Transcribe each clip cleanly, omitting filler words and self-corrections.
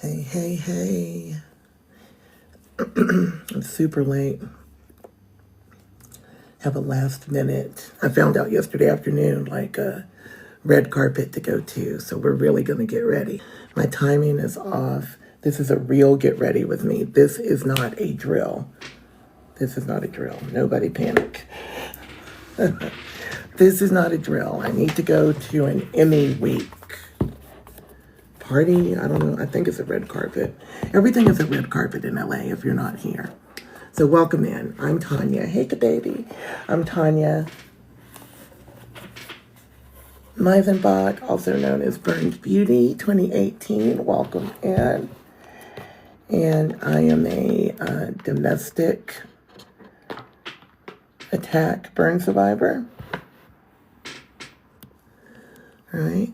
Hey, hey, hey. It's super late. Have a last minute. I found out yesterday afternoon, like a red carpet to go to. So we're really going to get ready. My timing is off. This is a real get ready with me. This is not a drill. This is not a drill. Nobody panic. This is not a drill. I need to go to an Emmy week party. I don't know. I think it's a red carpet. Everything is a red carpet in LA if you're not here. So welcome in. I'm Tanya. Hey, good baby. I'm Tanya Meisenbach, also known as Burned Beauty 2018. Welcome in. And I am a domestic attack burn survivor. All right.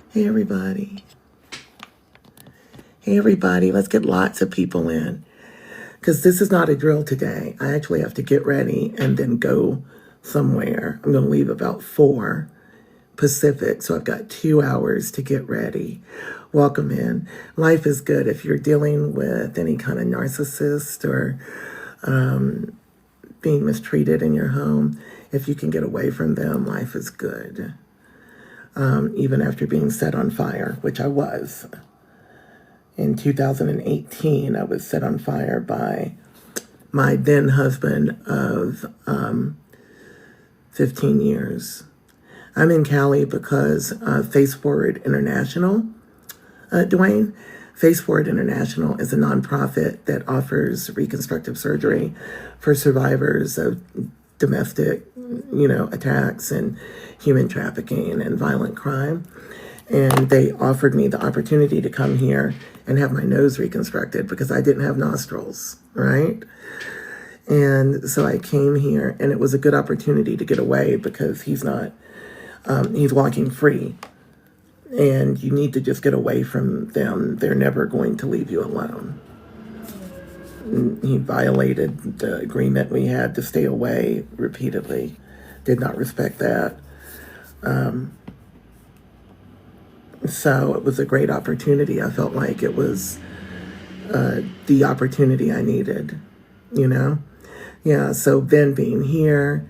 Hey, everybody. Hey, everybody. Let's get lots of people in because this is not a drill today. I actually have to get ready and then go somewhere. I'm going to leave about 4 Pacific, so I've got 2 hours to get ready. Welcome in. Life is good if you're dealing with any kind of narcissist or being mistreated in your home. If you can get away from them, life is good. Even after being set on fire, which I was. In 2018, I was set on fire by my then husband of 15 years. I'm in Cali because Face Forward International, Dwayne. Face Forward International is a nonprofit that offers reconstructive surgery for survivors of domestic, attacks and human trafficking and violent crime. And they offered me the opportunity to come here and have my nose reconstructed because I didn't have nostrils, right? And so I came here, and it was a good opportunity to get away because he's walking free. And you need to just get away from them. They're never going to leave you alone. He violated the agreement we had to stay away repeatedly. Did not respect that. So it was a great opportunity. I felt like it was the opportunity I needed, Yeah, so then being here,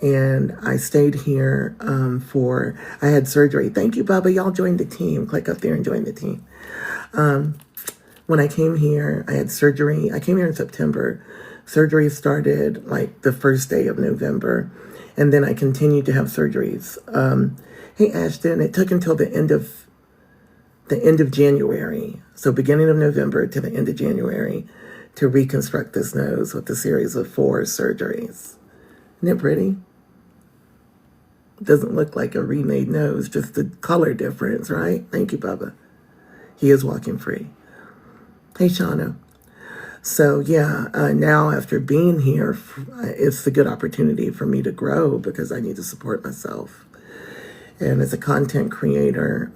and I stayed here I had surgery. Thank you, Bubba. Y'all joined the team. Click up there and join the team. When I came here, I had surgery. I came here in September. Surgery started like the first day of November, and then I continued to have surgeries. Hey, Ashton, it took until the end of January, so beginning of November to the end of January, to reconstruct this nose with a series of 4 surgeries. Isn't it pretty? It doesn't look like a remade nose, just the color difference, right? Thank you, Bubba. He is walking free. Hey, Shauna. So yeah, now after being here, it's a good opportunity for me to grow because I need to support myself. And as a content creator,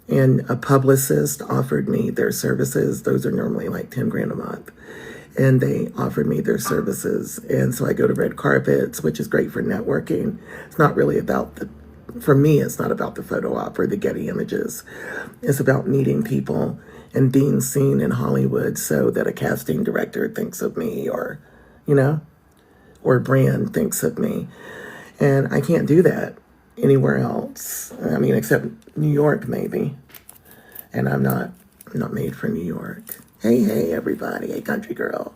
and a publicist offered me their services. Those are normally like 10 grand a month. And they offered me their services. And so I go to red carpets, which is great for networking. It's not really for me, it's not about the photo op or the Getty images. It's about meeting people and being seen in Hollywood so that a casting director thinks of me or a brand thinks of me. And I can't do that anywhere else. I mean, except New York, maybe. And I'm not made for New York. Hey, everybody. Hey, country girl.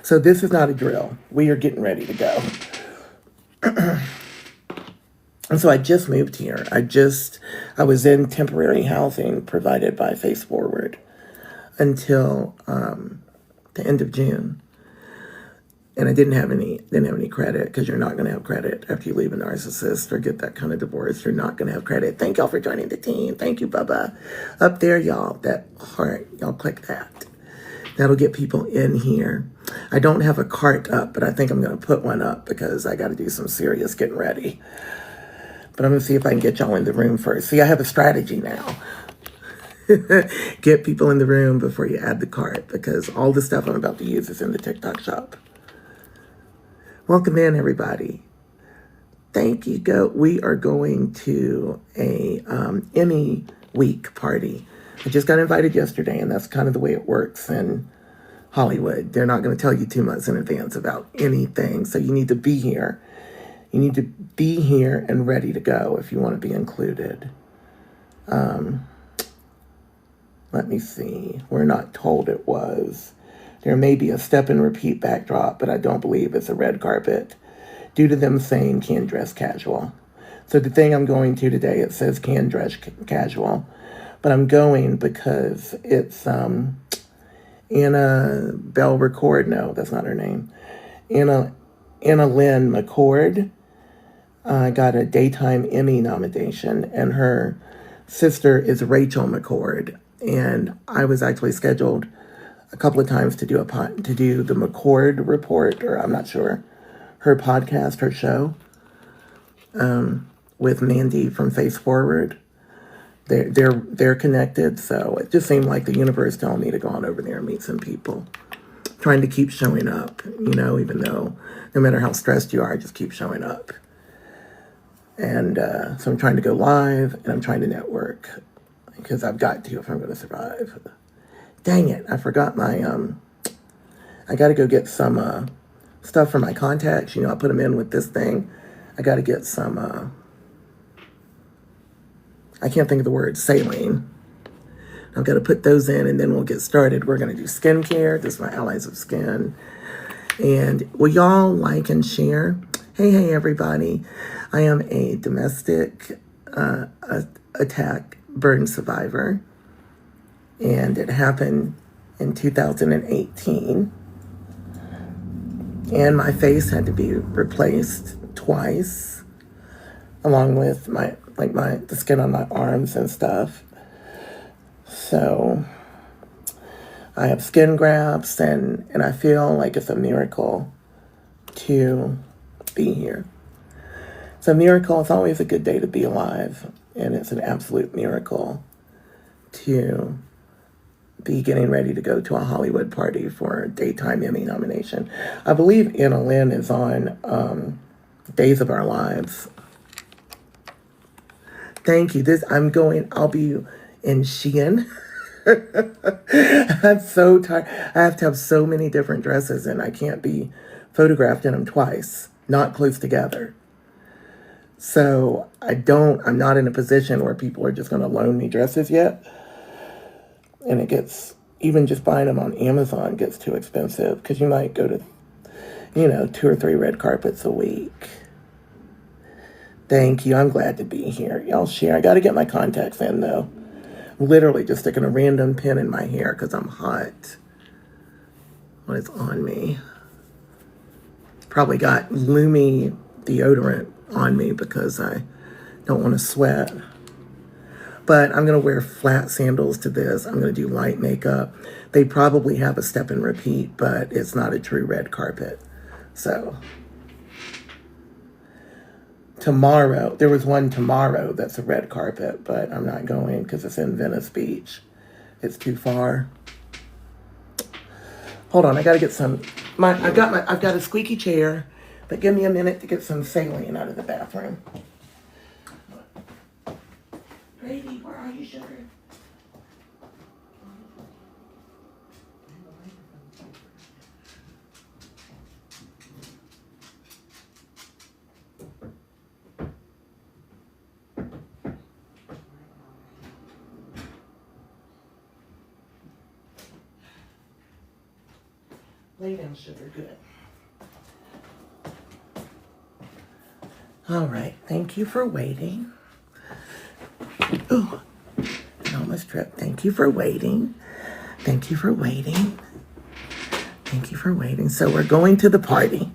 So this is not a drill. We are getting ready to go. And so I just moved here. I was in temporary housing provided by Face Forward until the end of June. And I didn't have any credit because you're not going to have credit after you leave a narcissist or get that kind of divorce. You're not going to have credit. Thank y'all for joining the team. Thank you, Bubba. Up there, y'all, that heart, y'all click that. That'll get people in here. I don't have a cart up, but I think I'm going to put one up because I got to do some serious getting ready. But I'm going to see if I can get y'all in the room first. See, I have a strategy now. Get people in the room before you add the cart because all the stuff I'm about to use is in the TikTok shop. Welcome in, everybody. Thank you. We are going to a Emmy week party. I just got invited yesterday, and that's kind of the way it works in Hollywood. They're not going to tell you 2 months in advance about anything, so you need to be here. You need to be here and ready to go if you want to be included. Let me see. We're not told it was. There may be a step and repeat backdrop, but I don't believe it's a red carpet due to them saying can dress casual. So the thing I'm going to today, it says can dress casual, but I'm going because it's Annalynne McCord. That's not her name. Annalynne McCord got a Daytime Emmy nomination, and her sister is Rachel McCord. And I was actually scheduled a couple of times to do the McCord Report, or I'm not sure, her podcast, her show, with Mandy from Face Forward. They're connected, so it just seemed like the universe telling me to go on over there and meet some people. Trying to keep showing up, even though no matter how stressed you are, just keep showing up. And so I'm trying to go live, and I'm trying to network, because I've got to if I'm going to survive. Dang it, I forgot my, I got to go get some stuff for my contacts. I put them in with this thing. I got to get some, I can't think of the word, saline. I've got to put those in, and then we'll get started. We're going to do skincare. This is my Allies of Skin. And will y'all like and share? Hey, everybody. I am a domestic attack burn survivor. And it happened in 2018. And my face had to be replaced twice, along with the skin on my arms and stuff. So I have skin grafts, and I feel like it's a miracle to be here. It's a miracle. It's always a good day to be alive, and it's an absolute miracle to be getting ready to go to a Hollywood party for a Daytime Emmy nomination. I believe Annalynne is on Days of Our Lives. Thank you. I'll be in Shein. I'm so tired. I have to have so many different dresses, and I can't be photographed in them twice, not close together. So I'm not in a position where people are just going to loan me dresses yet. And even just buying them on Amazon gets too expensive, because you might go to, 2 or 3 red carpets a week. Thank you. I'm glad to be here. Y'all share. I got to get my contacts in, though. I'm literally just sticking a random pin in my hair because I'm hot. What is on me? Probably got Lumi deodorant on me because I don't want to sweat. But I'm going to wear flat sandals to this. I'm going to do light makeup. They probably have a step and repeat, but it's not a true red carpet. So tomorrow, there was one tomorrow that's a red carpet, but I'm not going because it's in Venice Beach. It's too far. Hold on, I got to get some. I've got a squeaky chair, but give me a minute to get some saline out of the bathroom. Baby, where are you, sugar? Lay down, sugar. Good. All right. Thank you for waiting. Oh, I almost tripped. Thank you for waiting. Thank you for waiting. Thank you for waiting. So we're going to the party.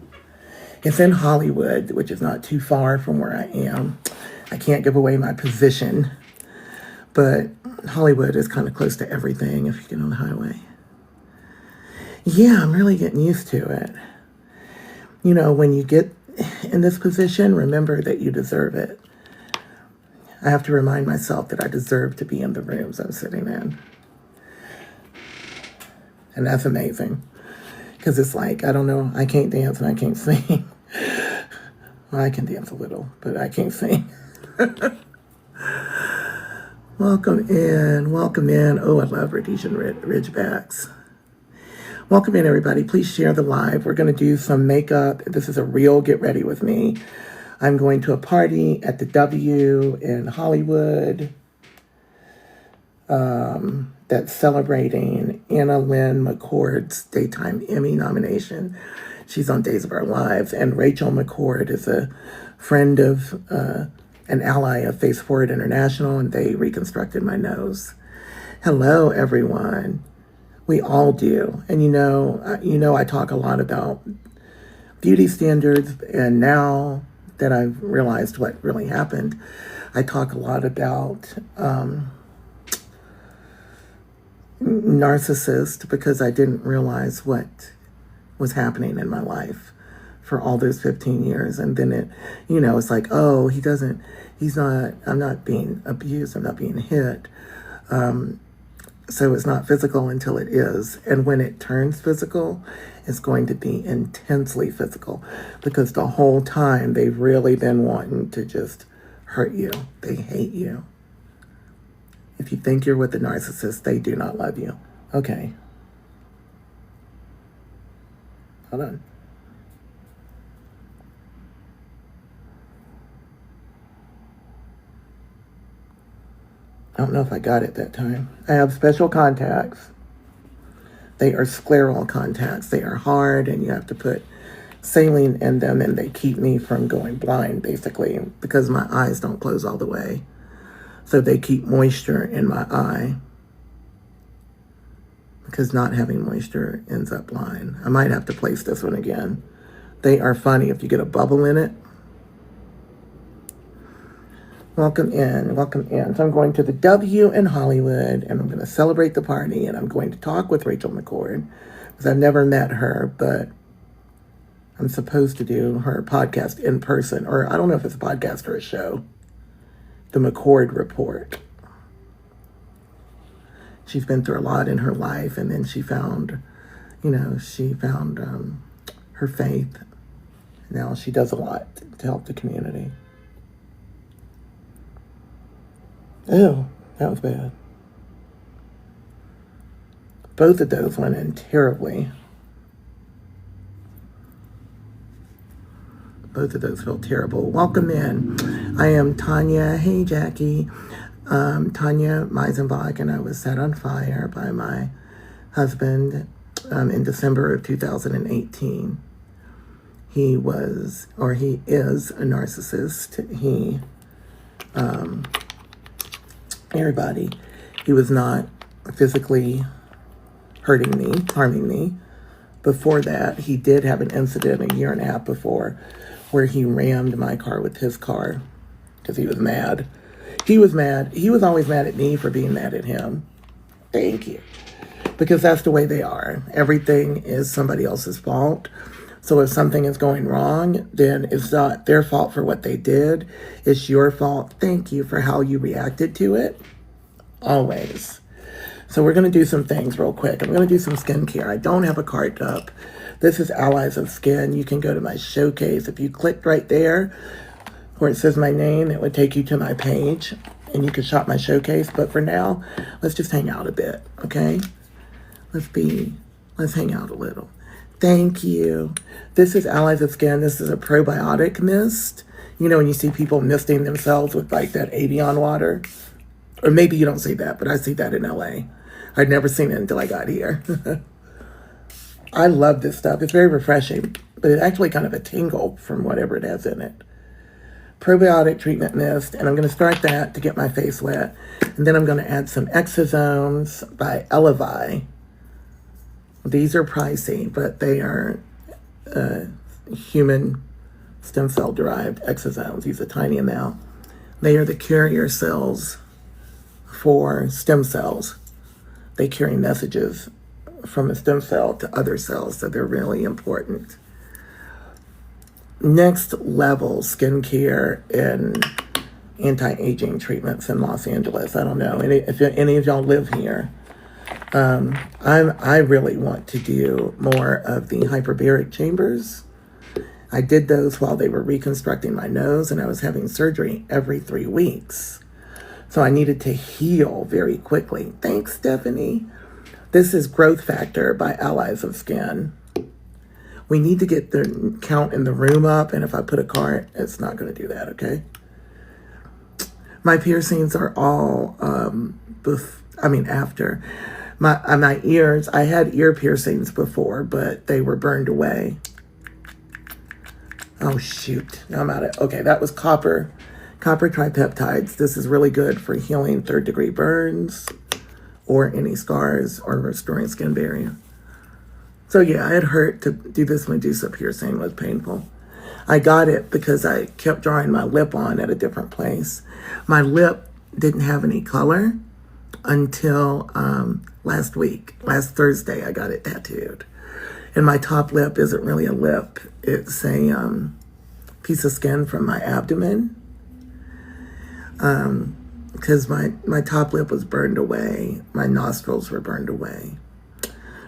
It's in Hollywood, which is not too far from where I am. I can't give away my position, but Hollywood is kind of close to everything if you get on the highway. Yeah, I'm really getting used to it. When you get in this position, remember that you deserve it. I have to remind myself that I deserve to be in the rooms I'm sitting in. And that's amazing. Because it's like, I don't know, I can't dance and I can't sing. Well, I can dance a little, but I can't sing. Welcome in, welcome in. Oh, I love Rhodesian Ridgebacks. Welcome in, everybody. Please share the live. We're going to do some makeup. This is a real get ready with me. I'm going to a party at the W in Hollywood that's celebrating Annalynne McCord's Daytime Emmy nomination. She's on Days of Our Lives. And Rachel McCord is a friend of, an ally of Face Forward International, and they reconstructed my nose. Hello, everyone. We all do. And I talk a lot about beauty standards, and now that I've realized what really happened, I talk a lot about narcissist, because I didn't realize what was happening in my life for all those 15 years. And then it's like, oh, I'm not being abused, I'm not being hit. So it's not physical until it is. And when it turns physical, it's going to be intensely physical, because the whole time they've really been wanting to just hurt you. They hate you. If you think you're with a narcissist, they do not love you. Okay. Hold on. I don't know if I got it that time. I have special contacts. They are scleral contacts. They are hard, and you have to put saline in them, and they keep me from going blind, basically, because my eyes don't close all the way. So they keep moisture in my eye, because not having moisture ends up blind. I might have to place this one again. They are funny if you get a bubble in it. Welcome in, welcome in. So I'm going to the W in Hollywood, and I'm going to celebrate the party, and I'm going to talk with Rachel McCord, because I've never met her, but I'm supposed to do her podcast in person, or I don't know if it's a podcast or a show. The McCord Report. She's been through a lot in her life, and then she found her faith. Now she does a lot to help the community. Ew, that was bad. Both of those went in terribly. Both of those felt terrible. Welcome in. I am Tanya. Hey, Jackie. Tanya Meisenbach, and I was set on fire by my husband in December of 2018. He is a narcissist. He was not physically harming me. Before that, he did have an incident a year and a half before where he rammed my car with his car because he was mad. He was mad. He was always mad at me for being mad at him. Thank you. Because that's the way they are. Everything is somebody else's fault. So if something is going wrong, then it's not their fault for what they did. It's your fault. Thank you for how you reacted to it. Always. So we're going to do some things real quick. I'm going to do some skincare. I don't have a card up. This is Allies of Skin. You can go to my showcase. If you clicked right there where it says my name, it would take you to my page, and you can shop my showcase. But for now, let's just hang out a bit, okay? Let's hang out a little. Thank you. This is Allies of Skin. This is a probiotic mist. You know, when you see people misting themselves with like that Avion water, or maybe you don't see that, but I see that in LA. I'd never seen it until I got here. I love this stuff. It's very refreshing, but it's actually kind of a tingle from whatever it has in it. Probiotic treatment mist, and I'm going to start that to get my face wet. And then I'm going to add some exosomes by Elevai. These are pricey, but they are human stem cell derived exosomes. Use a tiny amount. They are the carrier cells for stem cells. They carry messages from a stem cell to other cells, so they're really important. Next level skincare and anti-aging treatments in Los Angeles. I don't know if any of y'all live here. I really want to do more of the hyperbaric chambers. I did those while they were reconstructing my nose, and I was having surgery every 3 weeks. So I needed to heal very quickly. Thanks, Stephanie. This is Growth Factor by Allies of Skin. We need to get the count in the room up, and if I put a card, it's not going to do that, okay? My piercings are all, after. My ears, I had ear piercings before, but they were burned away. Oh, shoot. Now I'm at it. Okay, that was copper tripeptides. This is really good for healing third-degree burns or any scars or restoring skin barrier. So yeah, it hurt to do this Medusa piercing. It was painful. I got it because I kept drawing my lip on at a different place. My lip didn't have any color until last Thursday, I got it tattooed. And my top lip isn't really a lip. It's a piece of skin from my abdomen. Because my top lip was burned away. My nostrils were burned away.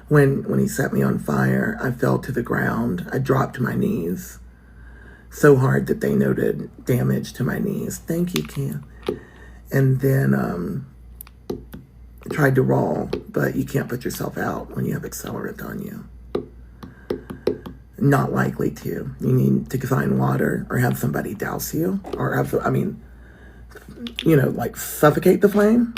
When he set me on fire, I fell to the ground. I dropped to my knees so hard that they noted damage to my knees. Thank you, Cam. And then tried to roll, but you can't put yourself out when you have accelerant on you. Not likely to. You need to find water or have somebody douse you or suffocate the flame.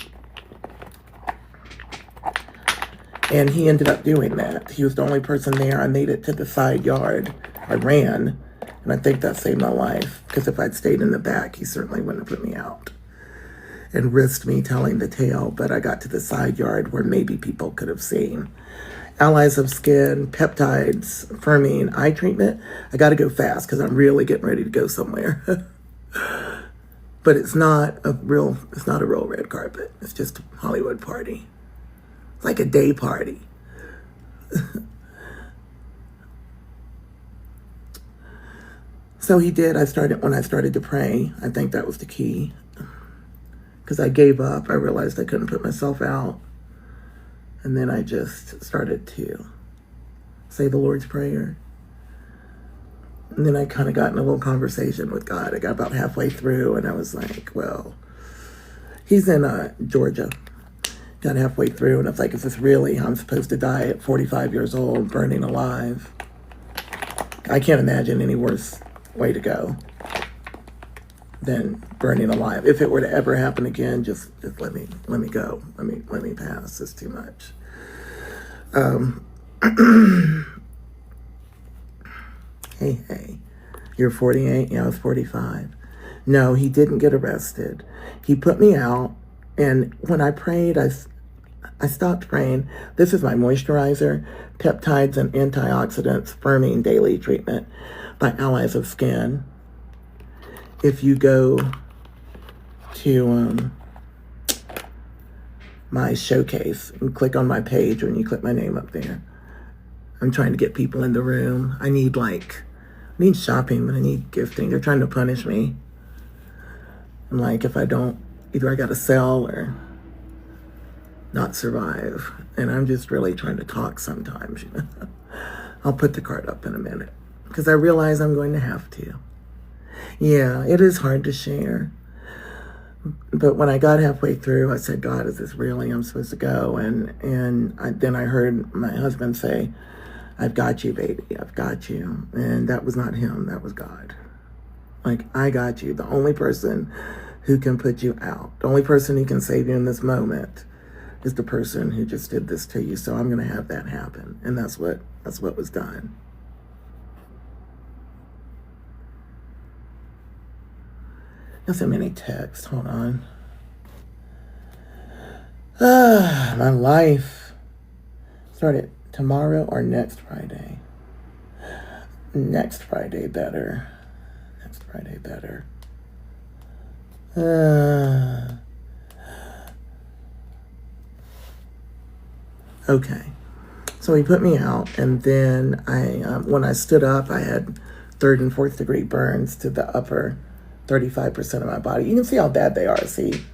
And he ended up doing that. He was the only person there. I made it to the side yard. I ran, and I think that saved my life, because if I'd stayed in the back, he certainly wouldn't have put me out and risked me telling the tale. But I got to the side yard where maybe people could have seen. Allies of Skin, peptides, firming, eye treatment. I got to go fast because I'm really getting ready to go somewhere. But it's not a real red carpet. It's just a Hollywood party. It's like a day party. So he did. When I started to pray, I think that was the key. Because I gave up. I realized I couldn't put myself out. And then I just started to say the Lord's Prayer. And then I kind of got in a little conversation with God. I got about halfway through, and I was like, well, he's in Georgia. Got halfway through, and I was like, is this really how I'm supposed to die at 45 years old, burning alive? I can't imagine any worse way to go than burning alive. If it were to ever happen again, just let me go. Let me pass. It's too much. Hey, you're 48? Yeah, I was 45. No, he didn't get arrested. He put me out, and when I prayed, I stopped praying. This is my moisturizer, peptides and antioxidants, firming daily treatment by Allies of Skin. If you go to my showcase and click on my page, when you click my name up there, I'm trying to get people in the room. I need shopping, but I need gifting. They're trying to punish me. I'm like, if I don't, either I gotta sell or not survive. And I'm just really trying to talk sometimes, I'll put the card up in a minute because I realize I'm going to have to. Yeah, it is hard to share. But when I got halfway through, I said, God, is this really I'm supposed to go? And then I heard my husband say, I've got you, baby. I've got you. And that was not him. That was God. Like, I got you. The only person who can put you out, the only person who can save you in this moment is the person who just did this to you. So I'm going to have that happen. And that's what was done. There's so many texts. Hold on. My life started tomorrow or next Friday. Next Friday better. Next Friday better. Okay. So he put me out, and then when I stood up, I had 3rd and 4th degree burns to the upper 35% of my body. You can see how bad they are. See,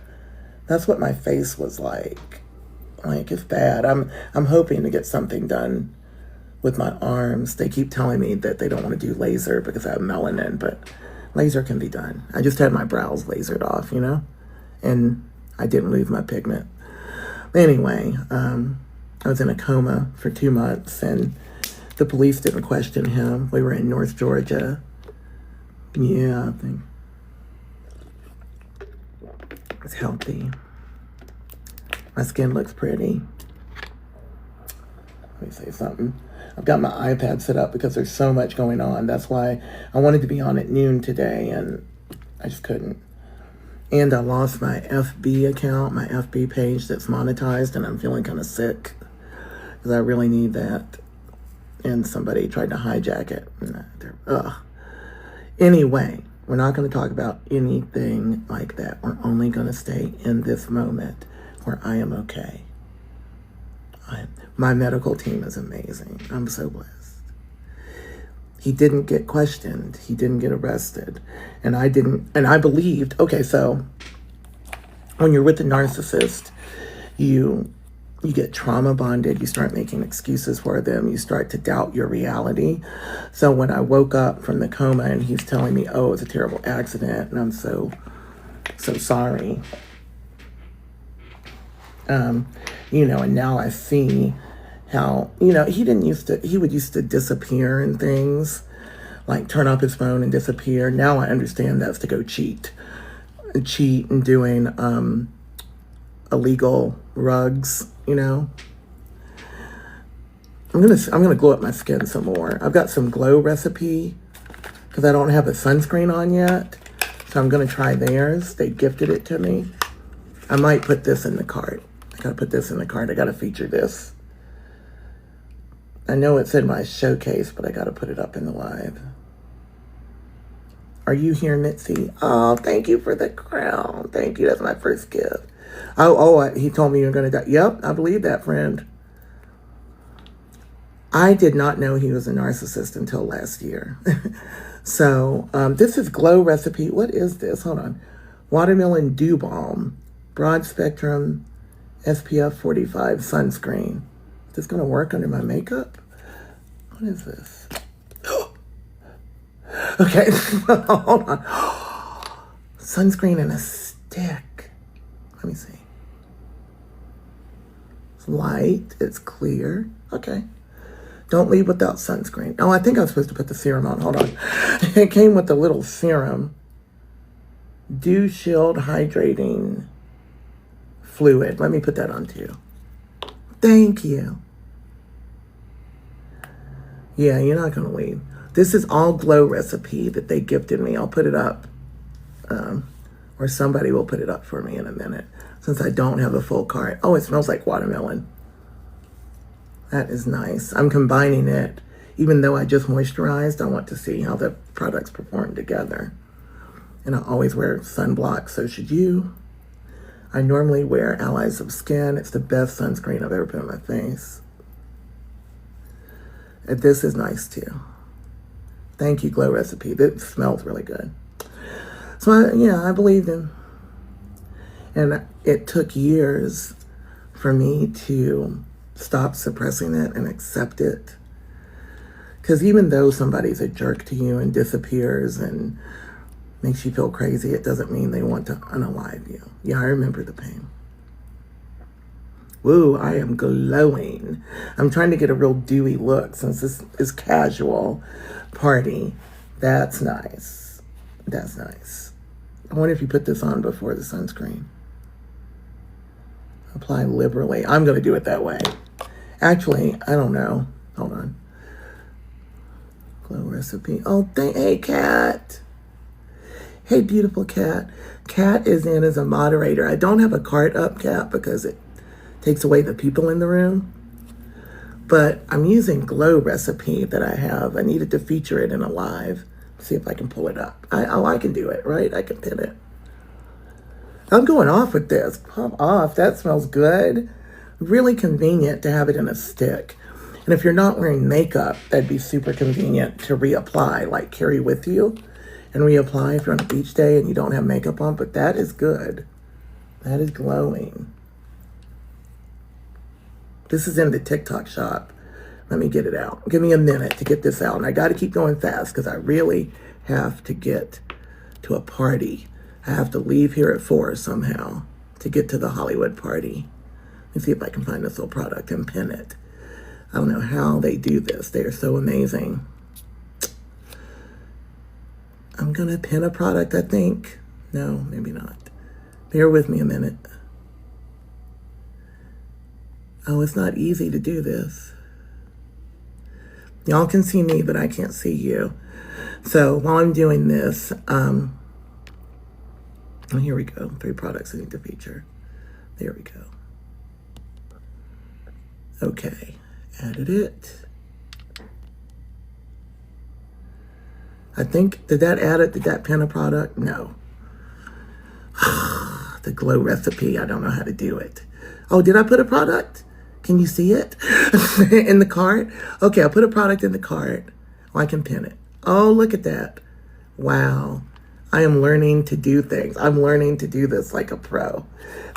that's what my face was like. Like, it's bad. I'm hoping to get something done with my arms. They keep telling me that they don't want to do laser because I have melanin, but laser can be done. I just had my brows lasered off, and I didn't lose my pigment. Anyway, I was in a coma for 2 months, and the police didn't question him. We were in North Georgia. Yeah, I think it's healthy. My skin looks pretty. Let me say something. I've got my iPad set up because there's so much going on. That's why I wanted to be on at noon today, and I just couldn't. And I lost my FB account, my FB page that's monetized, and I'm feeling kind of sick because I really need that. And somebody tried to hijack it. Ugh. Anyway, we're not going to talk about anything like that. We're only going to stay in this moment where I am okay. My medical team is amazing. I'm so blessed. He didn't get questioned. He didn't get arrested. And I didn't, and I believed, okay, so when you're with a narcissist, you get trauma bonded. You start making excuses for them. You start to doubt your reality. So when I woke up from the coma and he's telling me, oh, it's a terrible accident, and I'm so sorry. And now I see how, he would used to disappear and things, like turn off his phone and disappear. Now I understand that's to go cheat and doing illegal rugs, I'm gonna glow up my skin some more. I've got some glow recipe because I don't have a sunscreen on yet, so I'm gonna try theirs. They gifted it to me. I might put this in the cart. I gotta put this in the cart. I gotta feature this. I know it's in my showcase, but I gotta put it up in the live. Are you here, Mitzi? Oh, thank you for the crown. Thank you. That's my first gift. He told me you're gonna die. Yep, I believe that, friend. I did not know he was a narcissist until last year. So this is Glow Recipe. What is this? Hold on. Watermelon Dew Balm, broad spectrum, SPF 45 sunscreen. Is this gonna work under my makeup? What is this? Okay, hold on. Sunscreen in a stick. Let me see. It's light, it's clear. Okay. Don't leave without sunscreen. Oh, I think I was supposed to put the serum on. Hold on. It came with a little serum. Dew Shield Hydrating Fluid. Let me put that on too. Thank you. Yeah, you're not going to leave. This is all Glow Recipe that they gifted me. I'll put it up. Or somebody will put it up for me in a minute, since I don't have a full cart. Oh, it smells like watermelon. That is nice. I'm combining it. Even though I just moisturized, I want to see how the products perform together. And I always wear sunblock, so should you. I normally wear Allies of Skin. It's the best sunscreen I've ever put on my face. And this is nice too. Thank you, Glow Recipe. This smells really good. So I believed him. And it took years for me to stop suppressing it and accept it. Because even though somebody's a jerk to you and disappears and makes you feel crazy, it doesn't mean they want to unalive you. Yeah, I remember the pain. Woo, I am glowing. I'm trying to get a real dewy look since this is casual party. That's nice. That's nice. I wonder if you put this on before the sunscreen. Apply liberally. I'm going to do it that way. Actually, I don't know. Hold on. Glow Recipe. Oh, hey, Kat. Hey, beautiful Kat. Kat is in as a moderator. I don't have a cart up, Kat, because it takes away the people in the room. But I'm using Glow Recipe that I have. I needed to feature it in a live. See if I can pull it up. I can do it, right? I can pin it. I'm going off with this. Pop off. That smells good. Really convenient to have it in a stick. And if you're not wearing makeup, that'd be super convenient to reapply, like carry with you and reapply if you're on a beach day and you don't have makeup on. But that is good. That is glowing. This is in the TikTok shop. Let me get it out. Give me a minute to get this out. And I got to keep going fast because I really have to get to a party. I have to leave here at 4 somehow. to get to the Hollywood party. Let me see if I can find this little product and pin it. I don't know how they do this. They are so amazing. I'm going to pin a product, I think. No, maybe not. Bear with me a minute. Oh, it's not easy to do this. Y'all can see me, but I can't see you. So while I'm doing this, oh, here we go. 3 products I need to feature. There we go. Okay, added it. I think, did that add it? Did that pin a product? No. The glow recipe, I don't know how to do it. Oh, did I put a product? Can you see it in the cart? Okay, I'll put a product in the cart. Oh, I can pin it. Oh, look at that. Wow. I am learning to do things. I'm learning to do this like a pro.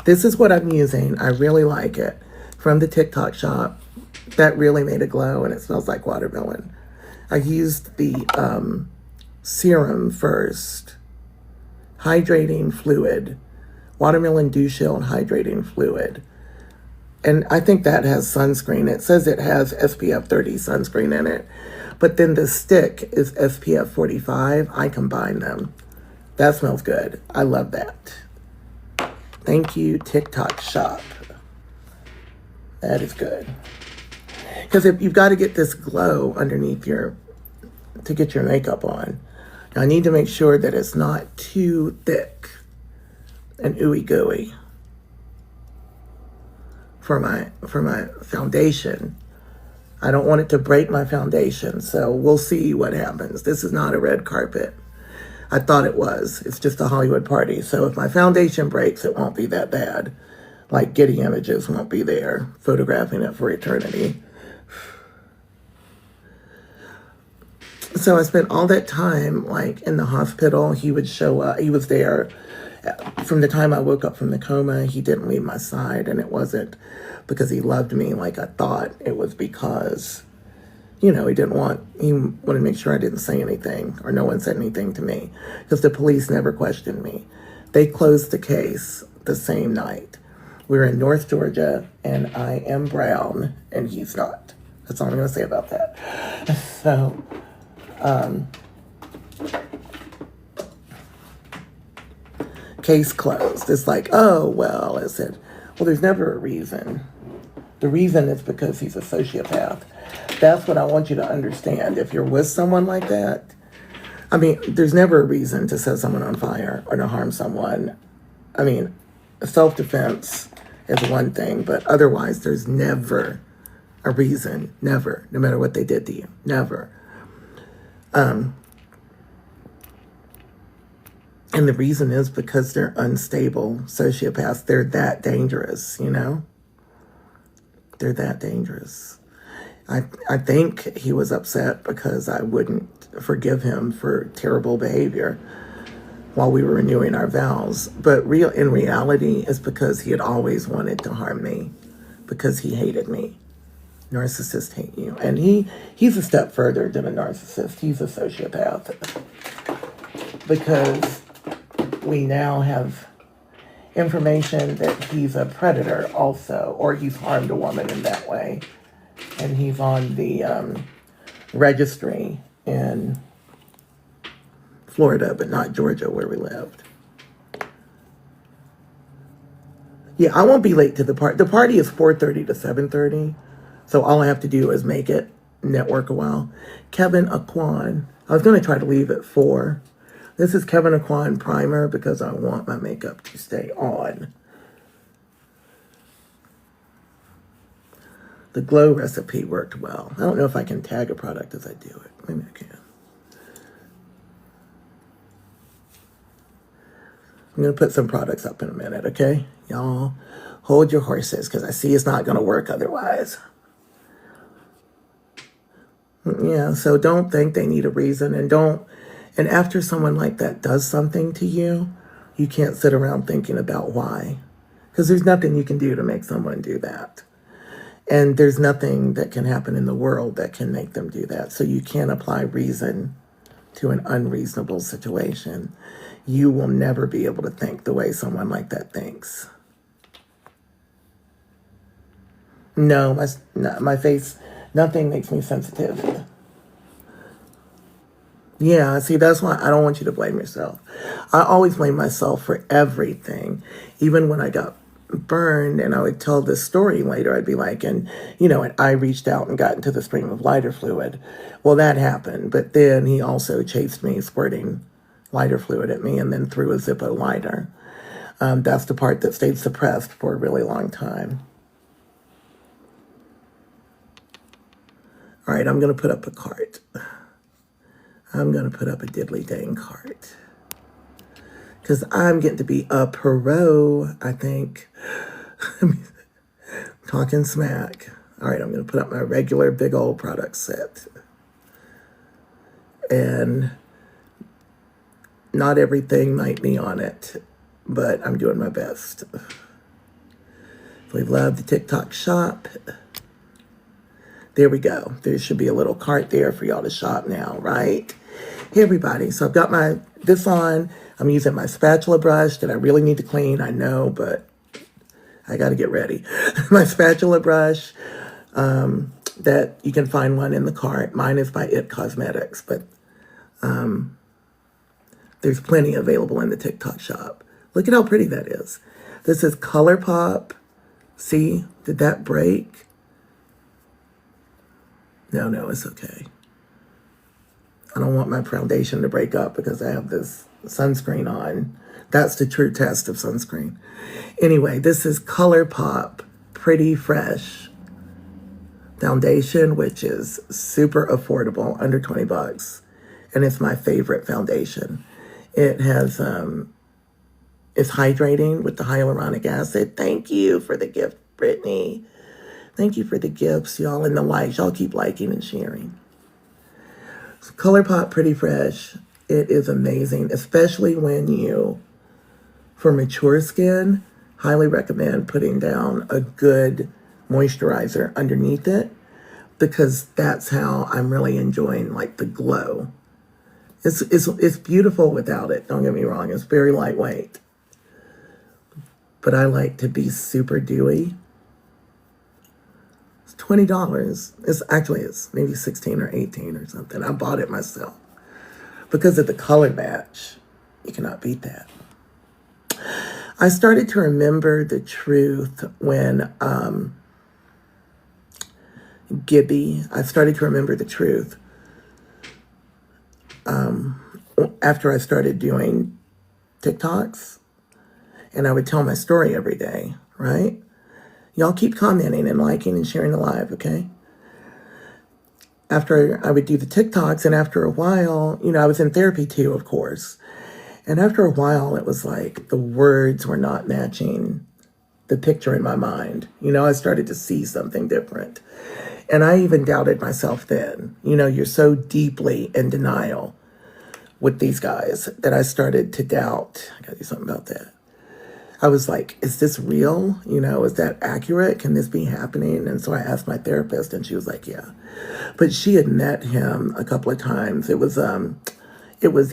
This is what I'm using. I really like it. From the TikTok shop. That really made a glow, and it smells like watermelon. I used the serum first. Hydrating fluid. Watermelon dew shield hydrating fluid. And I think that has sunscreen. It says it has SPF 30 sunscreen in it. But then the stick is SPF 45. I combine them. That smells good. I love that. Thank you, TikTok shop. That is good. Because if you've got to get this glow underneath to get your makeup on. Now, I need to make sure that it's not too thick and ooey gooey for my foundation. I don't want it to break my foundation, so we'll see what happens. This is not a red carpet. I thought it was. It's just a Hollywood party. So if my foundation breaks, it won't be that bad. Like Getty Images won't be there, photographing it for eternity. So I spent all that time, like, in the hospital. He would show up. He was there from the time I woke up from the coma. He didn't leave my side, and it wasn't because he loved me like I thought. It was because, he wanted to make sure I didn't say anything or no one said anything to me, because the police never questioned me. They closed the case the same night. We're in North Georgia, and I am brown, and he's not. That's all I'm going to say about that. So, case closed. It's like, oh, well, I said, well, there's never a reason. The reason is because he's a sociopath. That's what I want you to understand. If you're with someone like that, I mean, there's never a reason to set someone on fire or to harm someone. I mean, self-defense is one thing, but otherwise there's never a reason. Never. No matter what they did to you. Never. And the reason is because they're unstable sociopaths. They're that dangerous, They're that dangerous. I think he was upset because I wouldn't forgive him for terrible behavior while we were renewing our vows. But in reality, it's because he had always wanted to harm me, because he hated me. Narcissists hate you. And he's a step further than a narcissist. He's a sociopath. Because we now have information that he's a predator also, or he's harmed a woman in that way. And he's on the registry in Florida, but not Georgia, where we lived. Yeah, I won't be late to the party. The party is 4:30 to 7:30, so all I have to do is make it, network a while. Kevin Aquan. I was going to try to leave at 4. This is Kevin Aquan primer because I want my makeup to stay on. The glow recipe worked well. I don't know if I can tag a product as I do it. Maybe I can. I'm going to put some products up in a minute, okay? Y'all, hold your horses, because I see it's not going to work otherwise. Yeah, so don't think they need a reason, and after someone like that does something to you, you can't sit around thinking about why, because there's nothing you can do to make someone do that. And there's nothing that can happen in the world that can make them do that. So you can't apply reason to an unreasonable situation. You will never be able to think the way someone like that thinks. No, my face, nothing makes me sensitive. Yeah, see, that's why I don't want you to blame yourself. I always blame myself for everything. Even when I got burned and I would tell this story later, I'd be like, and I reached out and got into the stream of lighter fluid. Well, that happened. But then he also chased me, squirting lighter fluid at me, and then threw a Zippo lighter. That's the part that stayed suppressed for a really long time. All right, I'm going to put up a cart. I'm going to put up a diddly dang cart. Because I'm getting to be a pro, I think. Talking smack. All right, I'm going to put up my regular big old product set. And not everything might be on it, but I'm doing my best. If we love the TikTok shop, there we go. There should be a little cart there for y'all to shop now, right? Hey, everybody. So I've got this on. I'm using my spatula brush that I really need to clean, I know, but I got to get ready. My spatula brush, that you can find one in the cart. Mine is by It Cosmetics, but there's plenty available in the TikTok shop. Look at how pretty that is. This is ColourPop. See, did that break? No, it's okay. I don't want my foundation to break up because I have this sunscreen on. That's the true test of sunscreen. Anyway, this is ColourPop Pretty Fresh foundation, which is super affordable, under 20 bucks. And it's my favorite foundation. It has, it's hydrating with the hyaluronic acid. Thank you for the gift, Brittany. Thank you for the gifts, y'all, and the likes. Y'all keep liking and sharing. So ColourPop Pretty Fresh. It is amazing, especially for mature skin, highly recommend putting down a good moisturizer underneath it, because that's how I'm really enjoying like the glow. It's beautiful without it, don't get me wrong. It's very lightweight. But I like to be super dewy. It's $20. It's maybe 16 or 18 or something. I bought it myself. Because of the color match. You cannot beat that. I started to remember the truth when I started to remember the truth after I started doing TikToks, and I would tell my story every day, right? Y'all keep commenting and liking and sharing the live, okay? After I would do the TikToks, and after a while, I was in therapy too, of course. And after a while, it was like the words were not matching the picture in my mind. I started to see something different. And I even doubted myself then. You're so deeply in denial with these guys that I started to doubt. I gotta do something about that. I was like, is this real? Is that accurate? Can this be happening? And so I asked my therapist, and she was like, yeah. But she had met him a couple of times. It was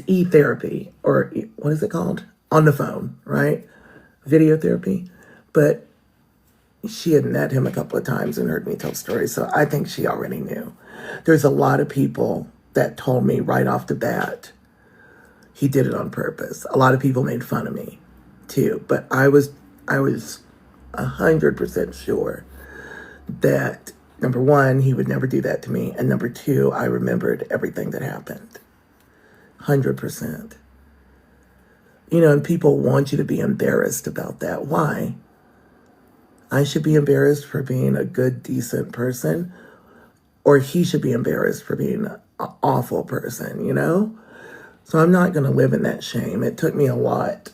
e-therapy, or what is it called? On the phone, right? Video therapy. But she had met him a couple of times and heard me tell stories, so I think she already knew. There's a lot of people that told me right off the bat he did it on purpose. A lot of people made fun of me too, but I was 100% sure that, number one, he would never do that to me, and number two, I remembered everything that happened. 100%. And people want you to be embarrassed about that. Why? I should be embarrassed for being a good, decent person, or he should be embarrassed for being an awful person, So I'm not going to live in that shame. It took me a lot.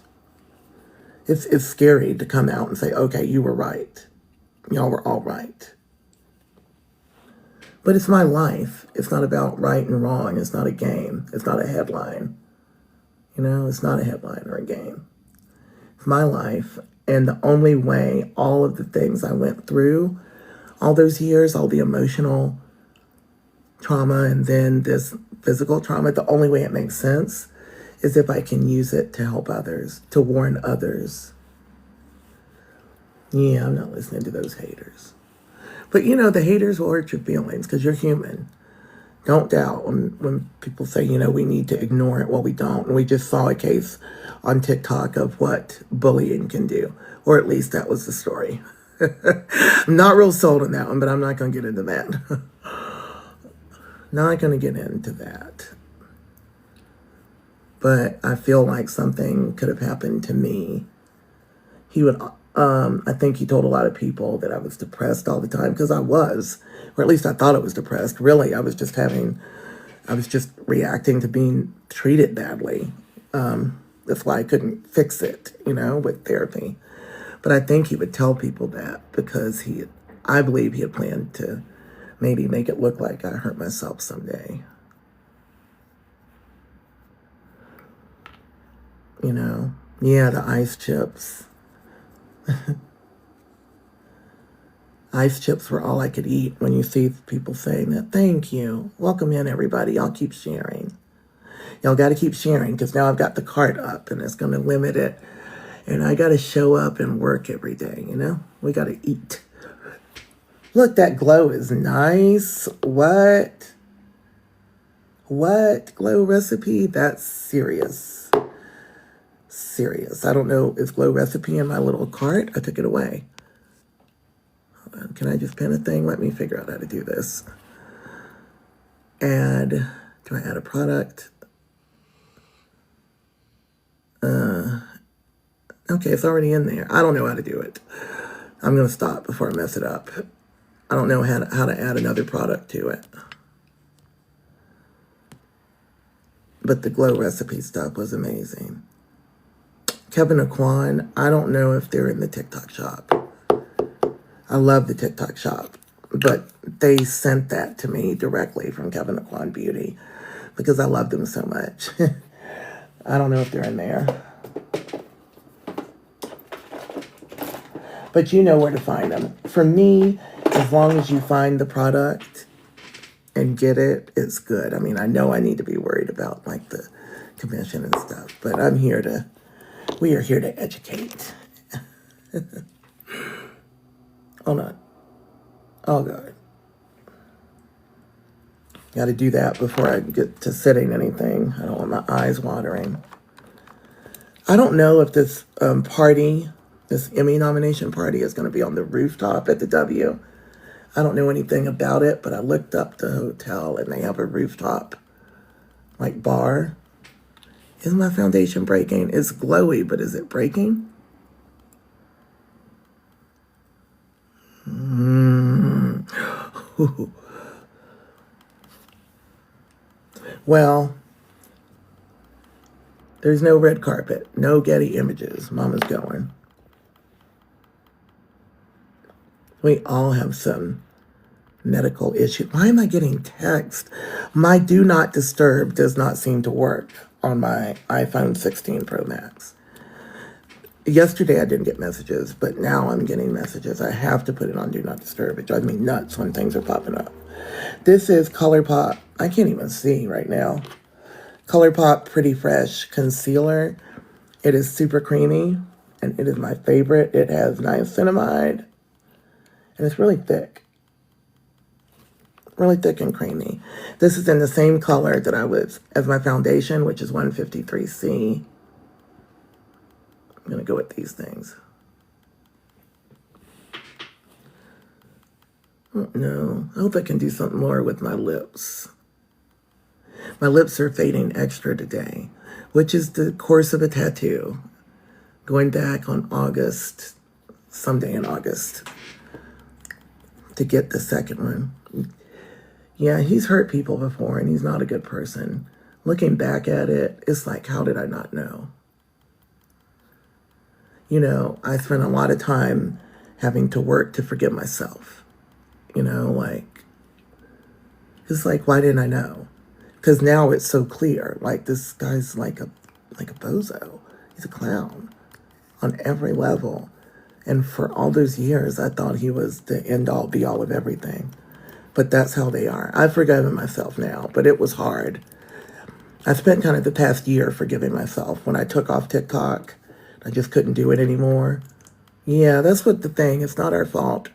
It's scary to come out and say, okay, you were right. Y'all were all right. But it's my life. It's not about right and wrong. It's not a game. It's not a headline. It's not a headline or a game. It's my life. And the only way all of the things I went through, all those years, all the emotional trauma and then this physical trauma, the only way it makes sense is if I can use it to help others, to warn others. Yeah, I'm not listening to those haters. But you know, the haters will hurt your feelings because you're human. Don't doubt when people say, you know, we need to ignore it. Well, we don't. And we just saw a case on TikTok of what bullying can do. Or at least that was the story. I'm not real sold on that one, but I'm not going to get into that. Not going to get into that. But I feel like something could have happened to me. He would, I think he told a lot of people that I was depressed all the time, because I was, or at least I thought I was depressed. Really, I was just reacting to being treated badly. That's why I couldn't fix it, you know, with therapy. But I think he would tell people that because I believe he had planned to maybe make it look like I hurt myself someday. You know, yeah, the ice chips. Ice chips were all I could eat when you see people saying that. Thank you. Welcome in, everybody. Y'all keep sharing. Y'all got to keep sharing because now I've got the cart up and it's going to limit it. And I got to show up and work every day, you know? We got to eat. Look, that glow is nice. What? What? Glow recipe? That's serious. Serious. I don't know. Is glow recipe in my little cart? I took it away. Hold on. Can I just pin a thing? Let me figure out how to do this. Add. Do I add a product? Okay, it's already in there. I don't know how to do it. I'm going to stop before I mess it up. I don't know how to add another product to it. But the glow recipe stuff was amazing. Kevin and Quan, I don't know if they're in the TikTok shop. I love the TikTok shop. But they sent that to me directly from Kevin and Quan Beauty because I love them so much. I don't know if they're in there. But you know where to find them. For me, as long as you find the product and get it, it's good. I mean, I know I need to be worried about like the commission and stuff, but we are here to educate. Hold on. Oh, God. Got to do that before I get to sitting anything. I don't want my eyes watering. I don't know if this this Emmy nomination party is going to be on the rooftop at the W. I don't know anything about it, but I looked up the hotel and they have a rooftop, like, bar. Is my foundation breaking? It's glowy, but is it breaking? Well, there's no red carpet, no Getty Images. Mama's going. We all have some medical issue. Why am I getting text? My do not disturb does not seem to work on my iPhone 16 Pro Max. Yesterday I didn't get messages, but now I'm getting messages. I have to put it on do not disturb. It drives me nuts when things are popping up. This is ColourPop. I can't even see right now. ColourPop Pretty Fresh Concealer. It is super creamy, and it is my favorite. It has niacinamide. And it's really thick. Really thick and creamy. This is in the same color that I was as my foundation, which is 153C. I'm going to go with these things. Oh, no. I hope I can do something more with my lips. My lips are fading extra today, which is the course of a tattoo. Going back on August, someday in August, to get the second one. Yeah, he's hurt people before, and he's not a good person. Looking back at it, it's like, how did I not know? You know, I spent a lot of time having to work to forgive myself. You know, like, it's like, why didn't I know? Because now it's so clear. Like, this guy's like a bozo. He's a clown on every level. And for all those years, I thought he was the end-all, be-all of everything. But that's how they are. I've forgiven myself now, but it was hard. I spent kind of the past year forgiving myself. When I took off TikTok, I just couldn't do it anymore. Yeah, that's what the thing. It's not our fault.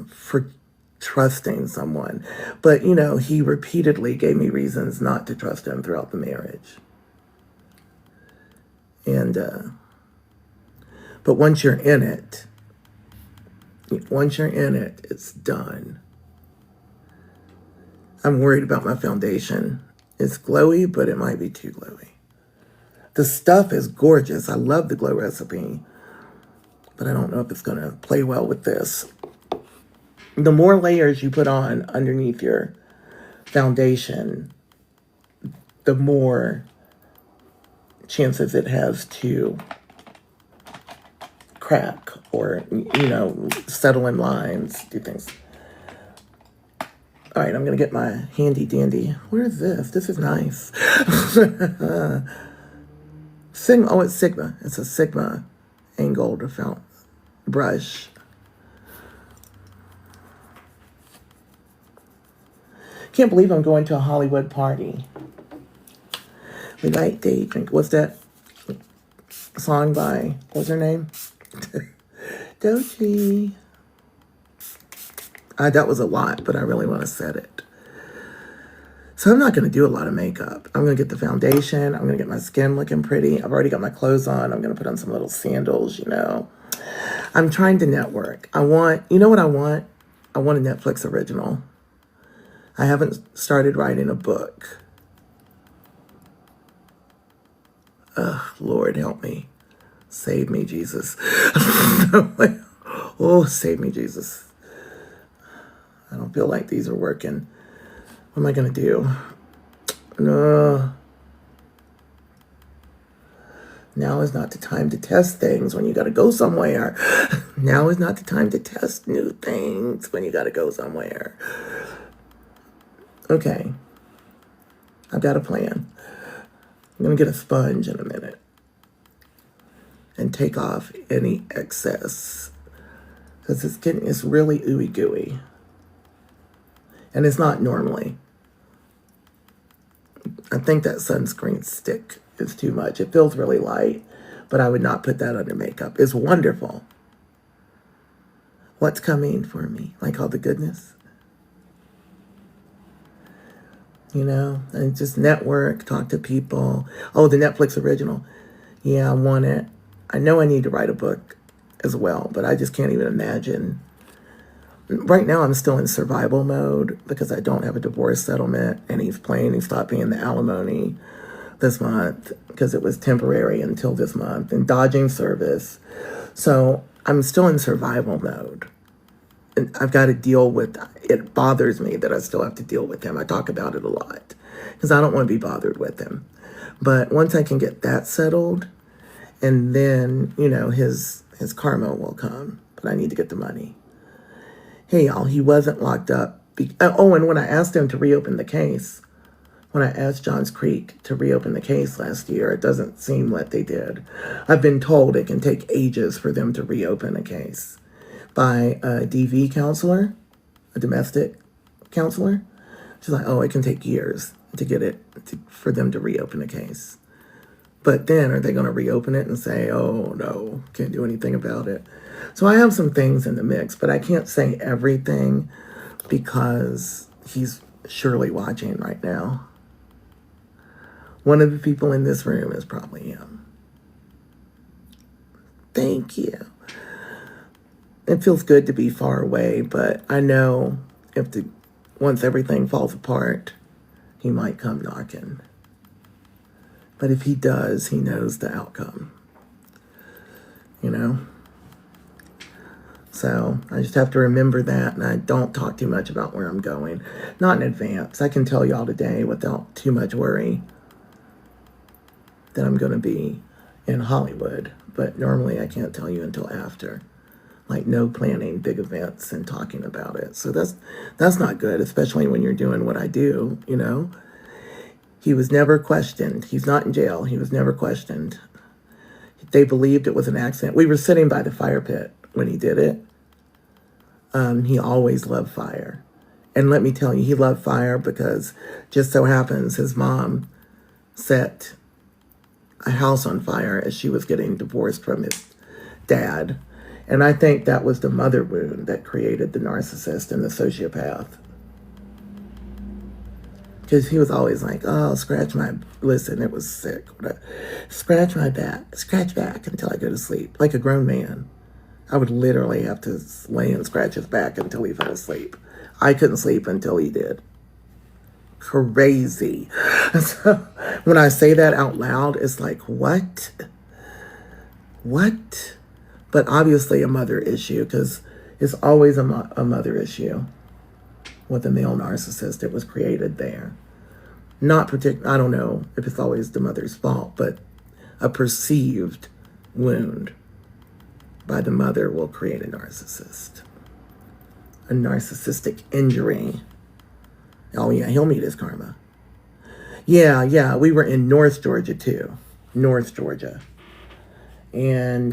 for trusting someone. But, you know, he repeatedly gave me reasons not to trust him throughout the marriage. And, but once you're in it, it's done. I'm worried about my foundation. It's glowy, but it might be too glowy. The stuff is gorgeous. I love the glow recipe, but I don't know if it's going to play well with this. The more layers you put on underneath your foundation, the more chances it has to crack or, you know, settle in lines, do things. All right, I'm going to get my handy dandy. Where is this? This is nice. Sigma. Oh, it's Sigma. It's a Sigma angled felt brush. Can't believe I'm going to a Hollywood party. We like day drink. What's that song by, what's her name? Doechii. That was a lot, but I really want to set it. So I'm not going to do a lot of makeup. I'm going to get the foundation. I'm going to get my skin looking pretty. I've already got my clothes on. I'm going to put on some little sandals, you know. I'm trying to network. You know what I want? I want a Netflix original. I haven't started writing a book. Lord, help me. Save me, Jesus. Oh, save me, Jesus. I don't feel like these are working. What am I going to do? No. Now is not the time to test things when you got to go somewhere. Now is not the time to test new things when you got to go somewhere. Okay. I've got a plan. I'm going to get a sponge in a minute and take off any excess, because it's really ooey gooey. And it's not normally. I think that sunscreen stick is too much. It feels really light, but I would not put that under makeup. It's wonderful. What's coming for me? Like all the goodness? You know, and just network, talk to people. Oh, the Netflix original. Yeah, I want it. I know I need to write a book as well, but I just can't even imagine. Right now, I'm still in survival mode because I don't have a divorce settlement, and he stopped paying the alimony this month because it was temporary until this month, and dodging service. So I'm still in survival mode. And I've got to deal with, it bothers me that I still have to deal with him. I talk about it a lot because I don't want to be bothered with him. But once I can get that settled, and then, you know, his karma will come. But I need to get the money. Hey, y'all, he wasn't locked up. And when I asked him to reopen the case, when I asked Johns Creek to reopen the case last year, it doesn't seem like they did. I've been told it can take ages for them to reopen a case by a DV counselor, a domestic counselor. She's like, oh, it can take years to get it, for them to reopen a case. But then are they going to reopen it and say, oh, no, can't do anything about it? So I have some things in the mix, but I can't say everything because he's surely watching right now. One of the people in this room is probably him. Thank you. It feels good to be far away, but I know once everything falls apart, he might come knocking. But if he does, he knows the outcome. You know? So I just have to remember that, and I don't talk too much about where I'm going. Not in advance. I can tell y'all today without too much worry that I'm going to be in Hollywood. But normally I can't tell you until after. Like no planning big events and talking about it. So that's not good, especially when you're doing what I do, you know? He was never questioned. He's not in jail. He was never questioned. They believed it was an accident. We were sitting by the fire pit when he did it. He always loved fire. And let me tell you, he loved fire because just so happens his mom set a house on fire as she was getting divorced from his dad. And I think that was the mother wound that created the narcissist and the sociopath. Because he was always like, oh, listen, it was sick. Scratch back until I go to sleep. Like a grown man. I would literally have to lay and scratch his back until he fell asleep. I couldn't sleep until he did. Crazy. So when I say that out loud, it's like, what? What? But obviously a mother issue, because it's always a mother issue. With a male narcissist, it was created there. Not I don't know if it's always the mother's fault, but a perceived wound by the mother will create a narcissist. A narcissistic injury. Oh yeah, he'll meet his karma. Yeah, we were in North Georgia too. North Georgia. And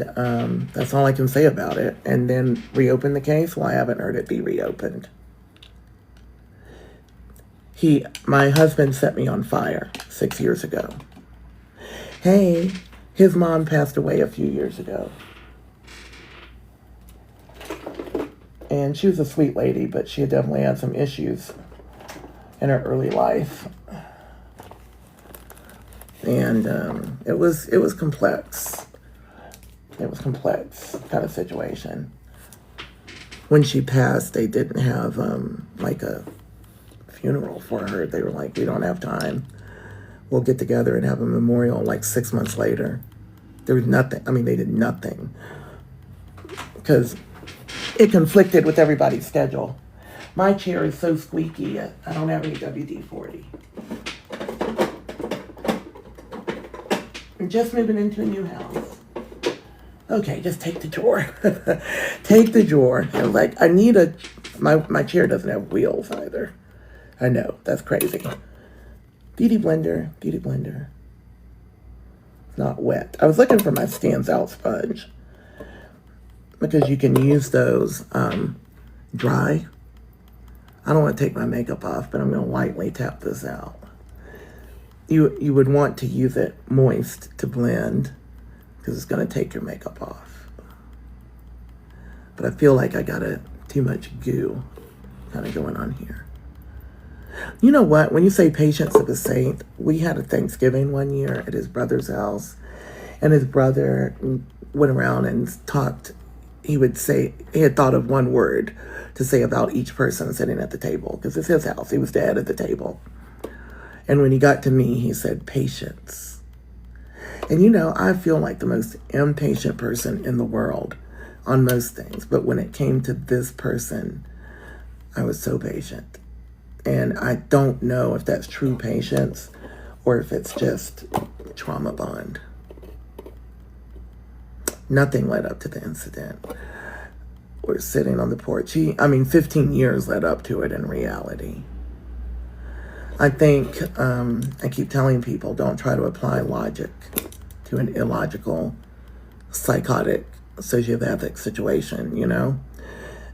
that's all I can say about it. And then reopen the case? Well, I haven't heard it be reopened. My husband set me on fire 6 years ago. Hey, his mom passed away a few years ago. And she was a sweet lady, but she definitely had some issues in her early life. And it was complex. It was complex kind of situation. When she passed, they didn't have like a funeral for her. They were like, we don't have time. We'll get together and have a memorial like 6 months later. There was nothing. I mean, they did nothing. Because it conflicted with everybody's schedule. My chair is so squeaky, I don't have any WD-40. I'm just moving into a new house. Okay, just take the drawer. Take the drawer. And like, I need my chair doesn't have wheels either. I know, that's crazy. Beauty blender. It's not wet. I was looking for my stands out sponge. Because you can use those dry. I don't want to take my makeup off, but I'm going to lightly tap this out. You would want to use it moist to blend, because it's going to take your makeup off. But I feel like I got too much goo kind of going on here. You know what? When you say patience of a saint, we had a Thanksgiving one year at his brother's house, and his brother went around and talked. He would say, he had thought of one word to say about each person sitting at the table, because it's his house. He was dad at the table. And when he got to me, he said, patience. And you know, I feel like the most impatient person in the world on most things. But when it came to this person, I was so patient. And I don't know if that's true patience or if it's just trauma bond. Nothing led up to the incident. We're sitting on the porch. 15 years led up to it in reality. I think, I keep telling people, don't try to apply logic to an illogical, psychotic, sociopathic situation, you know?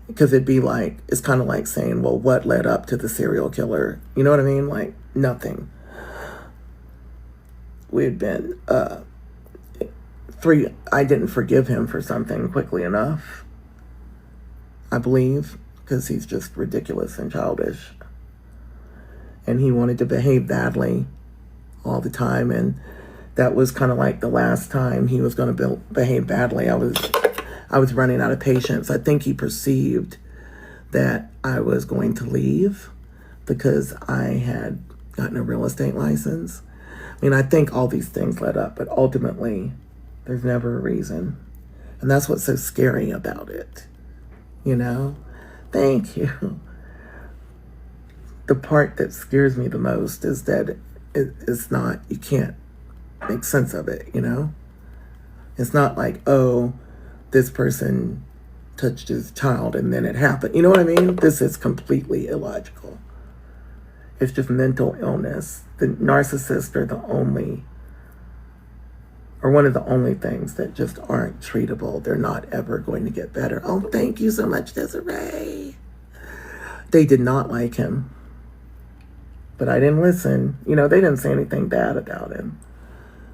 Because it's kind of like saying, well, what led up to the serial killer? You know what I mean? Like, nothing. We had been, I didn't forgive him for something quickly enough, I believe, because he's just ridiculous and childish. And he wanted to behave badly all the time, and that was kind of like the last time he was going to behave badly. I was running out of patience. I think he perceived that I was going to leave because I had gotten a real estate license. I mean, I think all these things led up, but ultimately, there's never a reason. And that's what's so scary about it, you know? Thank you. The part that scares me the most is that it's not, you can't make sense of it, you know? It's not like, oh, this person touched his child and then it happened. You know what I mean? This is completely illogical. It's just mental illness. The narcissists are one of the only things that just aren't treatable. They're not ever going to get better. Oh, thank you so much, Desiree. They did not like him. But I didn't listen. You know, they didn't say anything bad about him.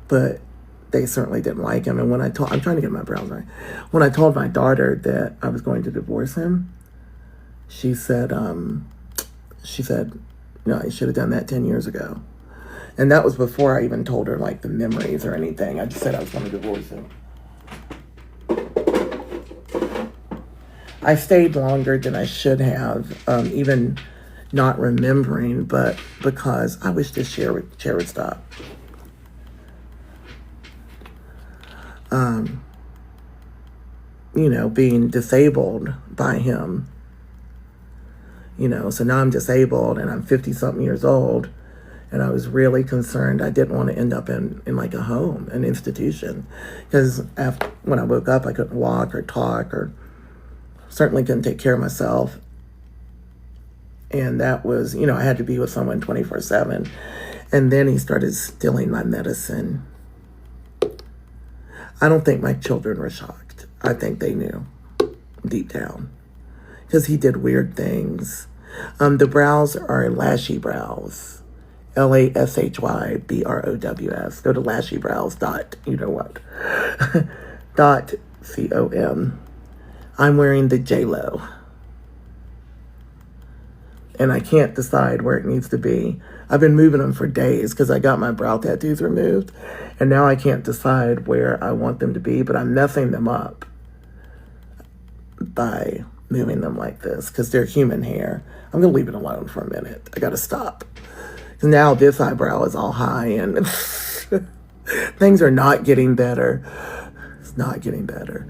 But they certainly didn't like him. And when I'm trying to get my brows right. When I told my daughter that I was going to divorce him, she said, no, I should have done that 10 years ago. And that was before I even told her like the memories or anything. I just said I was going to divorce him. I stayed longer than I should have, even not remembering, but because I wish this chair would stop. Being disabled by him, so now I'm disabled and I'm 50-something years old, and I was really concerned. I didn't want to end up in like a home, an institution, because when I woke up, I couldn't walk or talk, or certainly couldn't take care of myself. And that was, I had to be with someone 24/7. And then he started stealing my medicine. I don't think my children were shocked. I think they knew deep down, because he did weird things. The brows are Lashy Brows, LASHYBROWS. Go to lashybrows .com. I'm wearing the J-Lo, and I can't decide where it needs to be. I've been moving them for days because I got my brow tattoos removed, and now I can't decide where I want them to be, but I'm messing them up by moving them like this because they're human hair. I'm going to leave it alone for a minute. I got to stop. Now this eyebrow is all high, and things are not getting better. It's not getting better.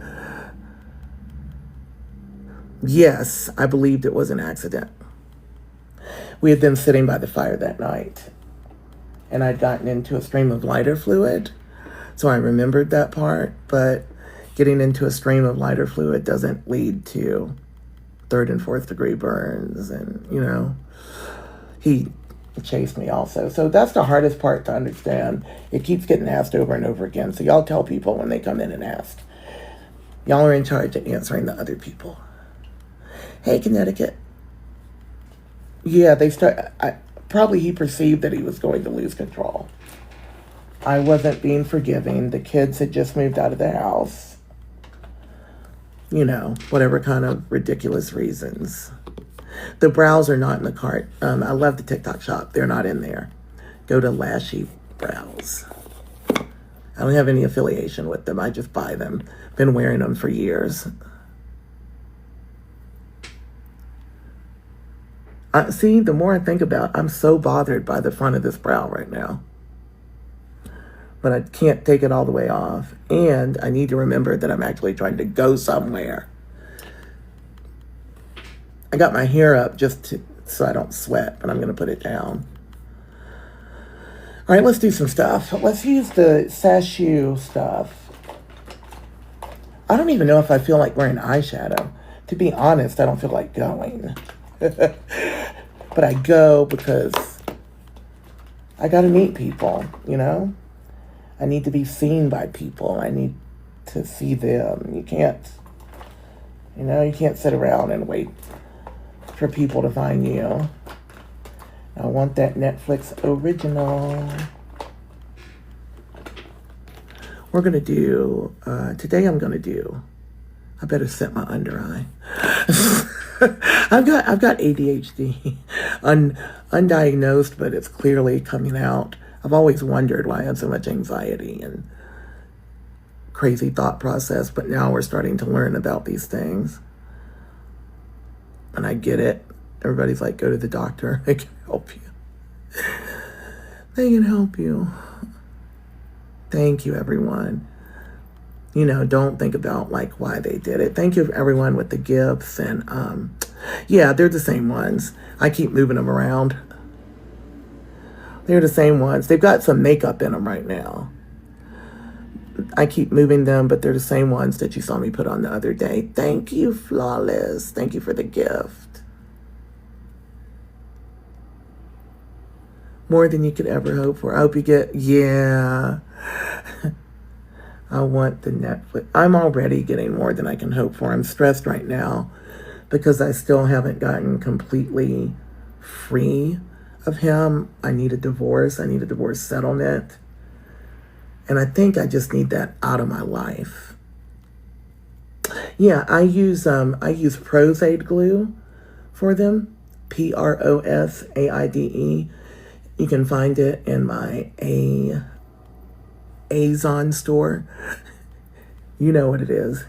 Yes, I believed it was an accident. We had been sitting by the fire that night, and I'd gotten into a stream of lighter fluid, so I remembered that part, but getting into a stream of lighter fluid doesn't lead to 3rd and 4th degree burns, and, he chased me also. So that's the hardest part to understand. It keeps getting asked over and over again, so y'all tell people when they come in and ask. Y'all are in charge of answering the other people. Hey, Connecticut. Yeah, probably he perceived that he was going to lose control. I wasn't being forgiving. The kids had just moved out of the house. Whatever kind of ridiculous reasons. The brows are not in the cart. I love the TikTok shop. They're not in there. Go to Lashy Brows. I don't have any affiliation with them. I just buy them. Been wearing them for years. See, the more I think about it, I'm so bothered by the front of this brow right now. But I can't take it all the way off. And I need to remember that I'm actually trying to go somewhere. I got my hair up so I don't sweat, but I'm going to put it down. All right, let's do some stuff. Let's use the Sashu stuff. I don't even know if I feel like wearing eyeshadow. To be honest, I don't feel like going. But I go because I got to meet people, I need to be seen by people. I need to see them. You can't sit around and wait for people to find you. I want that Netflix original. We're going to do, today I better set my under eye. I've got ADHD, undiagnosed, but it's clearly coming out. I've always wondered why I had so much anxiety and crazy thought process, but now we're starting to learn about these things. And I get it. Everybody's like, go to the doctor. They can help you. They can help you. Thank you, everyone. Don't think about why they did it. Thank you, everyone, with the gifts. And yeah, they're the same ones. I keep moving them around. They're the same ones. They've got some makeup in them right now. I keep moving them, but they're the same ones that you saw me put on the other day. Thank you, Flawless. Thank you for the gift. More than you could ever hope for. I hope you get, yeah. I want the Netflix. I'm already getting more than I can hope for. I'm stressed right now because I still haven't gotten completely free of him. I need a divorce. I need a divorce settlement. And I think I just need that out of my life. Yeah, I use Prosaid glue for them. Prosaide. You can find it in my Azon store. You know what it is.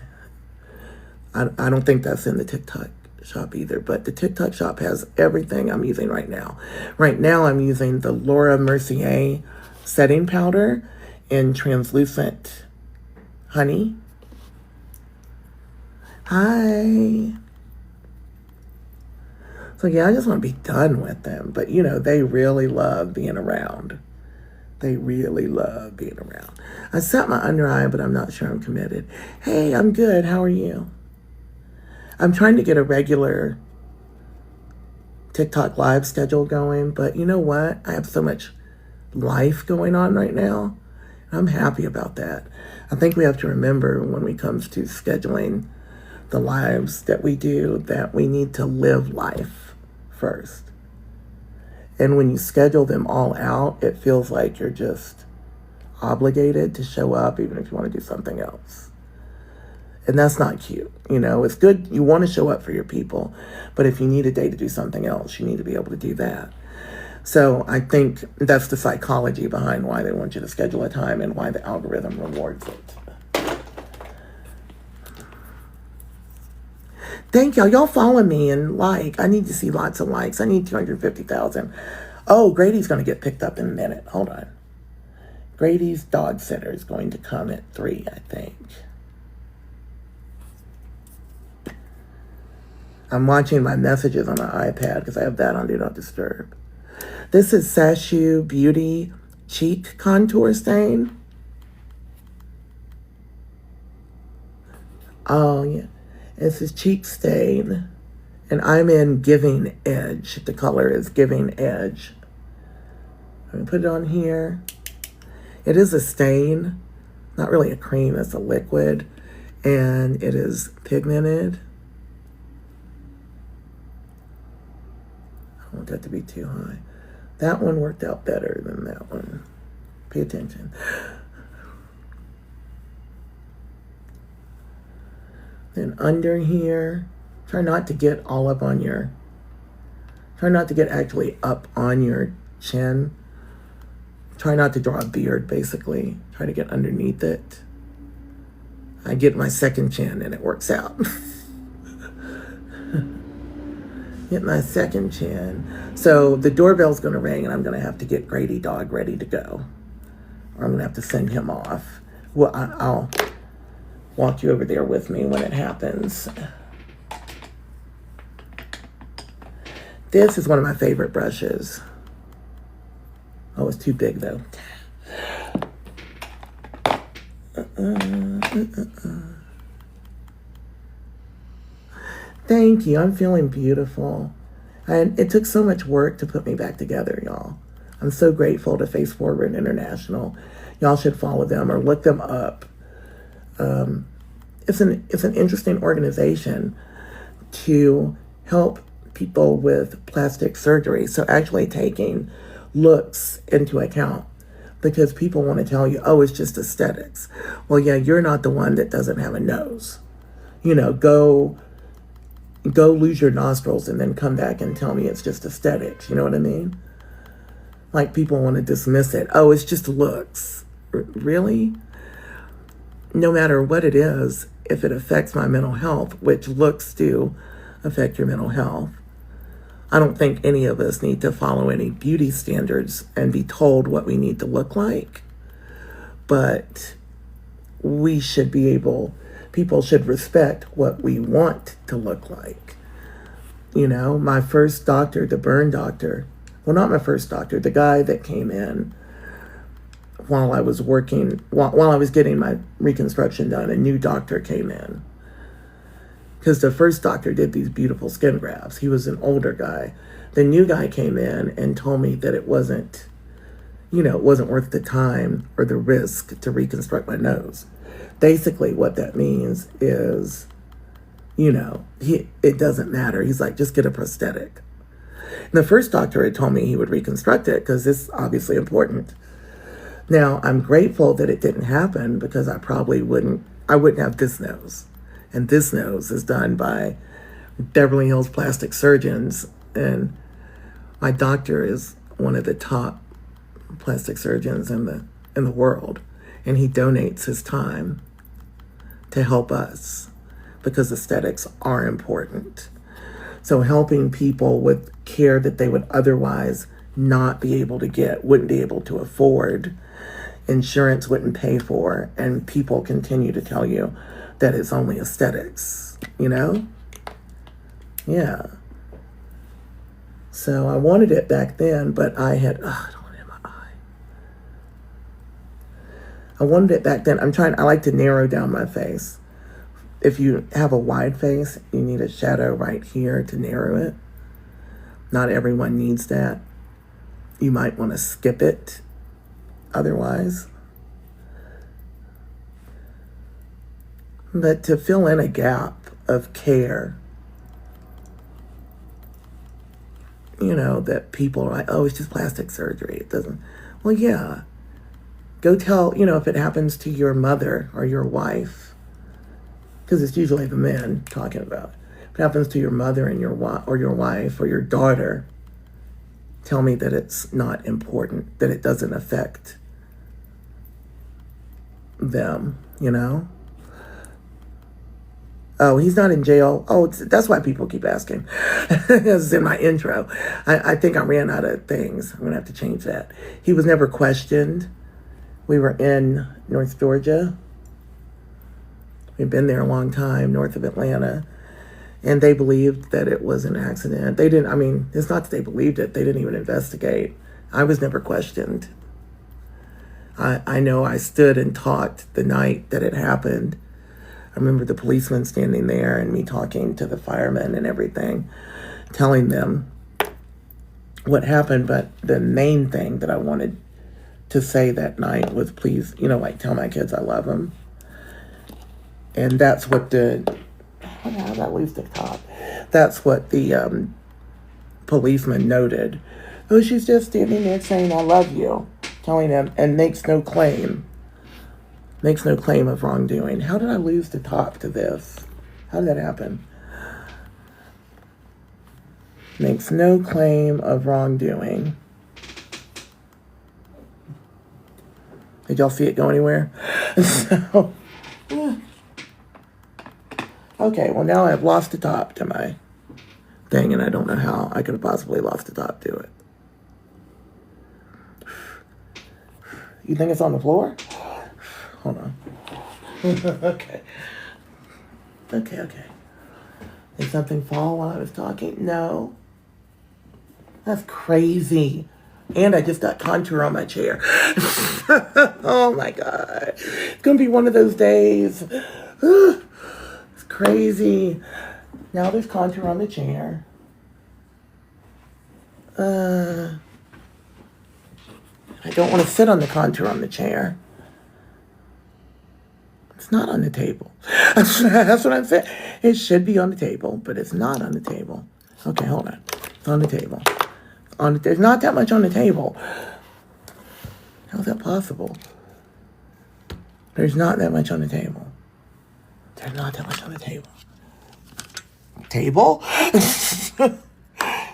I don't think that's in the TikTok shop either, but the TikTok shop has everything I'm using right now. Right now I'm using the Laura Mercier setting powder in translucent honey. Hi. So yeah, I just want to be done with them. But you know, they really love being around. They really love being around. I set my under eye, but I'm not sure I'm committed. Hey, I'm good. How are you? I'm trying to get a regular TikTok live schedule going, but you know what? I have so much life going on right now. I'm happy about that. I think we have to remember when it comes to scheduling the lives that we do, that we need to live life first. And when you schedule them all out, it feels like you're just obligated to show up even if you want to do something else. And that's not cute. You know, it's good. You want to show up for your people, but if you need a day to do something else, you need to be able to do that. So I think that's the psychology behind why they want you to schedule a time and why the algorithm rewards it. Thank y'all. Y'all follow me and like. I need to see lots of likes. I need 250,000. Oh, Grady's going to get picked up in a minute. Hold on. Grady's dog sitter is going to come at 3, I think. I'm watching my messages on my iPad because I have that on Do Not Disturb. This is Sashu Beauty Cheek Contour Stain. Oh, yeah. This is Cheek Stain. And I'm in Giving Edge. The color is Giving Edge. I'm going to put it on here. It is a stain. Not really a cream, it's a liquid. And it is pigmented. I don't want that to be too high. That one worked out better than that one. Pay attention. Then under here, try not to get all up on your, try not to get actually up on your chin. Try not to draw a beard, basically. Try to get underneath it. I get my second chin and it works out. Get my second chin. So the doorbell's gonna ring and I'm gonna have to get Grady dog ready to go. Or I'm gonna have to send him off. Well, I'll walk you over there with me when it happens. This is one of my favorite brushes. Oh, it's too big though. Thank you. I'm feeling beautiful. And it took so much work to put me back together, y'all. I'm so grateful to Face Forward International. Y'all should follow them or look them up. It's an interesting organization to help people with plastic surgery. So actually taking looks into account, because people want to tell you, oh, it's just aesthetics. Well, yeah, you're not the one that doesn't have a nose. You know, go lose your nostrils and then come back and tell me it's just aesthetics. You know what I mean? Like, people want to dismiss it. Oh, it's just looks. Really? No matter what it is, if it affects my mental health, which looks do affect your mental health, I don't think any of us need to follow any beauty standards and be told what we need to look like. But we should be able, people should respect what we want to look like. You know, my first doctor, the burn doctor, well, not my first doctor, the guy that came in while I was working, while I was getting my reconstruction done, a new doctor came in. Because the first doctor did these beautiful skin grafts. He was an older guy. The new guy came in and told me that it wasn't, you know, it wasn't worth the time or the risk to reconstruct my nose. Basically, what that means is, you know, it doesn't matter. He's like, just get a prosthetic. And the first doctor had told me he would reconstruct it because it's obviously important. Now, I'm grateful that it didn't happen because I wouldn't have this nose. And this nose is done by Beverly Hills plastic surgeons. And my doctor is one of the top plastic surgeons in the world. And he donates his time to help us because aesthetics are important. So helping people with care that they would otherwise not be able to get, wouldn't be able to afford, insurance wouldn't pay for, and people continue to tell you that it's only aesthetics, you know? Yeah. So I wanted it back then, but I don't want it in my eye. I wanted it back then. I like to narrow down my face. If you have a wide face, you need a shadow right here to narrow it. Not everyone needs that. You might want to skip it otherwise. But to fill in a gap of care, you know, that people are like, oh, it's just plastic surgery. It doesn't. Well, yeah. Go tell, you know, if it happens to your mother or your wife, because it's usually the men talking about. If it happens to your mother and your wife or your daughter, tell me that it's not important, that it doesn't affect them, you know? Oh, he's not in jail. Oh, that's why people keep asking. This is in my intro. I think I ran out of things. I'm going to have to change that. He was never questioned. We were in North Georgia. We've been there a long time, north of Atlanta. And they believed that it was an accident. They didn't, I mean, it's not that they believed it. They didn't even investigate. I was never questioned. I know I stood and talked the night that it happened. I remember the policeman standing there and me talking to the firemen and everything, telling them what happened. But the main thing that I wanted to say that night was, please, you know, like, tell my kids I love them. And that's what how did I lose the top? That's what the policeman noted. Oh, she's just standing there saying, I love you, telling him, and makes no claim of wrongdoing. How did I lose the top to this? How did that happen? Makes no claim of wrongdoing. Did y'all see it go anywhere? So, okay, well now I've lost the top to my thing, and I don't know how I could have possibly lost the top to it. You think it's on the floor? Hold on. Okay. Did something fall while I was talking? No. That's crazy. And I just got contour on my chair. Oh my God. It's going to be one of those days. It's crazy. Now there's contour on the chair. I don't want to sit on the contour on the chair. It's not on the table. That's what I'm saying. It should be on the table, but it's not on the table. Okay, hold on. It's on the table. There's not that much on the table. How's that possible? There's not that much on the table. There's not that much on the table. Table?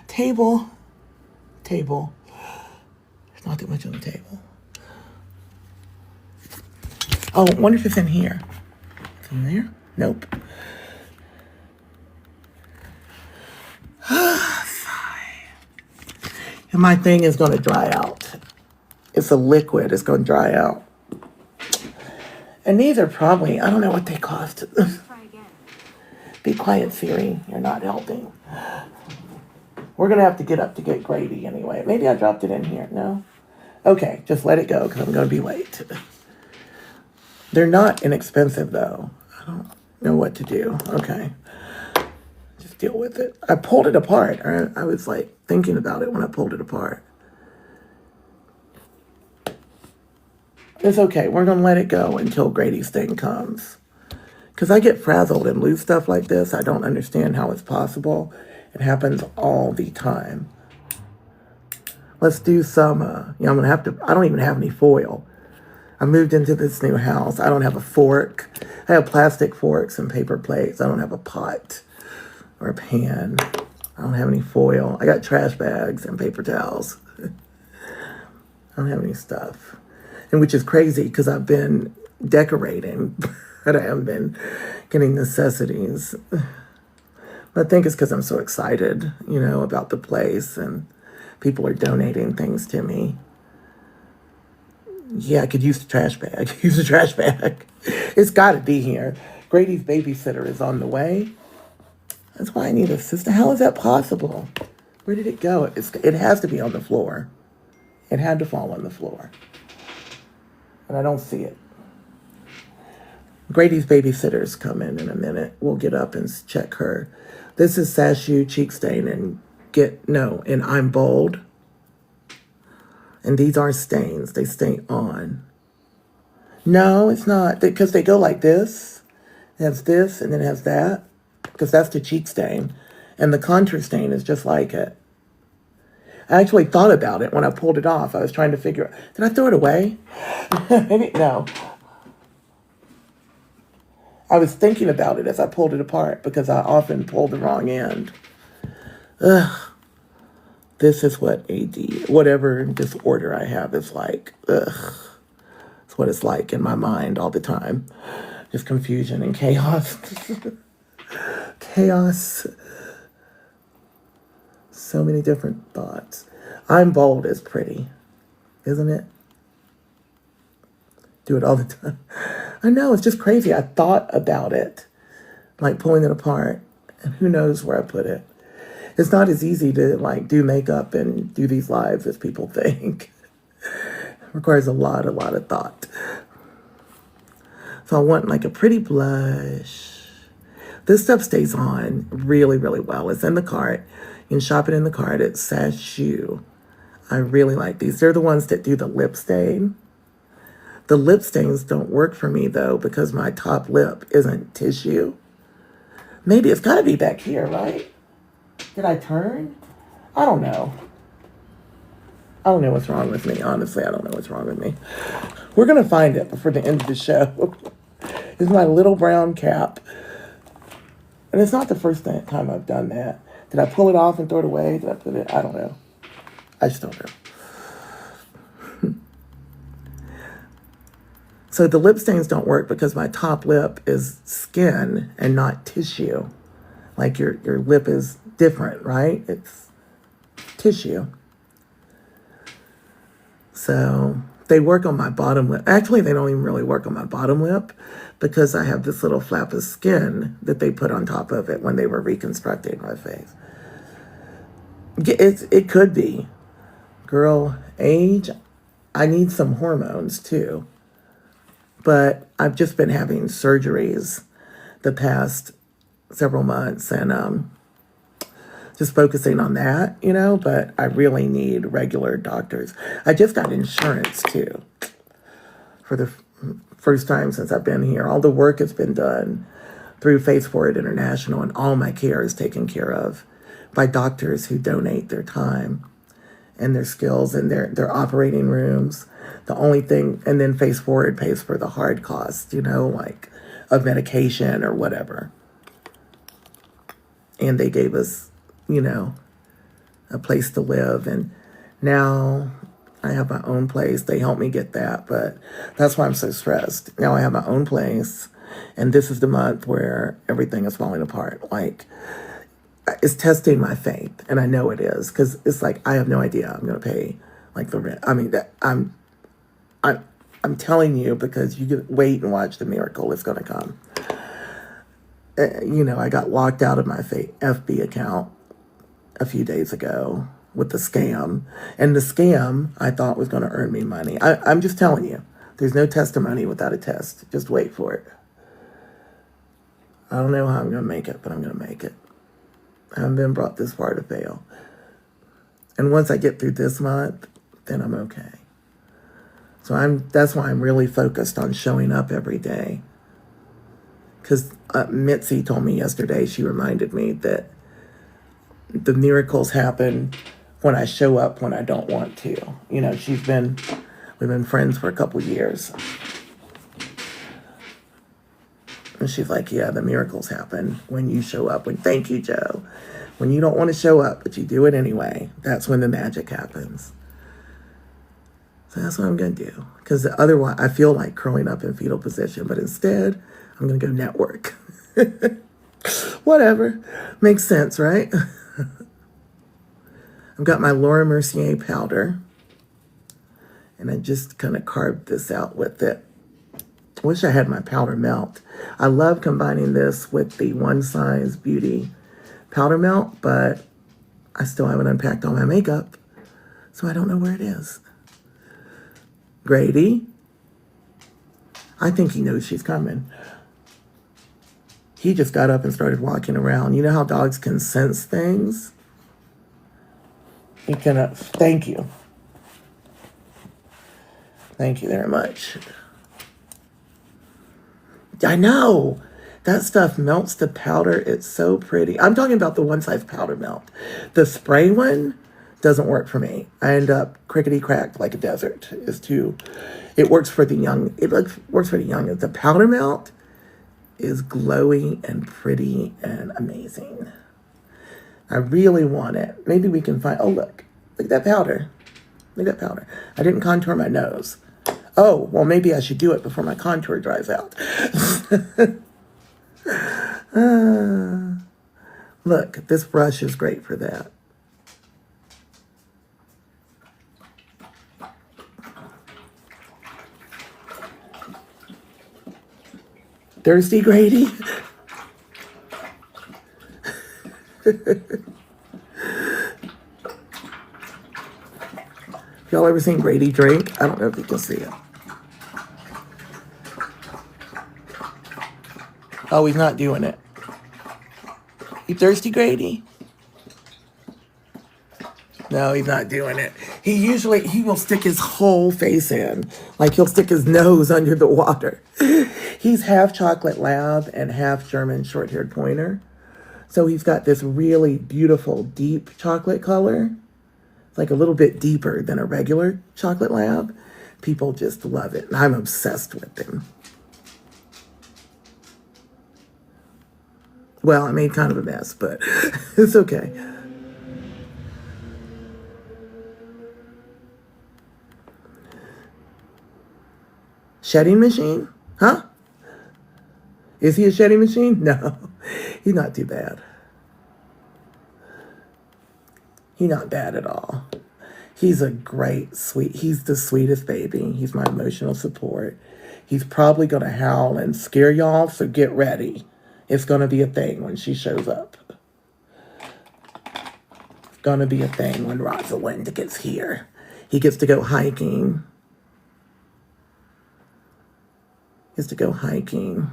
Table. There's not that much on the table. Oh, I wonder if it's in here. It's in there? Nope. And my thing is going to dry out. It's a liquid. It's going to dry out. And these are probably, I don't know what they cost. Try again. Be quiet, Siri. You're not helping. We're going to have to get up to get Grady anyway. Maybe I dropped it in here. No? Okay, just let it go because I'm going to be late. They're not inexpensive, though. I don't know what to do. Okay. Just deal with it. I pulled it apart. I was, like, thinking about it when I pulled it apart. It's okay. We're going to let it go until Grady's thing comes. Because I get frazzled and lose stuff like this. I don't understand how it's possible. It happens all the time. Let's do some, I'm going to have to, I don't even have any foil. I moved into this new house. I don't have a fork. I have plastic forks and paper plates. I don't have a pot or a pan. I don't have any foil. I got trash bags and paper towels. I don't have any stuff. And which is crazy because I've been decorating, but I haven't been getting necessities. But I think it's because I'm so excited, about the place and people are donating things to me. Yeah, I could use the trash bag. Use the trash bag. It's got to be here. Grady's babysitter is on the way. That's why I need a sister. How is that possible? Where did it go? It has to be on the floor. It had to fall on the floor. And I don't see it. Grady's babysitter's coming in a minute. We'll get up and check her. This is Sashu, Cheek Stain, and I'm Bold. And these are stains. They stay on. No, it's not. Because they go like this. It has this, and then it has that. Because that's the cheek stain. And the contour stain is just like it. I actually thought about it when I pulled it off. I was trying to figure out, did I throw it away? Maybe, no. I was thinking about it as I pulled it apart because I often pull the wrong end. Ugh. This is what whatever disorder I have is like. Ugh. It's what it's like in my mind all the time. Just confusion and chaos. Chaos. So many different thoughts. I'm Bold is pretty, isn't it? Do it all the time. I know, it's just crazy. I thought about it, like pulling it apart, and who knows where I put it. It's not as easy to do makeup and do these lives as people think. It requires a lot of thought. So I want a pretty blush. This stuff stays on really, really well. It's in the cart. You can shop it in the cart at Sashu. I really like these. They're the ones that do the lip stain. The lip stains don't work for me, though, because my top lip isn't tissue. Maybe it's got to be back here, right? Did I turn? I don't know. I don't know what's wrong with me. Honestly, I don't know what's wrong with me. We're going to find it before the end of the show. It's my little brown cap. And it's not the first time I've done that. Did I pull it off and throw it away? Did I put it? I don't know. I just don't know. So the lip stains don't work because my top lip is skin and not tissue. Like your lip is different, right? It's tissue. So they work on my bottom lip. Actually, they don't even really work on my bottom lip because I have this little flap of skin that they put on top of it when they were reconstructing my face. It could be. Girl, age, I need some hormones too. But I've just been having surgeries the past several months and just focusing on that, but I really need regular doctors. I just got insurance too for the first time since I've been here. All the work has been done through Face Forward International and all my care is taken care of by doctors who donate their time and their skills and their operating rooms. The only thing, and then Face Forward pays for the hard costs, of medication or whatever. And they gave us, a place to live. And now I have my own place. They helped me get that, but that's why I'm so stressed. Now I have my own place, and this is the month where everything is falling apart. It's testing my faith, and I know it is, because it's I have no idea I'm going to pay, the rent. I mean, I'm telling you because you can wait and watch the miracle. It's going to come. I got locked out of my FB account a few days ago with the scam. And the scam, I thought, was going to earn me money. I'm just telling you. There's no testimony without a test. Just wait for it. I don't know how I'm going to make it, but I'm going to make it. I haven't been brought this far to fail. And once I get through this month, then I'm okay. So that's why I'm really focused on showing up every day. Because Mitzi told me yesterday, she reminded me that the miracles happen when I show up when I don't want to. She's been We've been friends for a couple years. And she's like, yeah, the miracles happen when you show up. Thank you, Joe. When you don't want to show up, but you do it anyway, that's when the magic happens. So that's what I'm going to do. Because otherwise, I feel like curling up in fetal position, but instead, I'm going to go network. Whatever. Makes sense, right? I've got my Laura Mercier powder. And I just kind of carved this out with it. I wish I had my powder melt. I love combining this with the One Size Beauty powder melt, but I still haven't unpacked all my makeup, so I don't know where it is. Grady, I think he knows she's coming. He just got up and started walking around. You know how dogs can sense things? He can, thank you. Thank you very much. I know. That stuff melts the powder. It's so pretty. I'm talking about the One Size powder melt. The spray one doesn't work for me. I end up crickety cracked like a desert. It works for the young. Works for the young. The powder melt is glowy and pretty and amazing. I really want it. Maybe we can find, oh look at that powder. Look at that powder. I didn't contour my nose. Oh, well maybe I should do it before my contour dries out. Look, this brush is great for that. Thirsty, Grady? Y'all ever seen Grady drink? I don't know if you can see it. Oh, he's not doing it. You thirsty, Grady? No, he's not doing it. He will stick his whole face in. Like he'll stick his nose under the water. He's half chocolate lab and half German short-haired pointer. So he's got this really beautiful, deep chocolate color. It's like a little bit deeper than a regular chocolate lab. People just love it. And I'm obsessed with him. Well, I made kind of a mess, but it's okay. Shedding machine? Huh? Is he a shedding machine? No, he's not too bad. He's not bad at all. He's a great, he's the sweetest baby. He's my emotional support. He's probably going to howl and scare y'all, so get ready. It's going to be a thing when she shows up. It's going to be a thing when Rosalind gets here. He gets to go hiking. He gets to go hiking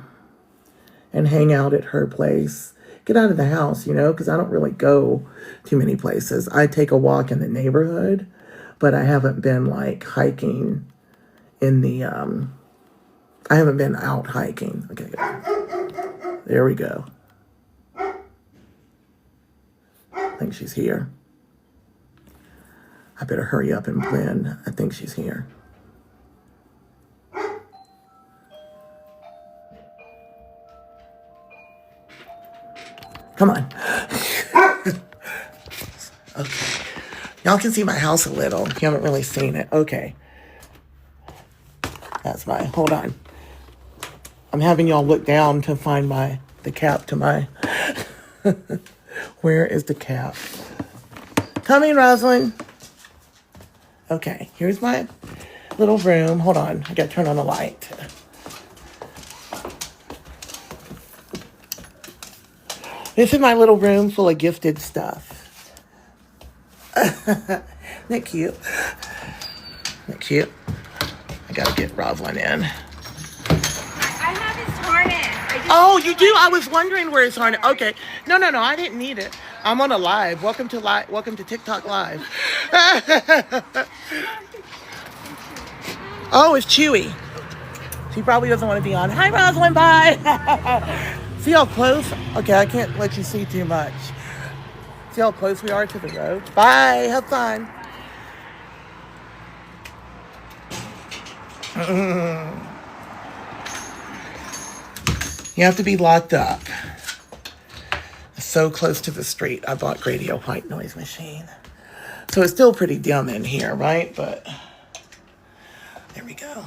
and hang out at her place. Get out of the house, because I don't really go too many places. I take a walk in the neighborhood, but I haven't been like hiking in the, I haven't been out hiking. Okay, there we go. I think she's here. I better hurry up and blend. I think she's here. Come on. Okay. Y'all can see my house a little. You haven't really seen it. Okay. That's hold on. I'm having y'all look down to find the cap to my, where is the cap? Coming, Rosalind. Okay, here's my little room. Hold on, I gotta turn on the light. This is my little room full of gifted stuff. Isn't that cute? Isn't that cute? I gotta get Rosalind in. I have his harness. Oh, you do? I was wondering where his harness. Okay. No, I didn't need it. I'm on a live. Welcome to TikTok Live. Oh, it's Chewy. She probably doesn't want to be on. Hi, Rosalind. Bye. See how close? Okay, I can't let you see too much. See how close we are to the road? Bye. Have fun. You have to be locked up. So close to the street, I bought Gradio white noise machine. So it's still pretty dim in here, right? But there we go.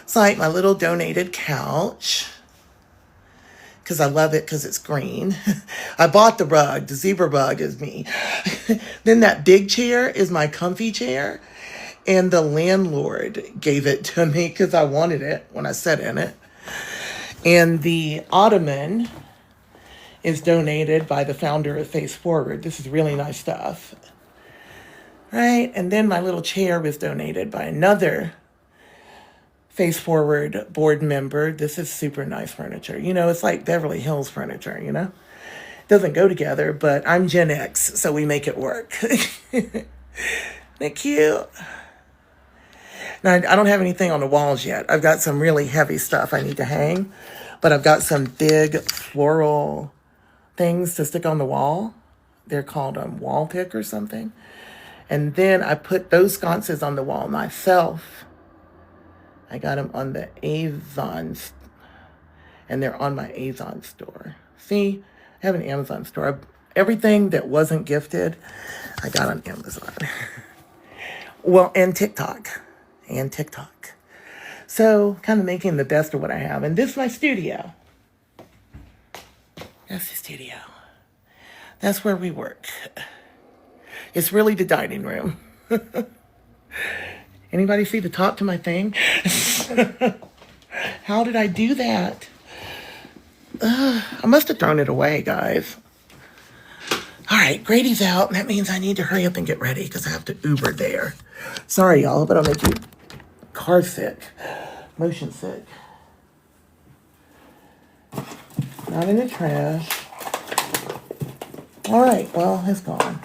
It's like my little donated couch. Because I love it because it's green. I bought the rug. The zebra rug is me. Then that big chair is my comfy chair. And the landlord gave it to me because I wanted it when I sat in it. And the ottoman is donated by the founder of Face Forward. This is really nice stuff. Right? And then my little chair was donated by another Face Forward board member. This is super nice furniture. You know, it's like Beverly Hills furniture, you know? It doesn't go together, but I'm Gen X, so we make it work. Isn't it cute? Now, I don't have anything on the walls yet. I've got some really heavy stuff I need to hang, but I've got some big floral things to stick on the wall. They're called wall pick or something. And then I put those sconces on the wall myself. I got them on the Amazon, and they're on my Amazon store. See, I have an Amazon store. Everything that wasn't gifted, I got on Amazon. Well, and TikTok. So, kind of making the best of what I have. And this is my studio. That's the studio. That's where we work. It's really the dining room. Anybody see the top to my thing? How did I do that? I must have thrown it away, guys. All right, Grady's out. And that means I need to hurry up and get ready because I have to Uber there. Sorry, y'all, but I'll make you car sick, motion sick. Not in the trash. All right, well, it's gone.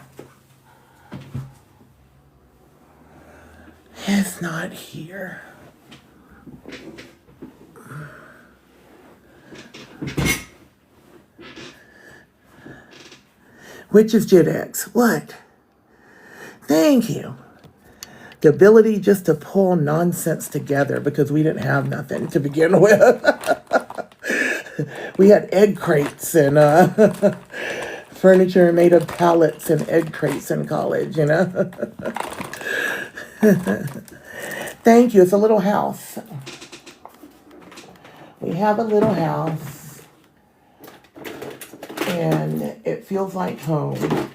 It's not here. Which is Gen X? What? Thank you. The ability just to pull nonsense together because we didn't have nothing to begin with. We had egg crates and furniture made of pallets and egg crates in college, you know? Thank you. It's a little house. We have a little house. And it feels like home.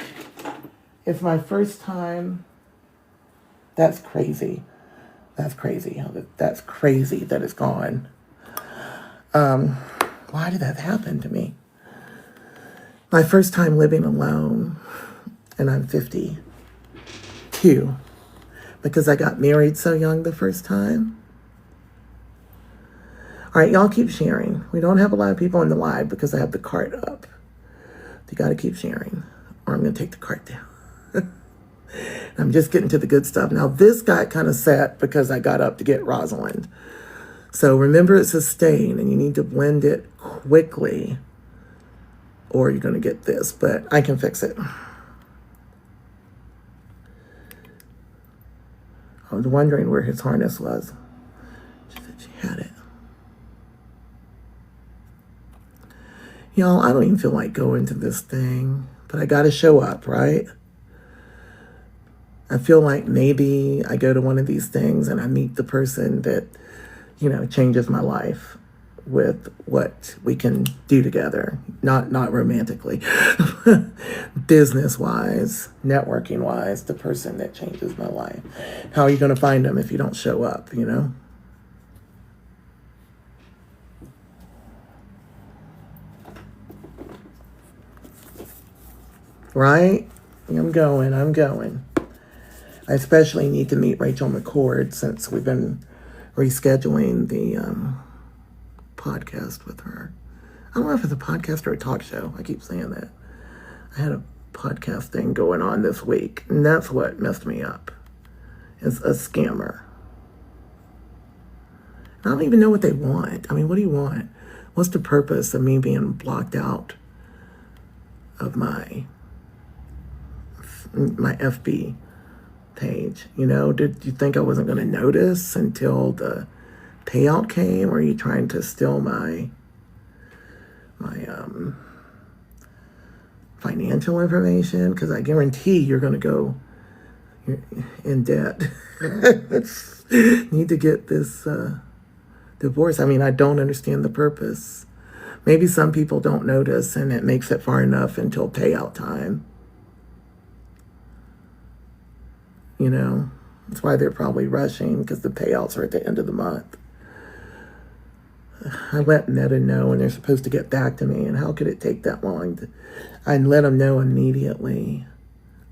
It's my first time. That's crazy. That's crazy. That's crazy that it's gone. Why did that happen to me? My first time living alone, and I'm 52, because I got married so young the first time. All right, y'all keep sharing. We don't have a lot of people in the live because I have the cart up. You got to keep sharing, or I'm going to take the cart down. I'm just getting to the good stuff. Now, this got kind of set because I got up to get Rosalind. So remember, it's a stain, and you need to blend it quickly, or you're going to get this, but I can fix it. I was wondering where his harness was. She said she had it. Y'all, I don't even feel like going to this thing, but I got to show up, right? I feel like maybe I go to one of these things and I meet the person that, you know, changes my life with what we can do together. Not romantically, business-wise, networking-wise, the person that changes my life. How are you going to find them if you don't show up, you know? Right? I'm going. I especially need to meet Rachel McCord since we've been rescheduling the podcast with her. I don't know if it's a podcast or a talk show. I keep saying that. I had a podcast thing going on this week, and that's what messed me up. It's a scammer. I don't even know what they want. I mean, what do you want? What's the purpose of me being blocked out of my FB page? You know, did you think I wasn't going to notice until the payout came? Or are you trying to steal my financial information? Because I guarantee you're going to go in debt. Need to get this divorce. I mean, I don't understand the purpose. Maybe some people don't notice and it makes it far enough until payout time. You know, that's why they're probably rushing, because the payouts are at the end of the month. I let Meta know, and they're supposed to get back to me, and how could it take that long? I let them know immediately.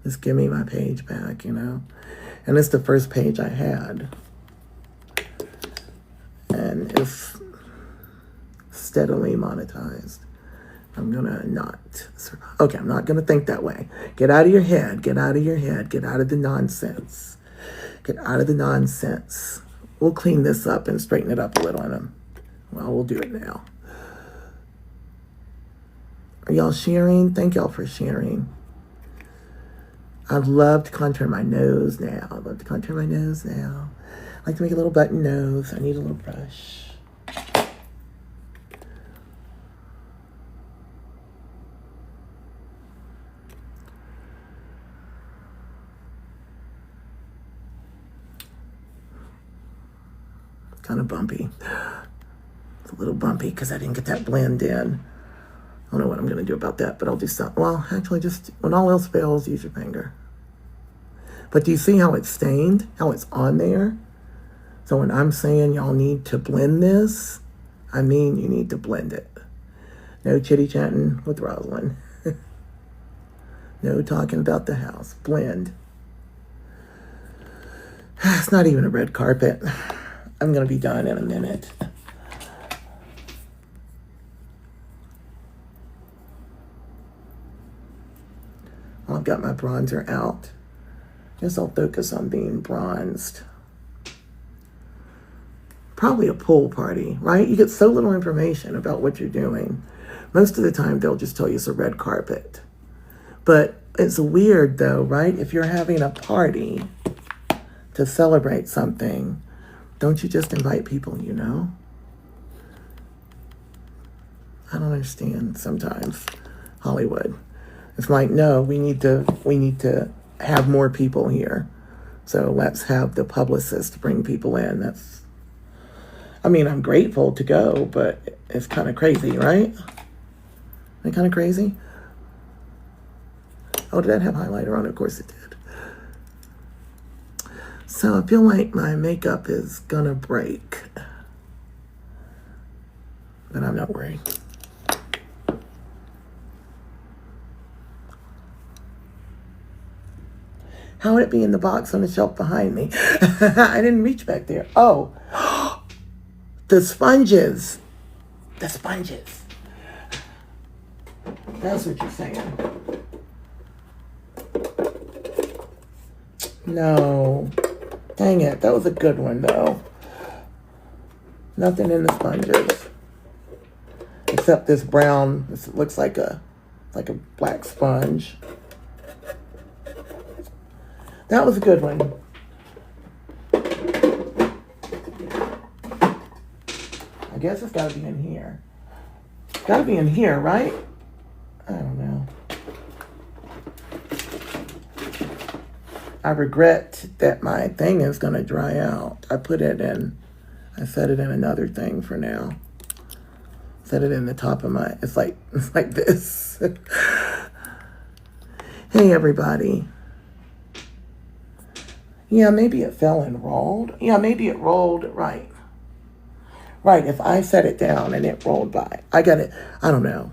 Just give me my page back, you know. And it's the first page I had. And it's steadily monetized. I'm gonna not. Okay, I'm not gonna think that way. Get out of your head. Get out of your head. Get out of the nonsense. Get out of the nonsense. We'll clean this up and straighten it up a little in them. Well, we'll do it now. Are y'all sharing? Thank y'all for sharing. I'd love to contour my nose now. I'd love to contour my nose now. I like to make a little button nose. I need a little brush. Kind of bumpy. It's a little bumpy because I didn't get that blend in. I don't know what I'm going to do about that, but I'll do something. Well, actually, just when all else fails, use your finger. But do you see how it's stained? How it's on there? So when I'm saying y'all need to blend this, I mean you need to blend it. No chitty-chatting with Rosalind. No talking about the house. Blend. It's not even a red carpet. I'm going to be done in a minute. Well, I've got my bronzer out. Guess I'll focus on being bronzed. Probably a pool party, right? You get so little information about what you're doing. Most of the time, they'll just tell you it's a red carpet. But it's weird, though, right? If you're having a party to celebrate something, don't you just invite people you know? I don't understand sometimes Hollywood. It's like, no, we need to have more people here. So let's have the publicist bring people in. I'm grateful to go, but it's kind of crazy, right? Isn't it kind of crazy? Oh, did that have highlighter on? Of course it did. So I feel like my makeup is gonna break, but I'm not worried. How would it be in the box on the shelf behind me? I didn't reach back there. Oh, the sponges. The sponges. That's what you're saying. No. Dang it. That was a good one, though. Nothing in the sponges. Except this brown. This looks like a black sponge. That was a good one. I guess it's got to be in here. It's got to be in here, right? I don't know. I regret that my thing is going to dry out. I set it in another thing for now. Set it in the top of my, it's like this. Hey, everybody. Yeah, maybe it fell and rolled. Yeah, maybe it rolled, right. Right, if I set it down and it rolled by. I don't know.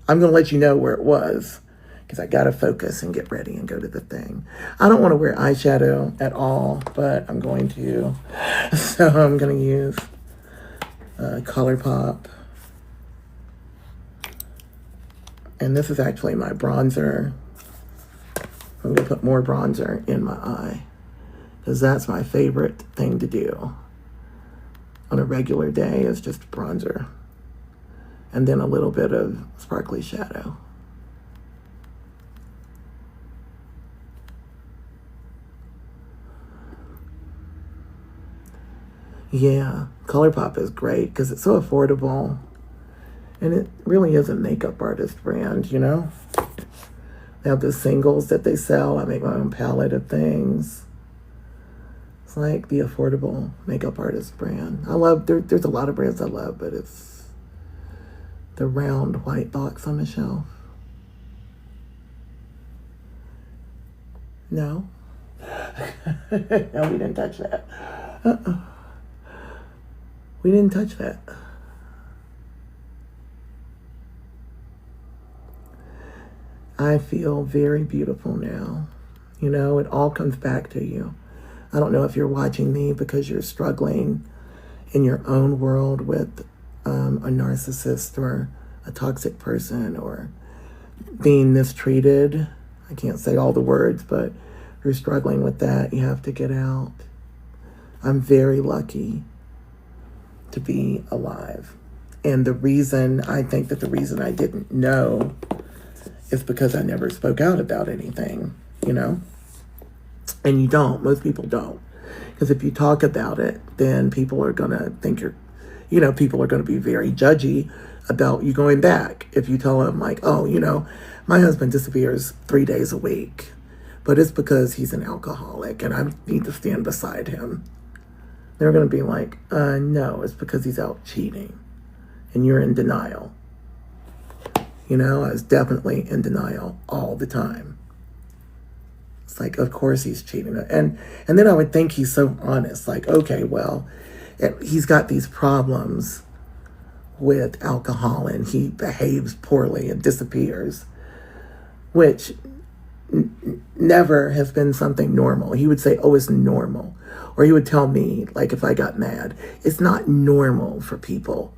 I'm going to let you know where it was, because I got to focus and get ready and go to the thing. I don't want to wear eyeshadow at all, but I'm going to. So I'm going to use ColourPop. And this is actually my bronzer. I'm going to put more bronzer in my eye, because that's my favorite thing to do on a regular day, is just bronzer. And then a little bit of sparkly shadow. Yeah, ColourPop is great because it's so affordable. And it really is a makeup artist brand, you know? They have the singles that they sell. I make my own palette of things. It's like the affordable makeup artist brand. I love, there's a lot of brands I love, but it's the round white box on the shelf. No. No, we didn't touch that. We didn't touch that. I feel very beautiful now. You know, it all comes back to you. I don't know if you're watching me because you're struggling in your own world with a narcissist or a toxic person or being mistreated. I can't say all the words, but if you're struggling with that, you have to get out. I'm very lucky to be alive. And the reason, I think that the reason I didn't know is because I never spoke out about anything, you know? And you don't. Most people don't. Because if you talk about it, then people are going to think people are going to be very judgy about you going back. If you tell them, like, oh, my husband disappears 3 days a week, but it's because he's an alcoholic and I need to stand beside him. They're going to be like, no, it's because he's out cheating and you're in denial. I was definitely in denial all the time. It's like, of course he's cheating. And then I would think he's so honest. Like, okay, well, he's got these problems with alcohol and he behaves poorly and disappears, which never has been something normal. He would say, oh, it's normal. Or he would tell me, like, if I got mad, it's not normal for people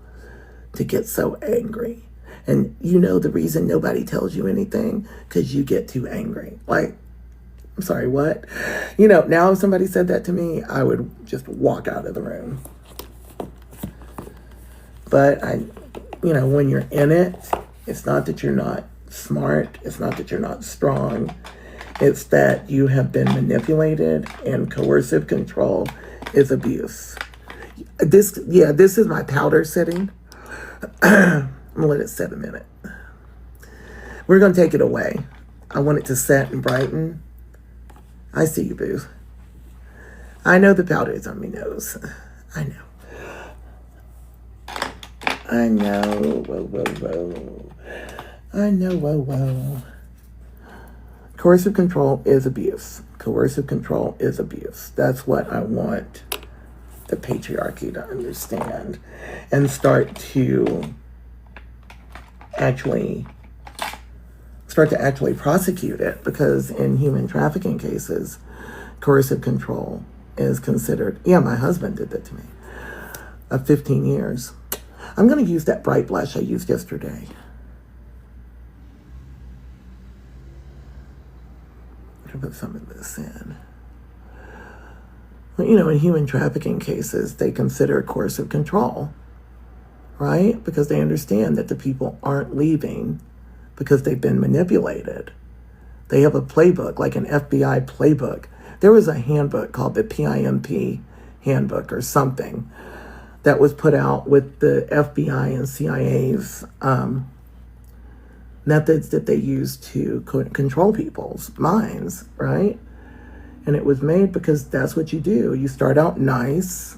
to get so angry. And the reason nobody tells you anything? Because you get too angry. Like, I'm sorry, what? Now if somebody said that to me, I would just walk out of the room. But when you're in it, it's not that you're not smart. It's not that you're not strong. It's that you have been manipulated, and coercive control is abuse. This is my powder setting. I'm going to let it set a minute. We're going to take it away. I want it to set and brighten. I see you, boo. I know the powder is on my nose. I know. Whoa. I know, whoa. Coercive control is abuse. Coercive control is abuse. That's what I want the patriarchy to understand and start to actually prosecute it, because in human trafficking cases, coercive control is considered, my husband did that to me, of 15 years. I'm going to use that bright blush I used yesterday. I'm going to put some of this in. Well, in human trafficking cases, they consider coercive control, right? Because they understand that the people aren't leaving because they've been manipulated. They have a playbook, like an FBI playbook. There was a handbook called the PIMP handbook or something that was put out with the FBI and CIA's methods that they use to control people's minds, right? And it was made because that's what you do. You start out nice.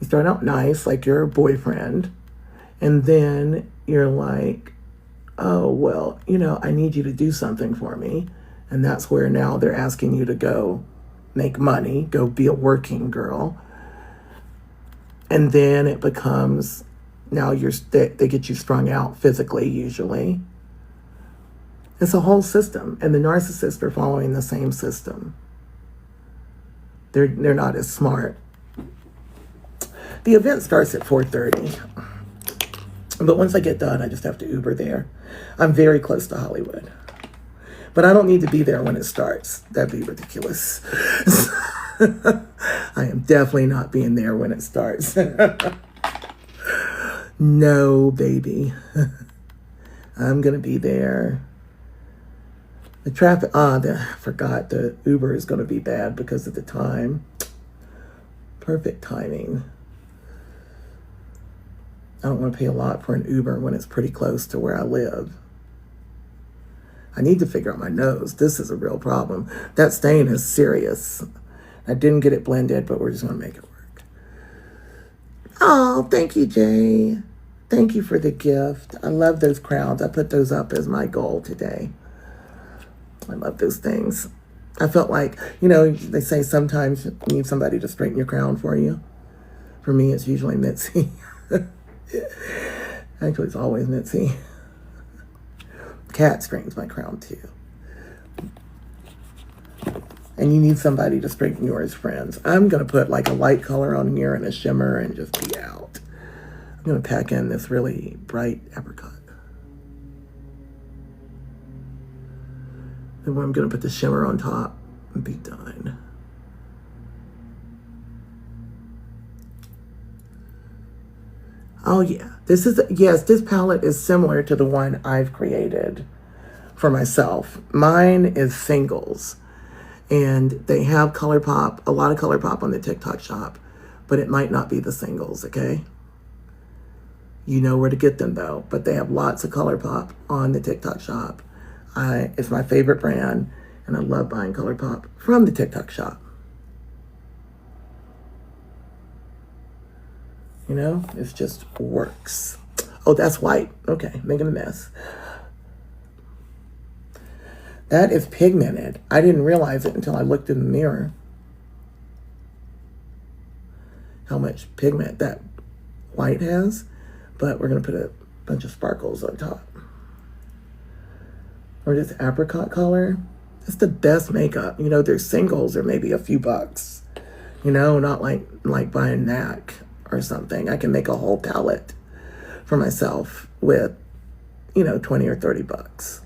You start out nice, like your boyfriend. And then you're like, oh, well, I need you to do something for me. And that's where now they're asking you to go make money, go be a working girl. And then it becomes, now they get you strung out physically, usually. It's a whole system. And the narcissists are following the same system. They're not as smart. The event starts at 4:30. But once I get done, I just have to Uber there. I'm very close to Hollywood. But I don't need to be there when it starts. That'd be ridiculous. I am definitely not being there when it starts. No, baby. I'm going to be there. The traffic, I forgot the Uber is going to be bad because of the time. Perfect timing. I don't want to pay a lot for an Uber when it's pretty close to where I live. I need to figure out my nose. This is a real problem. That stain is serious. I didn't get it blended, but we're just going to make it work. Oh, thank you, Jay. Thank you for the gift. I love those crowns. I put those up as my goal today. I love those things. I felt like, they say sometimes you need somebody to straighten your crown for you. For me, it's usually Mitzi. Actually, it's always Mitzi. Cat straightens my crown too. And you need somebody to straighten yours, friends. I'm going to put like a light color on here and a shimmer and just be out. I'm going to pack in this really bright apricot. Then I'm going to put the shimmer on top and be done. Oh yeah, this palette is similar to the one I've created for myself. Mine is singles, and they have ColourPop, a lot of ColourPop on the TikTok shop, but it might not be the singles, okay? You know where to get them though, but they have lots of ColourPop on the TikTok shop. It's my favorite brand, and I love buying ColourPop from the TikTok shop. It just works. Oh, that's white. Okay, making a mess. That is pigmented. I didn't realize it until I looked in the mirror. How much pigment that white has. But we're going to put a bunch of sparkles on top. Or this apricot color. It's the best makeup. Their singles are maybe a few bucks. Not like buying NAC or something. I can make a whole palette for myself with, 20 or 30 bucks.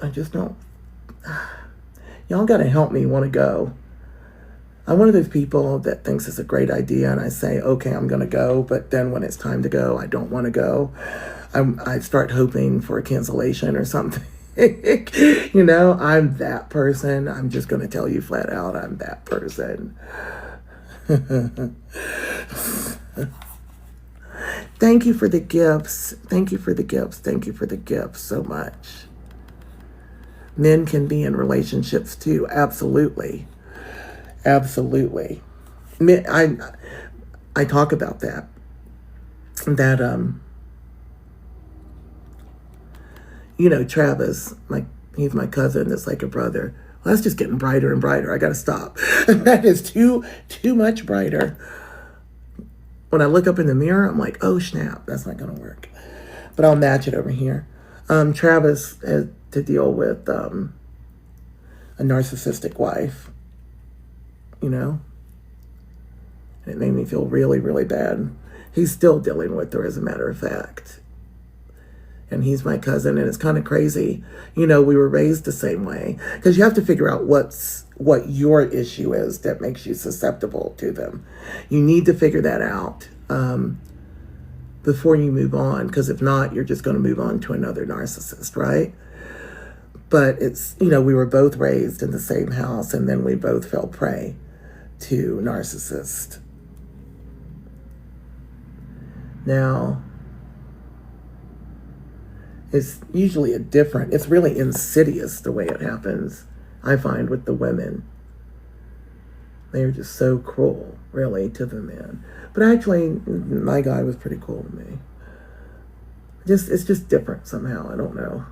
I just don't. Y'all got to help me want to go. I'm one of those people that thinks it's a great idea, and I say, okay, I'm going to go, but then when it's time to go, I don't want to go. I start hoping for a cancellation or something. I'm that person. I'm just going to tell you flat out, I'm that person. Thank you for the gifts. Thank you for the gifts. Thank you for the gifts so much. Men can be in relationships too. Absolutely. Absolutely. I talk about that. Travis, he's my cousin, that's like a brother. Well, that's just getting brighter and brighter. I gotta stop. That is too much brighter. When I look up in the mirror, I'm like, oh snap, that's not gonna work. But I'll match it over here. Travis had to deal with a narcissistic wife, and it made me feel really, really bad. He's still dealing with her, as a matter of fact. And he's my cousin, and it's kind of crazy. We were raised the same way. Because you have to figure out what your issue is that makes you susceptible to them. You need to figure that out before you move on. Because if not, you're just going to move on to another narcissist, right? But it's, we were both raised in the same house, and then we both fell prey to narcissists. Now, it's usually it's really insidious the way it happens, I find, with the women. They're just so cruel, really, to the men. But actually, my guy was pretty cool to me. It's just different somehow, I don't know.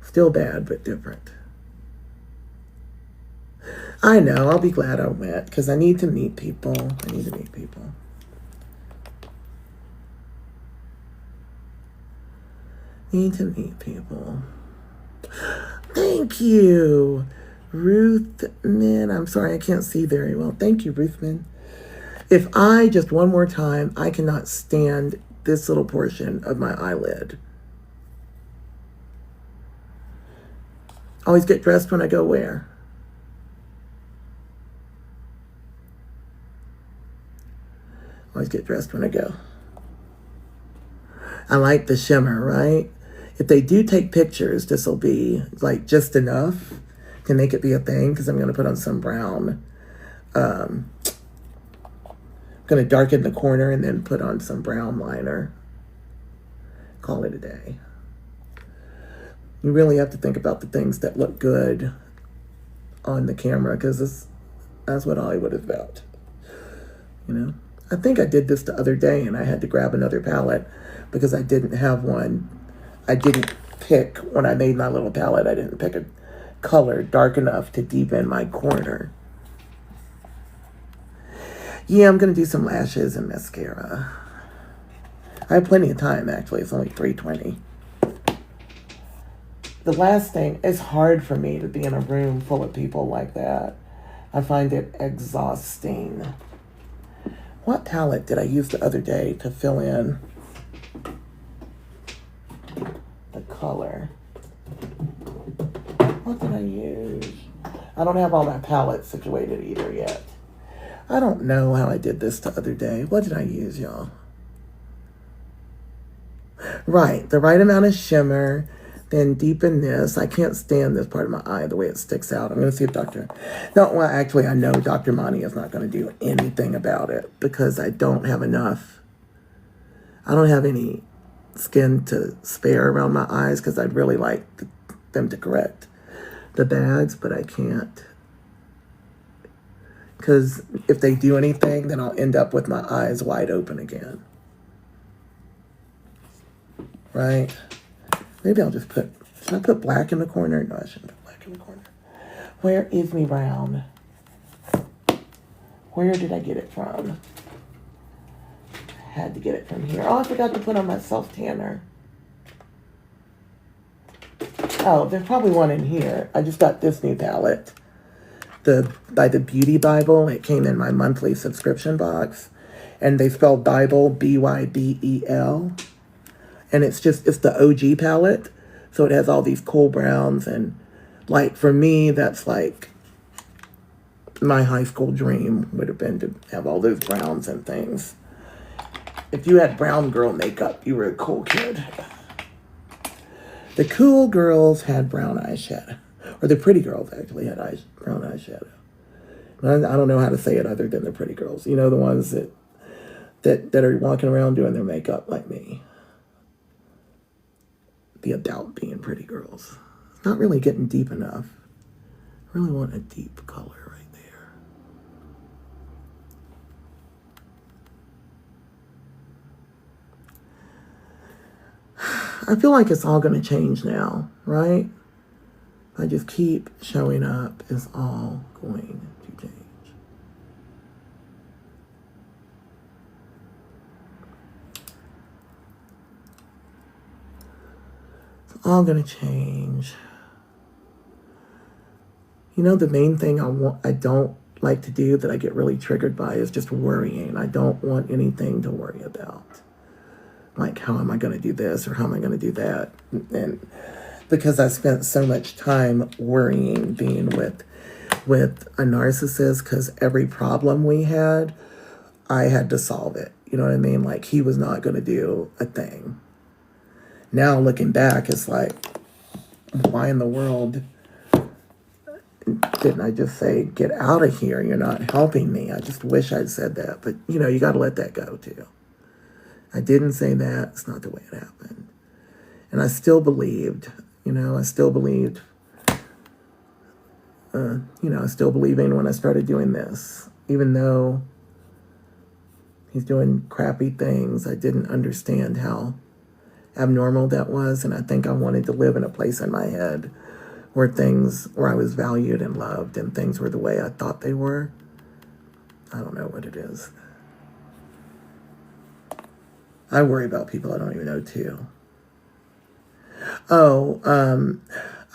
Still bad, but different. I know, I'll be glad I went, because I need to meet people. Need to meet people. Thank you, Ruthman. I'm sorry, I can't see very well. Thank you, Ruthman. If I, just one more time, I cannot stand this little portion of my eyelid. Always get dressed when I go where? Always get dressed when I go. I like the shimmer, right? If they do take pictures, this will be like just enough to make it be a thing, because I'm going to put on some brown. I'm going to darken the corner and then put on some brown liner. Call it a day. You really have to think about the things that look good on the camera, because that's what Hollywood is about. You know? I think I did this the other day and I had to grab another palette because I didn't have one. I didn't pick, when I made my little palette, I didn't pick a color dark enough to deepen my corner. Yeah, I'm going to do some lashes and mascara. I have plenty of time, actually. It's only 3:20. The last thing, it's hard for me to be in a room full of people like that. I find it exhausting. What palette did I use the other day to fill in the color? What did I use? I don't have all my palettes situated either yet. I don't know how I did this the other day. What did I use, y'all? Right, the right amount of shimmer, then deepen this. I can't stand this part of my eye, the way it sticks out. I'm going to see if actually, I know Dr. Monty is not going to do anything about it because I don't have enough. I don't have any skin to spare around my eyes because I'd really like them to correct the bags, but I can't. Because if they do anything, then I'll end up with my eyes wide open again. Right? Maybe I'll just should I put black in the corner? No, I shouldn't put black in the corner. Where is me brown? Where did I get it from? Had to get it from here. Oh, I forgot to put on my self-tanner. Oh, there's probably one in here. I just got this new palette. By the Beauty Bible. It came in my monthly subscription box. And they spelled Bible, Bybel. And it's the OG palette. So it has all these cool browns. And like for me, that's like my high school dream would have been to have all those browns and things. If you had brown girl makeup, you were a cool kid. The cool girls had brown eyeshadow. Or the pretty girls actually had brown eyeshadow. I don't know how to say it other than the pretty girls. You know, the ones that are walking around doing their makeup like me. The adult being pretty girls. It's not really getting deep enough. I really want a deep color right there. I feel like it's all going to change now, right? I just keep showing up, it's all going to change. It's all going to change. You know, the main thing I don't like to do that I get really triggered by is just worrying. I don't want anything to worry about. Like, how am I going to do this or how am I going to do that? And because I spent so much time worrying, being with a narcissist, because every problem we had, I had to solve it. You know what I mean? Like, he was not going to do a thing. Now, looking back, it's like, why in the world didn't I just say, get out of here, you're not helping me? I just wish I'd said that. But, you know, you got to let that go, too. I didn't say that. It's not the way it happened. And I still believed, I still believed in when I started doing this. Even though he's doing crappy things, I didn't understand how abnormal that was. And I think I wanted to live in a place in my head where I was valued and loved and things were the way I thought they were. I don't know what it is. I worry about people I don't even know, too.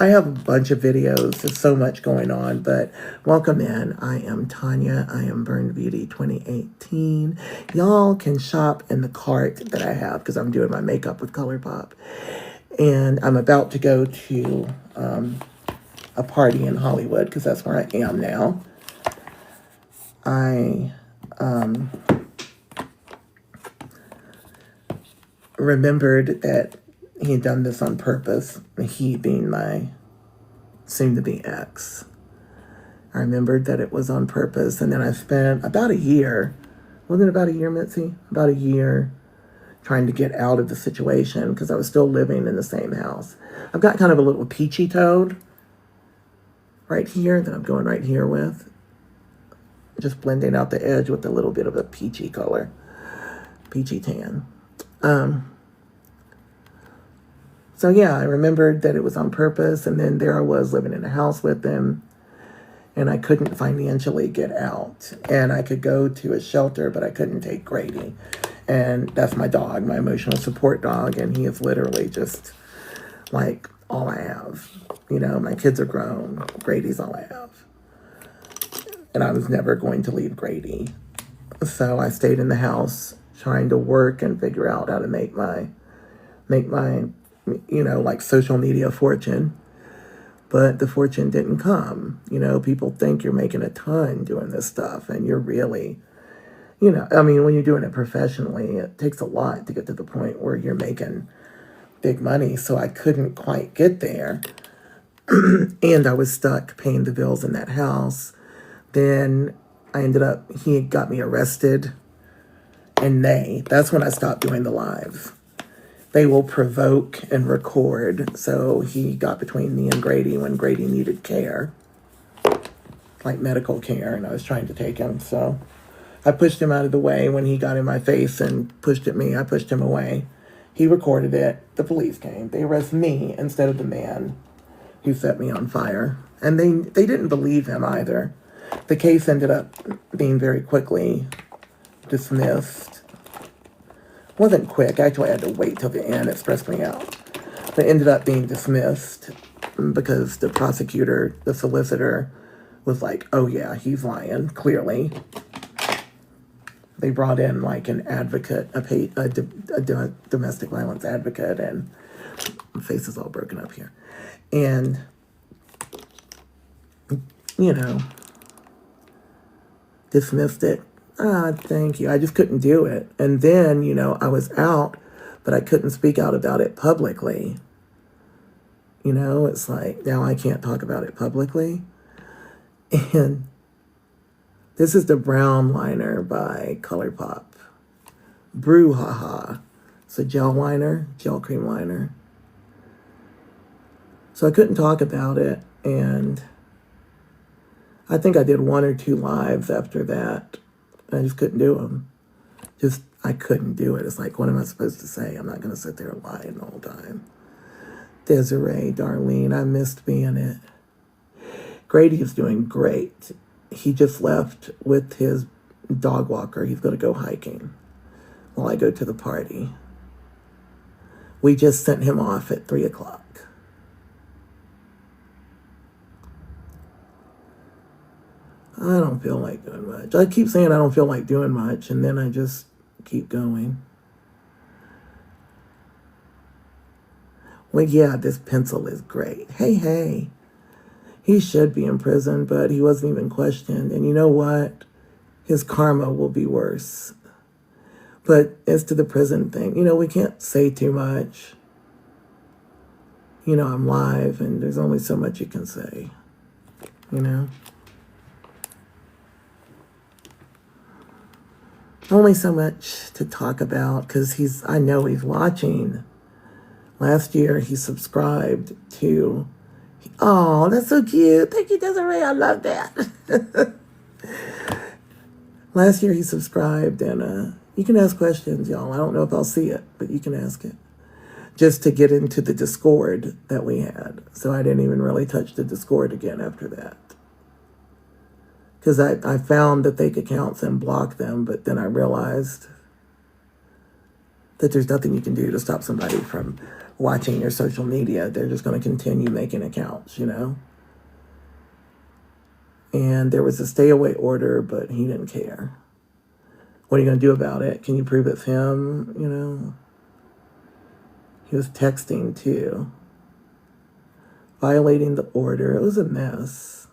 I have a bunch of videos. There's so much going on, but welcome in. I am Tanya. I am Burned Beauty 2018. Y'all can shop in the cart that I have because I'm doing my makeup with ColourPop. And I'm about to go to a party in Hollywood because that's where I am now. I remembered that he had done this on purpose, he being my soon to be ex. I remembered that it was on purpose, and then I spent about a year, wasn't it about a year, Mitzi? About a year trying to get out of the situation because I was still living in the same house. I've got kind of a little peachy toad right here that I'm going right here with. Just blending out the edge with a little bit of a peachy color. Peachy tan. So yeah, I remembered that it was on purpose, and then there I was living in a house with him, and I couldn't financially get out. And I could go to a shelter, but I couldn't take Grady. And that's my dog, my emotional support dog, and he is literally just like all I have. You know, my kids are grown. Grady's all I have. And I was never going to leave Grady. So I stayed in the house trying to work and figure out how to make my, you know, like social media fortune. But the fortune didn't come. You know, people think you're making a ton doing this stuff, and you're really, you know, I mean, when you're doing it professionally, it takes a lot to get to the point where you're making big money. So I couldn't quite get there. And I was stuck paying the bills in that house. Then he got me arrested. And that's when I stopped doing the lives. They will provoke and record. So he got between me and Grady when Grady needed care, like medical care, and I was trying to take him. So I pushed him out of the way. When he got in my face and pushed at me, I pushed him away. He recorded it. The police came. They arrested me instead of the man who set me on fire. And they didn't believe him either. The case ended up being very quickly dismissed. Wasn't quick. Actually, I had to wait till the end. It stressed me out. But it ended up being dismissed because the prosecutor, the solicitor, was like, oh yeah, he's lying, clearly. They brought in like an advocate, a domestic violence advocate, and my face is all broken up here. And, you know, dismissed it. Thank you. I just couldn't do it. And then, you know, I was out, but I couldn't speak out about it publicly. You know, it's like, now I can't talk about it publicly. And this is the brown liner by ColourPop. Brouhaha. It's a gel liner, gel cream liner. So I couldn't talk about it, and I think I did 1 or 2 lives after that. I just couldn't do them. I couldn't do it. It's like, what am I supposed to say? I'm not going to sit there lying the whole time. Desiree, Darlene, I missed being it. Grady is doing great. He just left with his dog walker. He's going to go hiking while I go to the party. We just sent him off at 3 o'clock. I don't feel like doing much. I keep saying I don't feel like doing much, and then I just keep going. Well, yeah, this pencil is great. Hey. He should be in prison, but he wasn't even questioned. And you know what? His karma will be worse. But as to the prison thing, you know, we can't say too much. You know, I'm live, and there's only so much you can say, you know? Only so much to talk about, because I know he's watching. Last year, he subscribed to, oh, that's so cute. Thank you, Desiree. I love that. Last year, he subscribed, and you can ask questions, y'all. I don't know if I'll see it, but you can ask it. Just to get into the Discord that we had. So I didn't even really touch the Discord again after that. Because I found the fake accounts and blocked them, but then I realized that there's nothing you can do to stop somebody from watching your social media. They're just going to continue making accounts, you know? And there was a stay away order, but he didn't care. What are you going to do about it? Can you prove it's him? You know? He was texting too. Violating the order. It was a mess.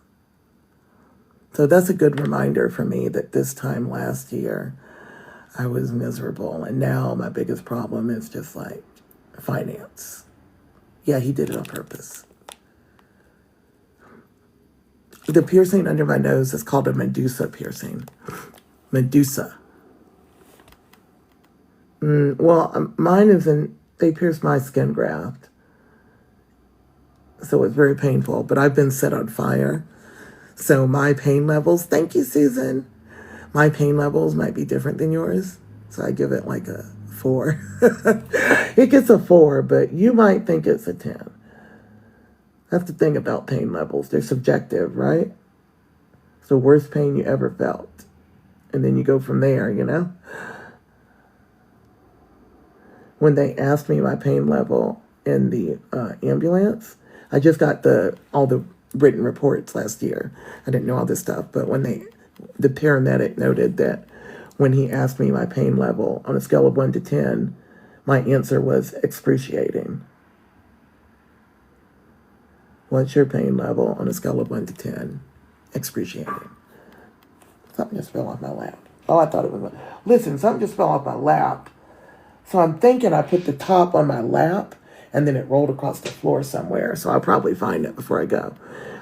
So that's a good reminder for me that this time last year, I was miserable. And now my biggest problem is just like finance. Yeah, he did it on purpose. The piercing under my nose is called a Medusa piercing. Medusa. Mine isn't, they pierced my skin graft. So it's very painful, but I've been set on fire. So my pain levels, thank you, Susan. My pain levels might be different than yours. So I give it like a 4. It gets a 4, but you might think it's a 10. That's the thing about pain levels. They're subjective, right? It's the worst pain you ever felt. And then you go from there, you know? When they asked me my pain level in the ambulance, I just got all the written reports last year. I didn't know all this stuff, but when the paramedic noted that when he asked me my pain level on a scale of 1 to 10, my answer was excruciating. What's your pain level on a scale of 1 to 10? Excruciating. Something just fell off my lap. Oh, I thought it was. Listen, something just fell off my lap. So I'm thinking I put the top on my lap and then it rolled across the floor somewhere. So I'll probably find it before I go.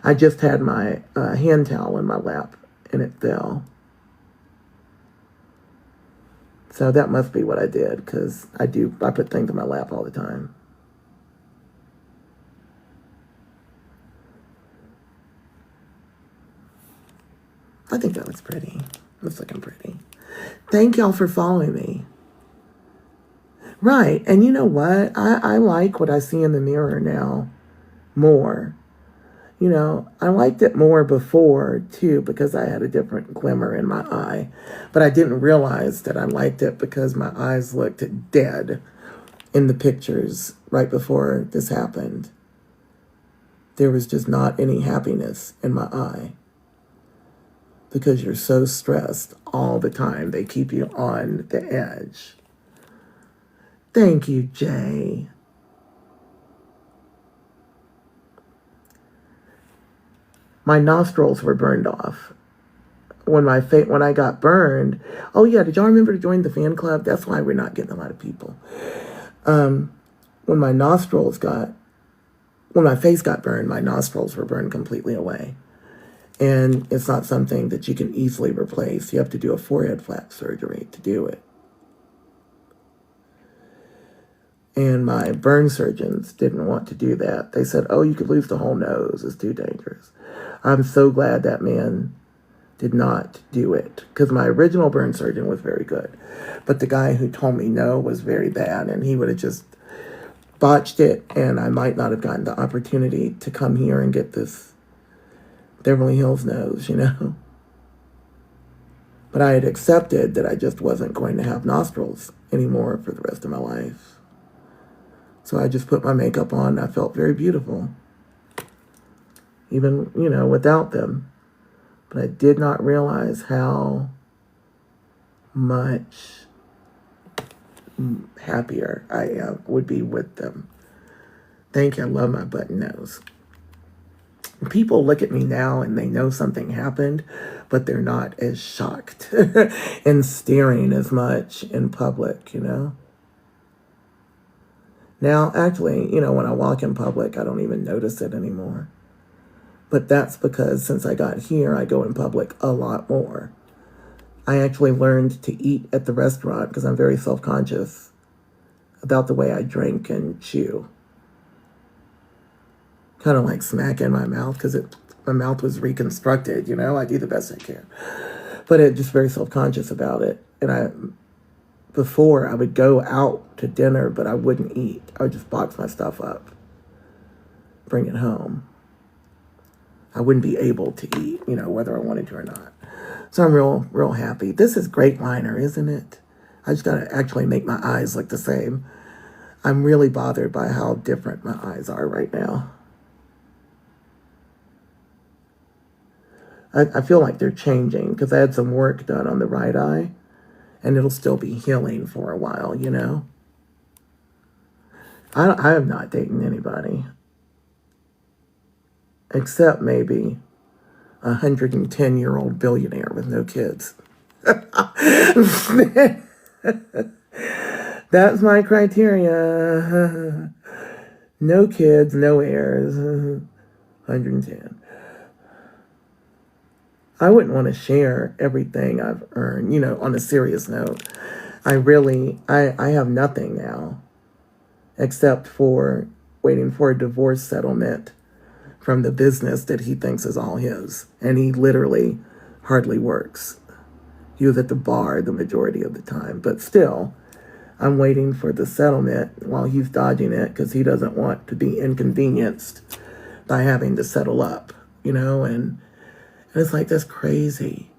I just had my hand towel in my lap and it fell. So that must be what I did, because I put things in my lap all the time. I think that looks pretty. It's looking pretty. Thank y'all for following me. Right, and you know what? I like what I see in the mirror now more. You know, I liked it more before, too, because I had a different glimmer in my eye. But I didn't realize that I liked it because my eyes looked dead in the pictures right before this happened. There was just not any happiness in my eye. Because you're so stressed all the time. They keep you on the edge. Thank you, Jay. My nostrils were burned off. When I got burned, oh yeah, did y'all remember to join the fan club? That's why we're not getting a lot of people. When my face got burned, my nostrils were burned completely away. And it's not something that you can easily replace. You have to do a forehead flap surgery to do it. And my burn surgeons didn't want to do that. They said, oh, you could lose the whole nose. It's too dangerous. I'm so glad that man did not do it, because my original burn surgeon was very good. But the guy who told me no was very bad, and he would have just botched it, and I might not have gotten the opportunity to come here and get this Beverly Hills nose, you know. But I had accepted that I just wasn't going to have nostrils anymore for the rest of my life. So I just put my makeup on. I felt very beautiful, even, you know, without them. But I did not realize how much happier I would be with them. Thank you. I love my button nose. People look at me now and they know something happened, but they're not as shocked and staring as much in public, you know? Now, actually, you know, when I walk in public, I don't even notice it anymore. But that's because since I got here, I go in public a lot more. I actually learned to eat at the restaurant because I'm very self-conscious about the way I drink and chew. Kind of like smack in my mouth because my mouth was reconstructed, you know? I do the best I can. But I'm just very self-conscious about it. And before, I would go out to dinner, but I wouldn't eat. I would just box my stuff up, bring it home. I wouldn't be able to eat, you know, whether I wanted to or not. So I'm real happy. This is great liner, isn't it? I just got to actually make my eyes look the same. I'm really bothered by how different my eyes are right now. I feel like they're changing because I had some work done on the right eye. And it'll still be healing for a while, you know? I am not dating anybody. Except maybe a 110-year-old billionaire with no kids. That's my criteria. No kids, no heirs. 110. I wouldn't want to share everything I've earned, on a serious note. I have nothing now except for waiting for a divorce settlement from the business that he thinks is all his. And he literally hardly works. He was at the bar the majority of the time. But still, I'm waiting for the settlement while he's dodging it because he doesn't want to be inconvenienced by having to settle up, and it's like, that's crazy.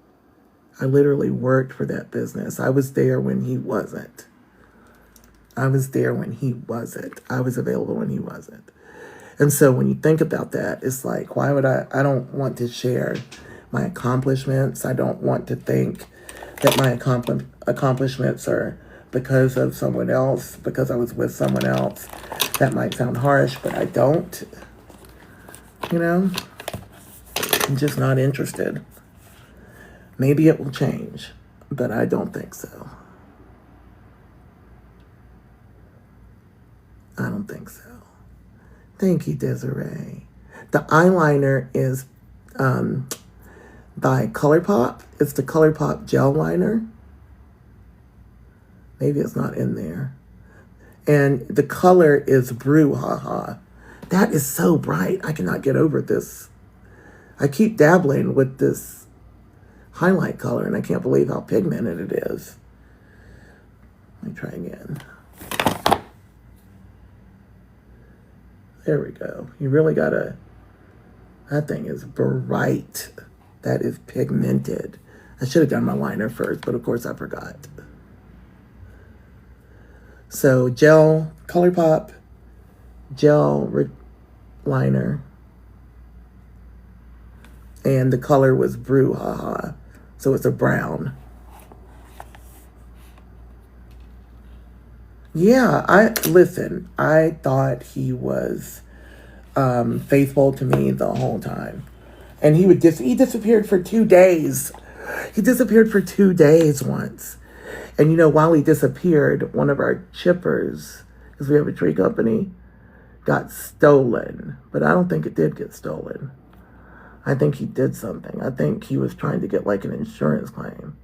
I literally worked for that business. I was there when he wasn't. I was available when he wasn't. And so when you think about that, it's like, why would I don't want to share my accomplishments. I don't want to think that my accomplishments are because of someone else, because I was with someone else. That might sound harsh, but I don't. I'm just not interested. Maybe it will change, but I don't think so. I don't think so. Thank you, Desiree. The eyeliner is by ColourPop. It's the ColourPop gel liner. Maybe it's not in there. And the color is Brouhaha. That is so bright. I cannot get over this. I keep dabbling with this highlight color, and I can't believe how pigmented it is. Let me try again. There we go. You really gotta, that thing is bright. That is pigmented. I should have done my liner first, but of course I forgot. So gel, ColourPop, gel liner. And the color was Brouhaha. So it's a brown. Yeah, I thought he was faithful to me the whole time. And he disappeared for 2 days. He disappeared for 2 days once. And while he disappeared, one of our chippers, because we have a tree company, got stolen. But I don't think it did get stolen. I think he did something. I think he was trying to get like an insurance claim.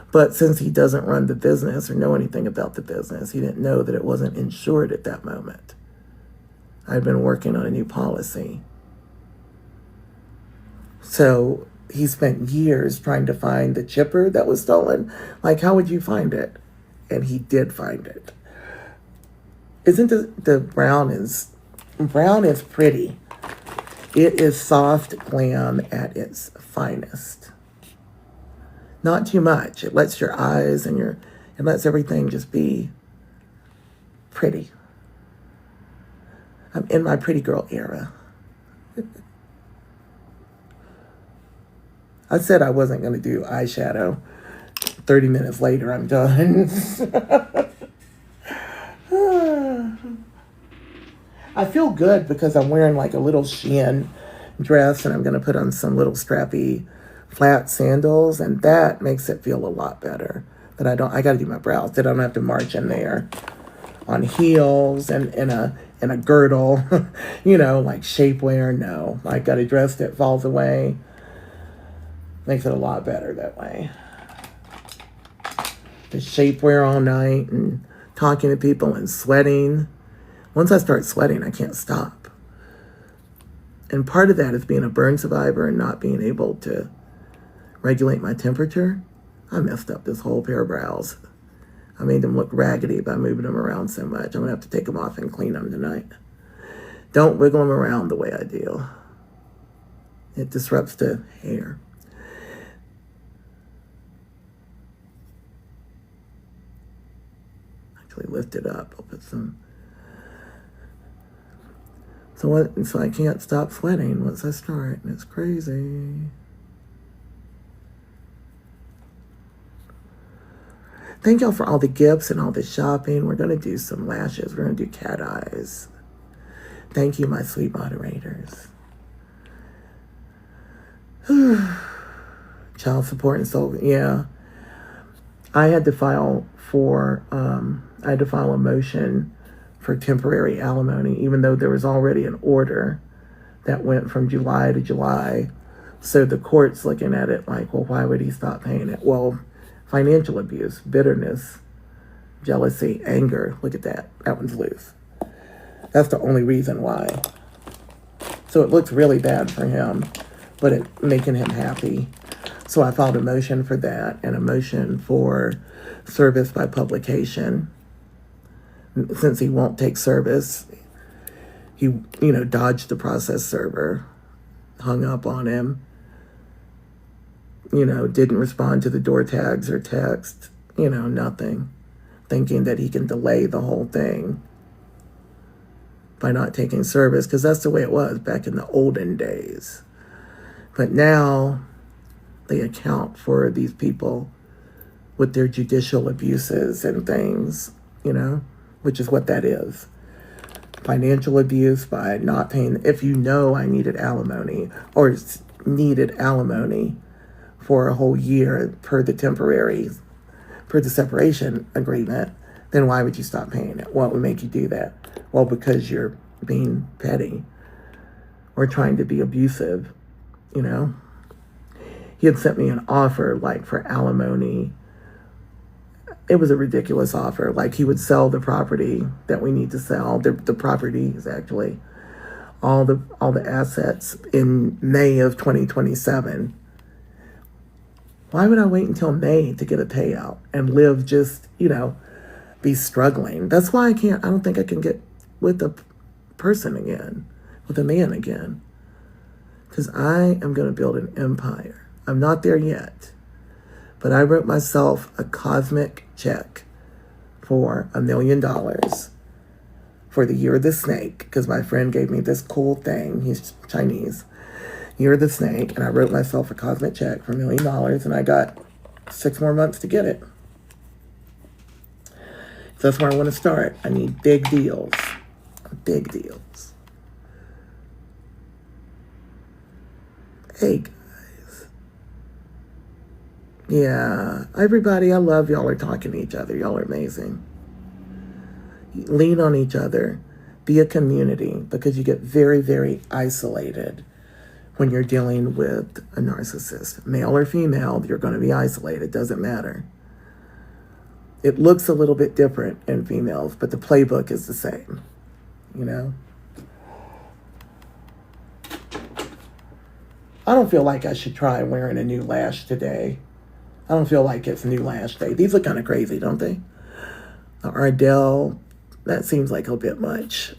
But since he doesn't run the business or know anything about the business, he didn't know that it wasn't insured at that moment. I'd been working on a new policy. So he spent years trying to find the chipper that was stolen. Like, how would you find it? And he did find it. Isn't the brown is pretty. It is soft glam at its finest. Not too much. It lets your eyes and it lets everything just be pretty. I'm in my pretty girl era. I said I wasn't going to do eyeshadow. 30 minutes later, I'm done. I feel good because I'm wearing like a little Shein dress and I'm going to put on some little strappy flat sandals, and that makes it feel a lot better. That I got to do my brows. That I don't have to march in there on heels and in a girdle, like shapewear. No, I got a dress that falls away. Makes it a lot better that way. The shapewear all night and talking to people and sweating. Once I start sweating, I can't stop. And part of that is being a burn survivor and not being able to regulate my temperature. I messed up this whole pair of brows. I made them look raggedy by moving them around so much. I'm going to have to take them off and clean them tonight. Don't wiggle them around the way I do. It disrupts the hair. Actually lift it up. I'll put some... So I can't stop sweating once I start, and it's crazy. Thank y'all for all the gifts and all the shopping. We're going to do some lashes. We're going to do cat eyes. Thank you, my sweet moderators. Child support and so, yeah. I had to file a motion for temporary alimony, even though there was already an order that went from July to July So the court's looking at it like, well, why would he stop paying it? Well, financial abuse, bitterness, jealousy, anger. Look at that. That one's loose. That's the only reason why. So it looks really bad for him, but it's making him happy. So I filed a motion for that and a motion for service by publication. Since he won't take service, he, dodged the process server, hung up on him, didn't respond to the door tags or text, nothing, thinking that he can delay the whole thing by not taking service, because that's the way it was back in the olden days. But now they account for these people with their judicial abuses and things, which is what that is. Financial abuse by not paying. If I needed alimony or needed alimony for a whole year per the separation agreement, then why would you stop paying it? What would make you do that? Well, because you're being petty or trying to be abusive, He had sent me an offer, like, for alimony. It was a ridiculous offer. Like, he would sell the property that we need to sell, the properties, actually, all the assets in May of 2027. Why would I wait until May to get a payout and live just, be struggling? That's why I don't think I can get with a person again, with a man again. Because I am going to build an empire. I'm not there yet. But I wrote myself a cosmic check for $1 million for the year of the snake, because my friend gave me this cool thing. He's Chinese. Year of the snake. And I wrote myself a cosmic check for $1 million, and I got 6 more months to get it. So that's where I want to start. I need big deals. Big deals. Hey, guys. Yeah, everybody, I love y'all are talking to each other. Y'all are amazing. Lean on each other. Be a community, because you get very, very isolated when you're dealing with a narcissist. Male or female, you're going to be isolated. Doesn't matter. It looks a little bit different in females, but the playbook is the same, I don't feel like I should try wearing a new lash today. I don't feel like it's new lash day. These look kind of crazy, don't they? The Ardell, that seems like a bit much.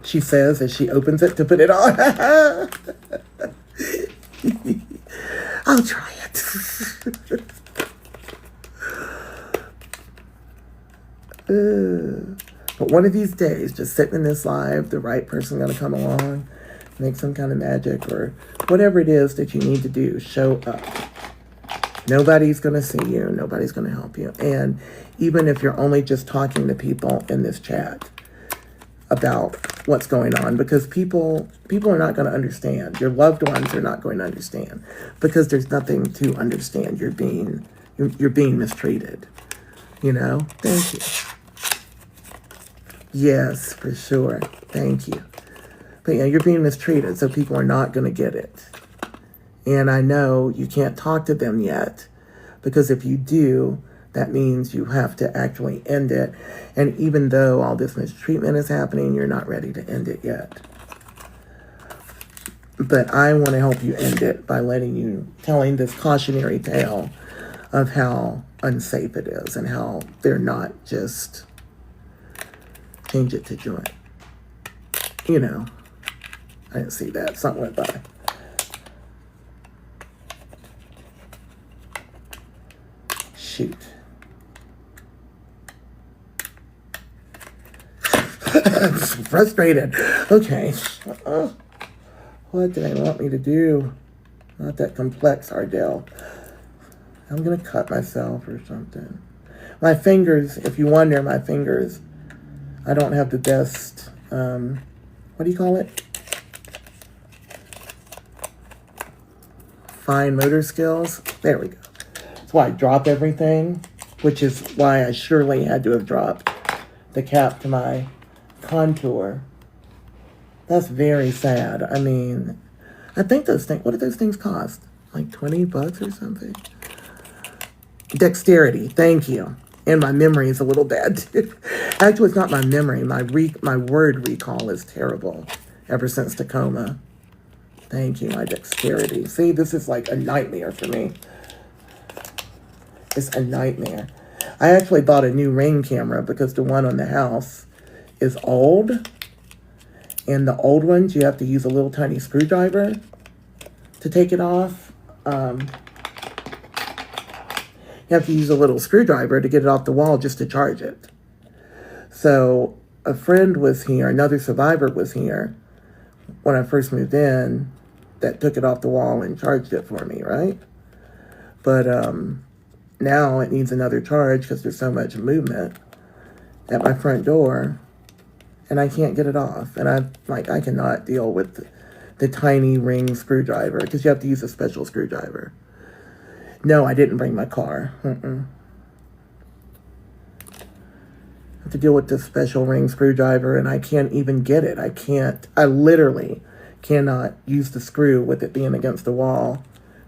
She says as she opens it to put it on. I'll try it. But one of these days, just sitting in this live, the right person going to come along, make some kind of magic or whatever it is that you need to do. Show up. Nobody's going to see you. Nobody's going to help you. And even if you're only just talking to people in this chat about what's going on, because people are not going to understand. Your loved ones are not going to understand, because there's nothing to understand. You're being mistreated. Thank you. Yes, for sure. Thank you. But yeah, you're being mistreated, so people are not going to get it. And I know you can't talk to them yet, because if you do, that means you have to actually end it. And even though all this mistreatment is happening, you're not ready to end it yet. But I want to help you end it by telling this cautionary tale of how unsafe it is and how they're not just change it to joy. I didn't see that. Something went by. Shoot. I'm so frustrated. Okay. What did they want me to do? Not that complex, Ardell. I'm going to cut myself or something. My fingers, if you wonder, I don't have the best, what do you call it? Fine motor skills. There we go. That's why I drop everything, which is why I surely had to have dropped the cap to my contour. That's very sad. I mean, I think those things, what do those things cost? Like $20 or something? Dexterity, thank you. And my memory is a little bad too. Actually, it's not my memory. My word recall is terrible ever since Tacoma. Thank you, my dexterity. See, this is like a nightmare for me. It's a nightmare. I actually bought a new Ring camera because the one on the house is old. And the old ones, you have to use a little tiny screwdriver to take it off. You have to use a little screwdriver to get it off the wall just to charge it. So a friend was here, another survivor was here when I first moved in that took it off the wall and charged it for me, right? But now it needs another charge because there's so much movement at my front door and I can't get it off. And I cannot deal with the tiny ring screwdriver because you have to use a special screwdriver. No, I didn't bring my car. I have to deal with this special ring screwdriver and I can't even get it. I literally cannot use the screw with it being against the wall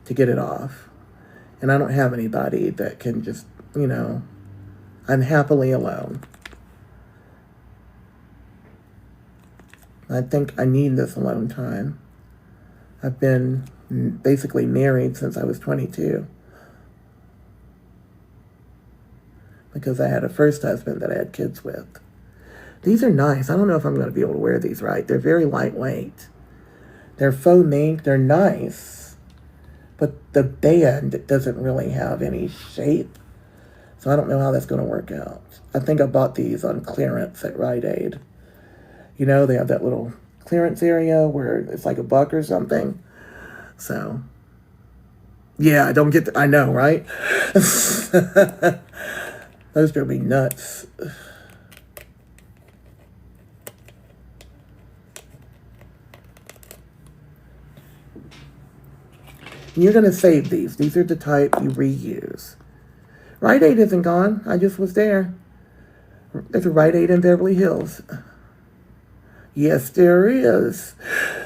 to get it off. And I don't have anybody that can just, I'm happily alone. I think I need this alone time. I've been basically married since I was 22. Because I had a first husband that I had kids with. These are nice. I don't know if I'm going to be able to wear these right. They're very lightweight. They're faux mink. They're nice. But the band doesn't really have any shape. So I don't know how that's going to work out. I think I bought these on clearance at Rite Aid. They have that little clearance area where it's like $1 or something. So, yeah, I don't get I know, right? Those drove me nuts. And you're going to save these. These are the type you reuse. Rite Aid isn't gone. I just was there. There's a Rite Aid in Beverly Hills. Yes, there is.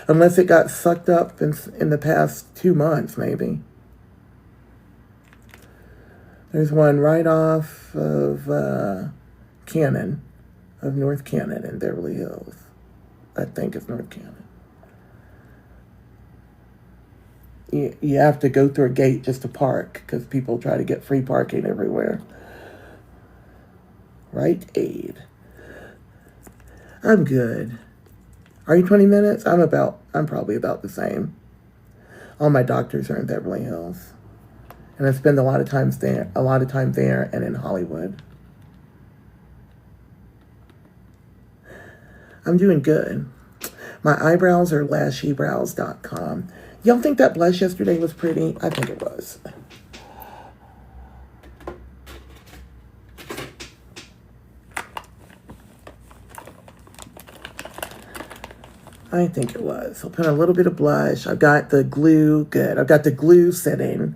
Unless it got sucked up in the past 2 months, maybe. There's one right off of Cannon, of North Cannon in Beverly Hills. I think it's North Cannon. You have to go through a gate just to park because people try to get free parking everywhere. Rite Aid. I'm good. Are you 20 minutes? I'm probably about the same. All my doctors are in Beverly Hills. And I spend a lot of time there and in Hollywood. I'm doing good. My eyebrows are lashybrows.com. Y'all think that blush yesterday was pretty? I think it was. I think it was. I'll put a little bit of blush. I've got the glue. Good. I've got the glue sitting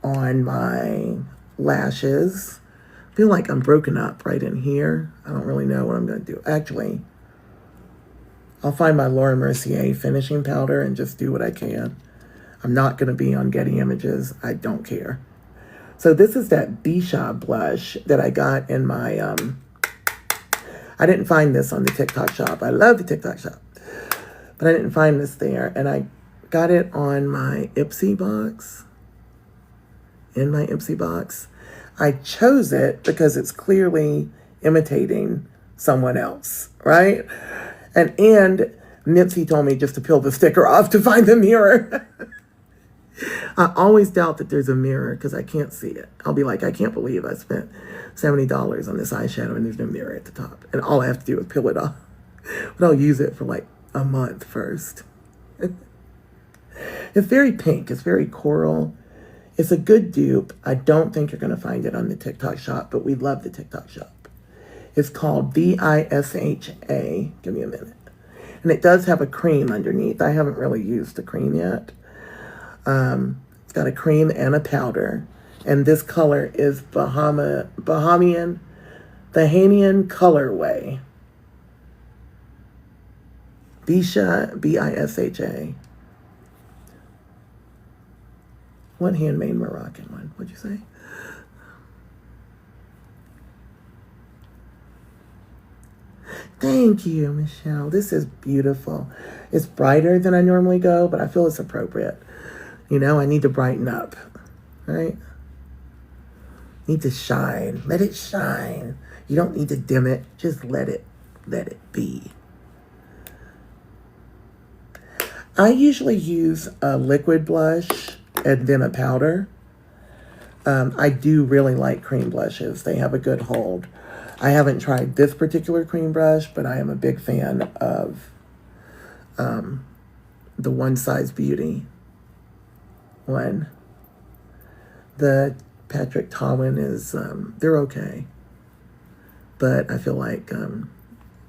on my lashes. I feel like I'm broken up right in here. I don't really know what I'm going to do. Actually, I'll find my Laura Mercier finishing powder and just do what I can. I'm not going to be on Getty Images. I don't care. So this is that Bisha blush that I got in my, I didn't find this on the TikTok shop. I love the TikTok shop. But I didn't find this there. And I got it on my Ipsy box. In my Ipsy box. I chose it because it's clearly imitating someone else, right? And Nipsey told me just to peel the sticker off to find the mirror. I always doubt that there's a mirror because I can't see it. I'll be like, I can't believe I spent $70 on this eyeshadow and there's no mirror at the top. And all I have to do is peel it off. But I'll use it for like a month first. It's very pink. It's very coral. It's a good dupe. I don't think you're going to find it on the TikTok shop, but we love the TikTok shop. It's called Bisha. Give me a minute. And it does have a cream underneath. I haven't really used the cream yet. It's got a cream and a powder. And this color is Bahamian colorway. Bisha, Bisha. One handmade Moroccan one. What'd you say? Thank you, Michelle. This is beautiful. It's brighter than I normally go, but I feel it's appropriate. You know, I need to brighten up, right? Need to shine. Let it shine. You don't need to dim it. Just let it be. I usually use a liquid blush and then a powder. I do really like cream blushes. They have a good hold. I haven't tried this particular cream brush, but I am a big fan of the One Size Beauty one. The Patrick Tallman is, they're okay. But I feel like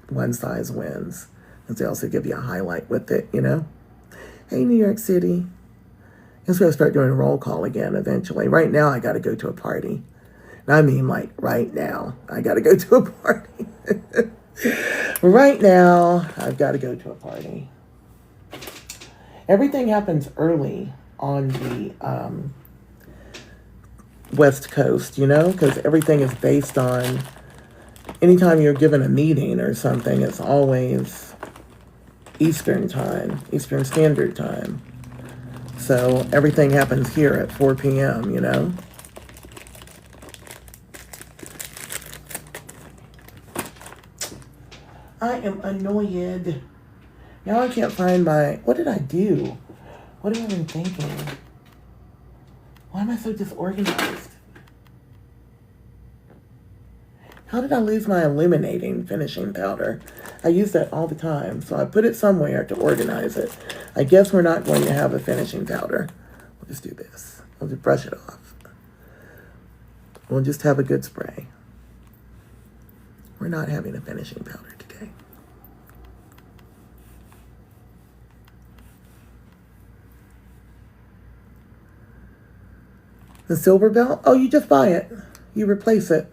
One Size wins. Because they also give you a highlight with it, you know? Hey, New York City. I'm going to start doing a roll call again eventually. Right now, I got to go to a party. And I mean, like, right now, I got to go to a party. Right now, I've got to go to a party. Everything happens early on the West Coast, you know? Because everything is based on, anytime you're given a meeting or something, it's always Eastern time, Eastern Standard Time. So everything happens here at 4 p.m., you know? I am annoyed. Now I can't find my, what did I do? What am I even thinking? Why am I so disorganized? How did I lose my illuminating finishing powder? I use that all the time, so I put it somewhere to organize it. I guess we're not going to have a finishing powder. We'll just do this. We'll just brush it off. We'll just have a good spray. We're not having a finishing powder today. The silver belt? Oh, you just buy it. You replace it.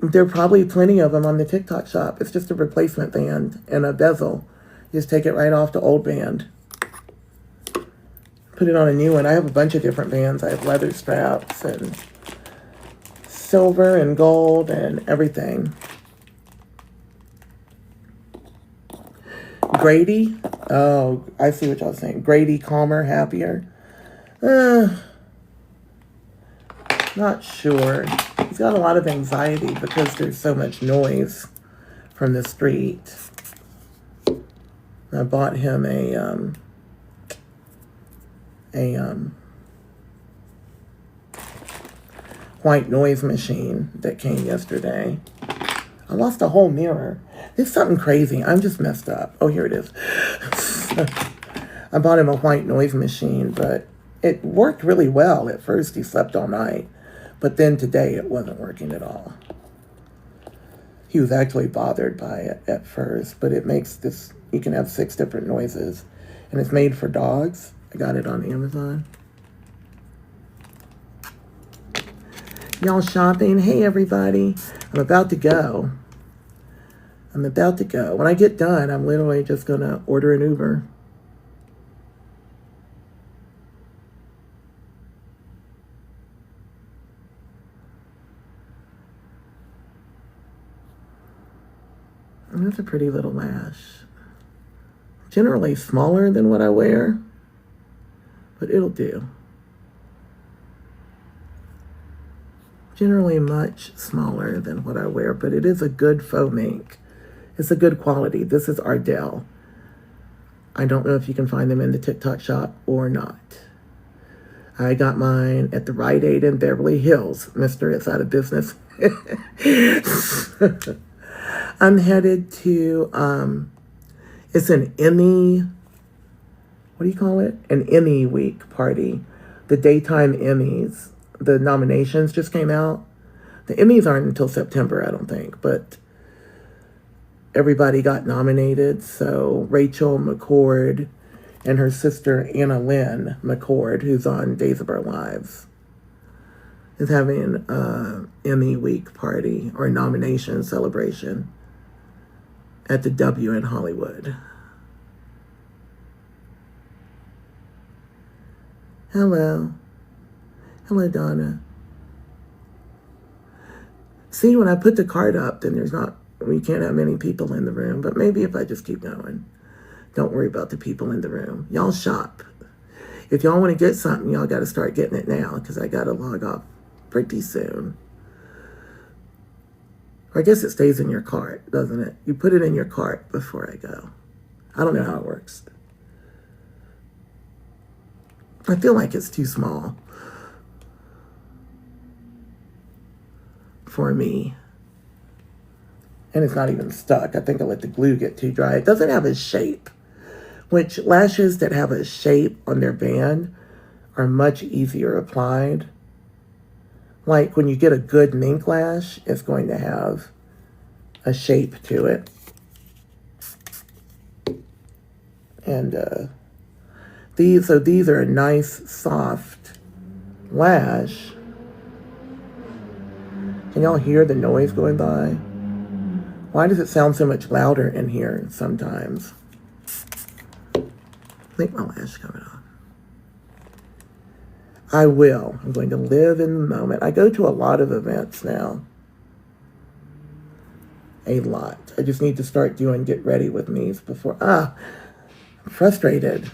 There are probably plenty of them on the TikTok shop. It's just a replacement band and a bezel. You just take it right off the old band. Put it on a new one. I have a bunch of different bands. I have leather straps and silver and gold and everything. Grady? Oh, I see what y'all saying. Grady, calmer, happier. Not sure. He's got a lot of anxiety because there's so much noise from the street. I bought him a white noise machine that came yesterday. I lost a whole mirror. There's something crazy. I'm just messed up. Oh, here it is. I bought him a white noise machine, but it worked really well. At first, he slept all night. But then today, it wasn't working at all. He was actually bothered by it at first, but it makes this, you can have 6 different noises. And it's made for dogs. I got it on Amazon. Y'all shopping? Hey, everybody. I'm about to go. When I get done, I'm literally just going to order an Uber. And that's a pretty little lash. Generally smaller than what I wear, but it'll do. Generally much smaller than what I wear, but it is a good faux mink. It's a good quality. This is Ardell. I don't know if you can find them in the TikTok shop or not. I got mine at the Rite Aid in Beverly Hills. Mister, it's out of business. I'm headed to, it's an Emmy, what do you call it? An Emmy week party. The daytime Emmys. The nominations just came out. The Emmys aren't until September, I don't think, but everybody got nominated. So Rachel McCord and her sister Annalynne McCord, who's on Days of Our Lives, is having an Emmy week party or nomination celebration at the W in Hollywood. Hello. Hello, Donna. See, when I put the card up, then we can't have many people in the room. But maybe if I just keep going. Don't worry about the people in the room. Y'all shop. If y'all want to get something, y'all got to start getting it now because I got to log off pretty soon. Or I guess it stays in your cart, doesn't it? You put it in your cart before I go. I don't know how it works. I feel like it's too small for me. And it's not even stuck. I think I let the glue get too dry. It doesn't have a shape, which lashes that have a shape on their band are much easier applied. Like when you get a good mink lash, it's going to have a shape to it. And these are a nice soft lash. Can y'all hear the noise going by? Why does it sound so much louder in here sometimes? I think my lash is coming off. I will. I'm going to live in the moment. I go to a lot of events now. A lot. I just need to start doing get ready with me's before. I'm frustrated.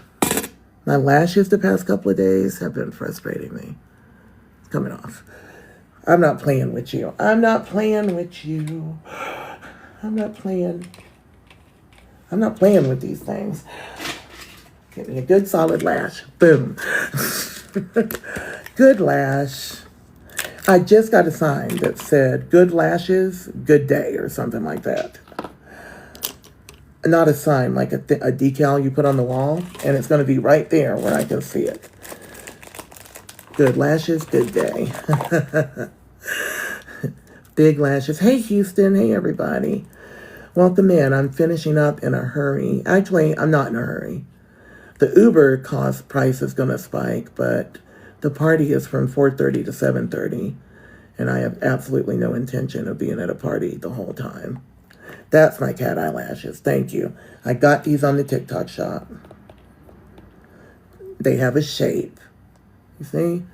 My lashes the past couple of days have been frustrating me. It's coming off. I'm not playing with you. I'm not playing with you. I'm not playing with these things. Give me a good solid lash. Boom. Good lash. I just got a sign that said good lashes, good day, or something like that. Not a sign, like a decal you put on the wall, and it's going to be right there where I can see it. Good lashes, good day. Big lashes. Hey, Houston. Hey, everybody. Welcome in. I'm finishing up in a hurry. Actually, I'm not in a hurry. The Uber price is going to spike, but the party is from 4:30 to 7:30, and I have absolutely no intention of being at a party the whole time. That's my cat eyelashes. Thank you. I got these on the TikTok shop. They have a shape. You see?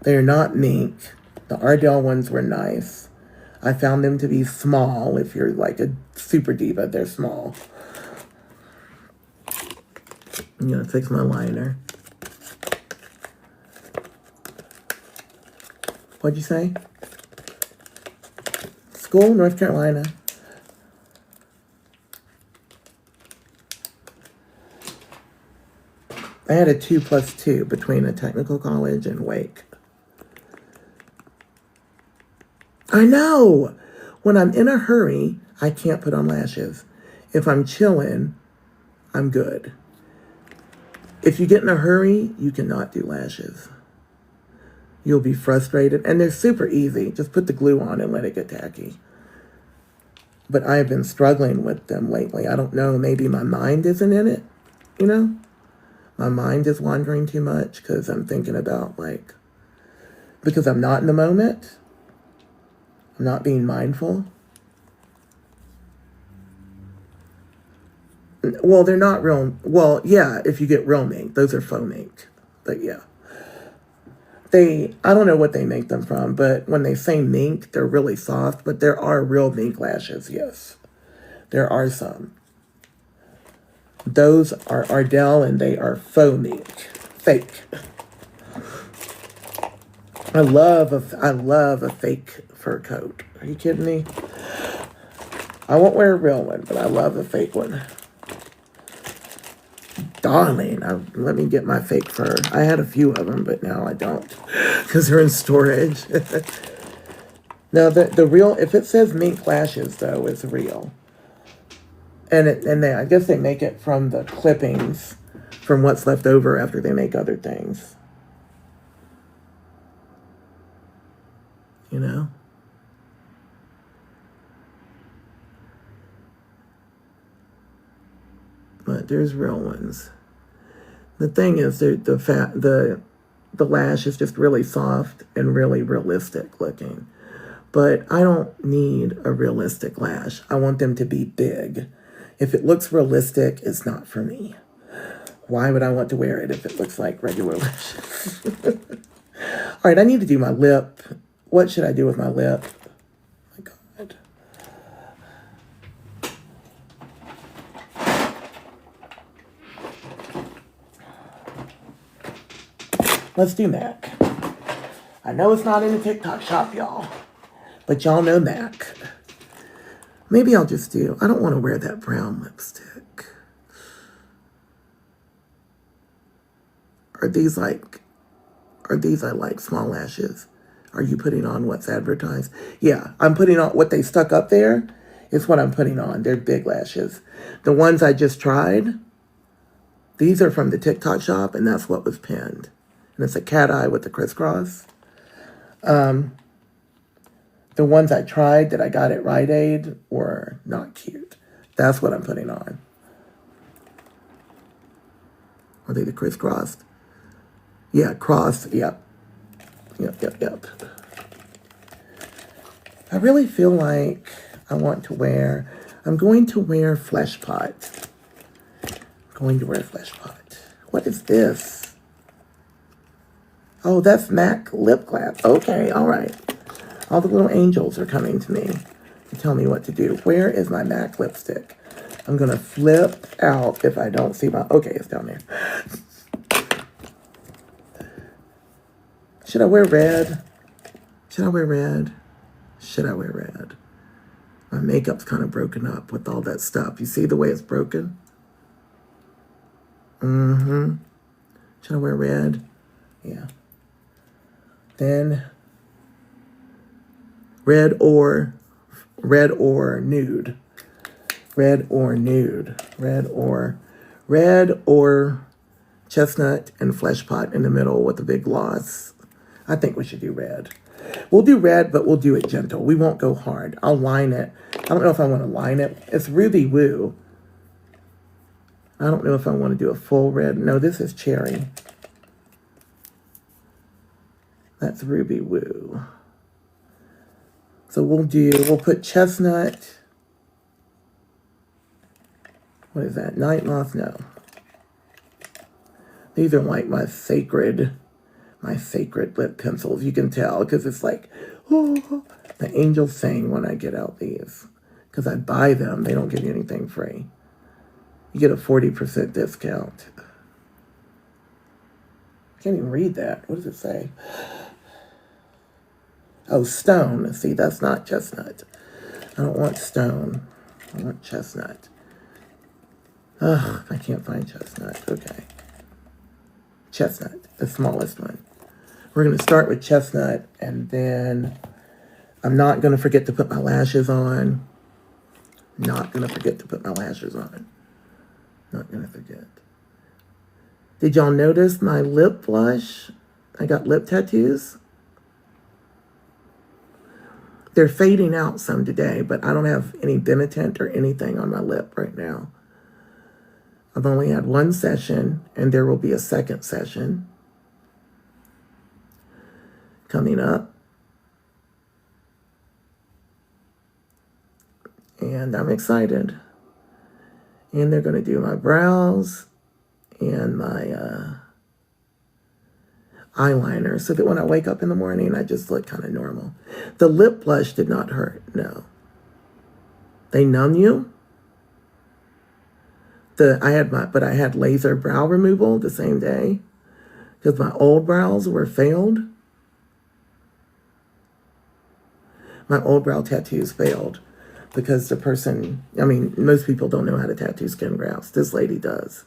They're not mink. The Ardell ones were nice. I found them to be small. If you're like a super diva, they're small. I'm going to fix my liner. What'd you say? School, North Carolina. I had a 2+2 between a technical college and Wake. I know! When I'm in a hurry, I can't put on lashes. If I'm chilling, I'm good. If you get in a hurry, you cannot do lashes. You'll be frustrated, and they're super easy. Just put the glue on and let it get tacky. But I have been struggling with them lately. I don't know, maybe my mind isn't in it, you know? My mind is wandering too much because I'm thinking about, because I'm not in the moment. I'm not being mindful. Well, they're not real. Well, yeah, if you get real mink, those are faux mink. But yeah. I don't know what they make them from, but when they say mink, they're really soft, but there are real mink lashes, yes. There are some. Those are Ardell, and they are faux mink. Fake. I love a fake fur coat. Are you kidding me? I won't wear a real one, but I love a fake one. Darling, let me get my fake fur. I had a few of them, but now I don't because they're in storage. Now, the real, if it says mink lashes, though, it's real. And I guess they make it from the clippings from what's left over after they make other things. You know? But there's real ones. The thing is, the lash is just really soft and really realistic looking. But I don't need a realistic lash. I want them to be big. If it looks realistic, it's not for me. Why would I want to wear it if it looks like regular lashes? All right, I need to do my lip. What should I do with my lip? Oh my God. Let's do MAC. I know it's not in the TikTok shop, y'all, but y'all know MAC. Maybe I'll just do, I don't want to wear that brown lipstick. Are these I like small lashes? Are you putting on what's advertised? Yeah, I'm putting on what they stuck up there is what I'm putting on. They're big lashes. The ones I just tried, these are from the TikTok shop, and that's what was pinned. And it's a cat eye with the crisscross. The ones I tried that I got at Rite Aid were not cute. That's what I'm putting on. Are they the crisscrossed? Yeah, crossed. Yep. Yep. I really feel like I'm going to wear Flesh Pot. What is this? Oh, that's MAC lip glass. Okay, all right. All the little angels are coming to me to tell me what to do. Where is my MAC lipstick? I'm going to flip out if I don't see my... Okay, it's down there. Should I wear red? My makeup's kind of broken up with all that stuff. You see the way it's broken? Should I wear red? Yeah. Then red or nude. Red or chestnut and Flesh Pot in the middle with a big gloss. I think we should do red. We'll do red, but we'll do it gentle. We won't go hard. I'll line it. I don't know if I want to line it. It's Ruby Woo. I don't know if I want to do a full red. No, this is cherry. That's Ruby Woo. So we'll put chestnut. What is that? Night Moth? No. These are like my sacred lip pencils. You can tell because it's like, oh, the angels sing when I get out these. Because I buy them. They don't give you anything free. You get a 40% discount. I can't even read that. What does it say? Oh, stone. See, that's not chestnut. I don't want stone. I want chestnut. Ugh, I can't find chestnut. Okay. Chestnut, the smallest one. We're going to start with chestnut, and then I'm not going to forget to put my lashes on. Not going to forget. Did y'all notice my lip blush? I got lip tattoos. They're fading out some today, but I don't have any Benetint or anything on my lip right now. I've only had one session, and there will be a second session coming up. And I'm excited. And they're going to do my brows and my eyeliner so that when I wake up in the morning, I just look kind of normal. The lip blush did not hurt, no. They numb you. I had laser brow removal the same day because my old brows were failed. My old brow tattoos failed because the person, most people don't know how to tattoo skin grafts. This lady does.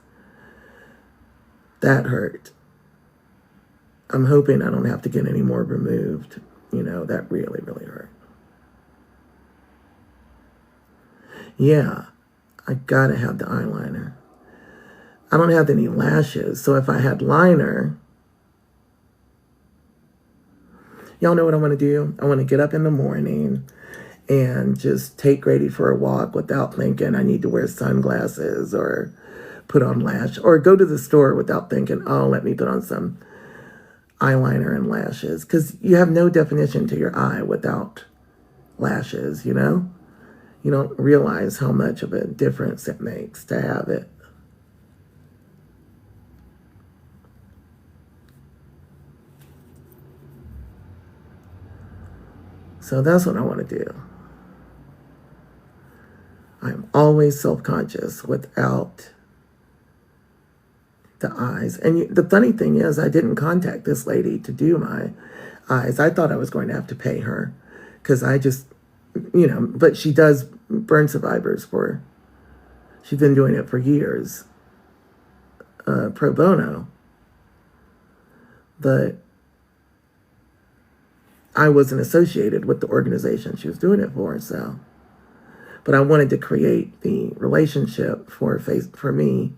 That hurt. I'm hoping I don't have to get any more removed. That really, really hurt. Yeah, I gotta have the eyeliner. I don't have any lashes, so if I had liner, y'all know what I want to do? I want to get up in the morning and just take Grady for a walk without thinking I need to wear sunglasses or put on lash, or go to the store without thinking, oh, let me put on some eyeliner and lashes, because you have no definition to your eye without lashes, You don't realize how much of a difference it makes to have it. So that's what I want to do. I'm always self-conscious without the eyes. And the funny thing is, I didn't contact this lady to do my eyes. I thought I was going to have to pay her because I just, but she does burn survivors she's been doing it for years, pro bono. But I wasn't associated with the organization she was doing it for, so. But I wanted to create the relationship for me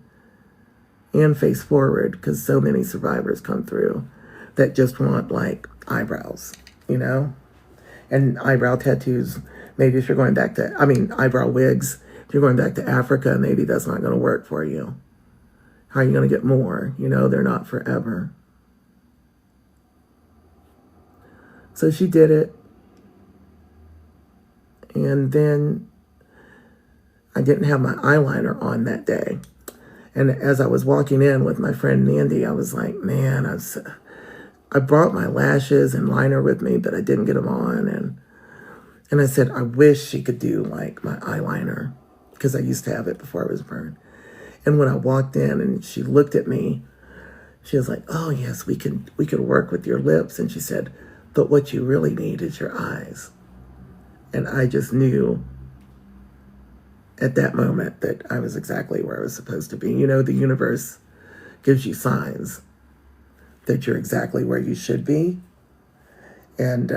and Face Forward, because so many survivors come through that just want like eyebrows, and eyebrow tattoos. Maybe if you're going back to, eyebrow wigs. If you're going back to Africa, maybe that's not going to work for you. How are you going to get more? They're not forever. So she did it. And then I didn't have my eyeliner on that day. And as I was walking in with my friend Mandy, I was like, man, I brought my lashes and liner with me, but I didn't get them on. And I said, I wish she could do like my eyeliner, because I used to have it before I was burned. And when I walked in and she looked at me, she was like, oh yes, we could work with your lips. And she said, but what you really need is your eyes. And I just knew at that moment that I was exactly where I was supposed to be. The universe gives you signs that you're exactly where you should be. And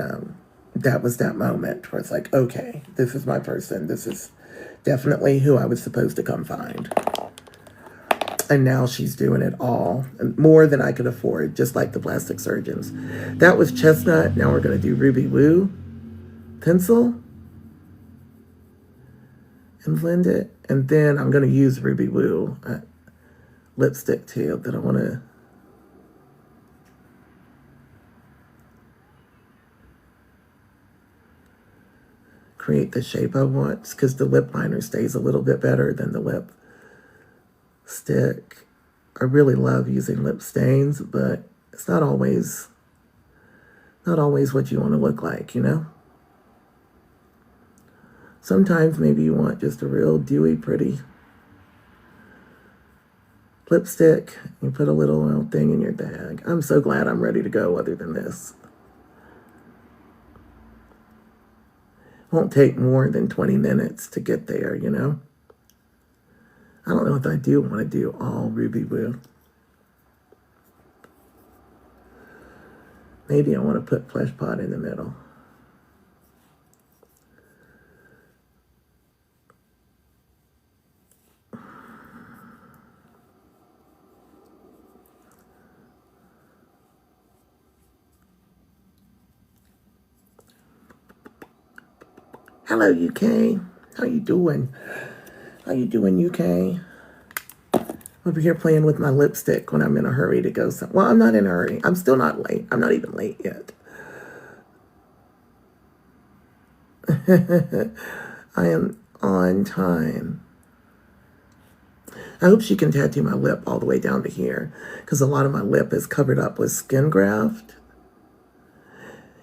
that was that moment where it's like, okay, this is my person. This is definitely who I was supposed to come find. And now she's doing it all, and more than I could afford, just like the plastic surgeons. That was chestnut. Now we're going to do ruby woo pencil and blend it. And then I'm going to use ruby woo lipstick too, that I want to create the shape I want, because the lip liner stays a little bit better than the lip stick. I really love using lip stains, but it's not always what you want to look like, Sometimes maybe you want just a real dewy, pretty lipstick. You put a little thing in your bag. I'm so glad I'm ready to go other than this. Won't take more than 20 minutes to get there, I don't know if I do want to do all ruby woo. Maybe I want to put Flesh Pot in the middle. Hello, UK. How you doing? How you doing, UK? Over here playing with my lipstick when I'm in a hurry to go. Well, I'm not in a hurry. I'm still not late. I'm not even late yet. I am on time. I hope she can tattoo my lip all the way down to here, because a lot of my lip is covered up with skin graft.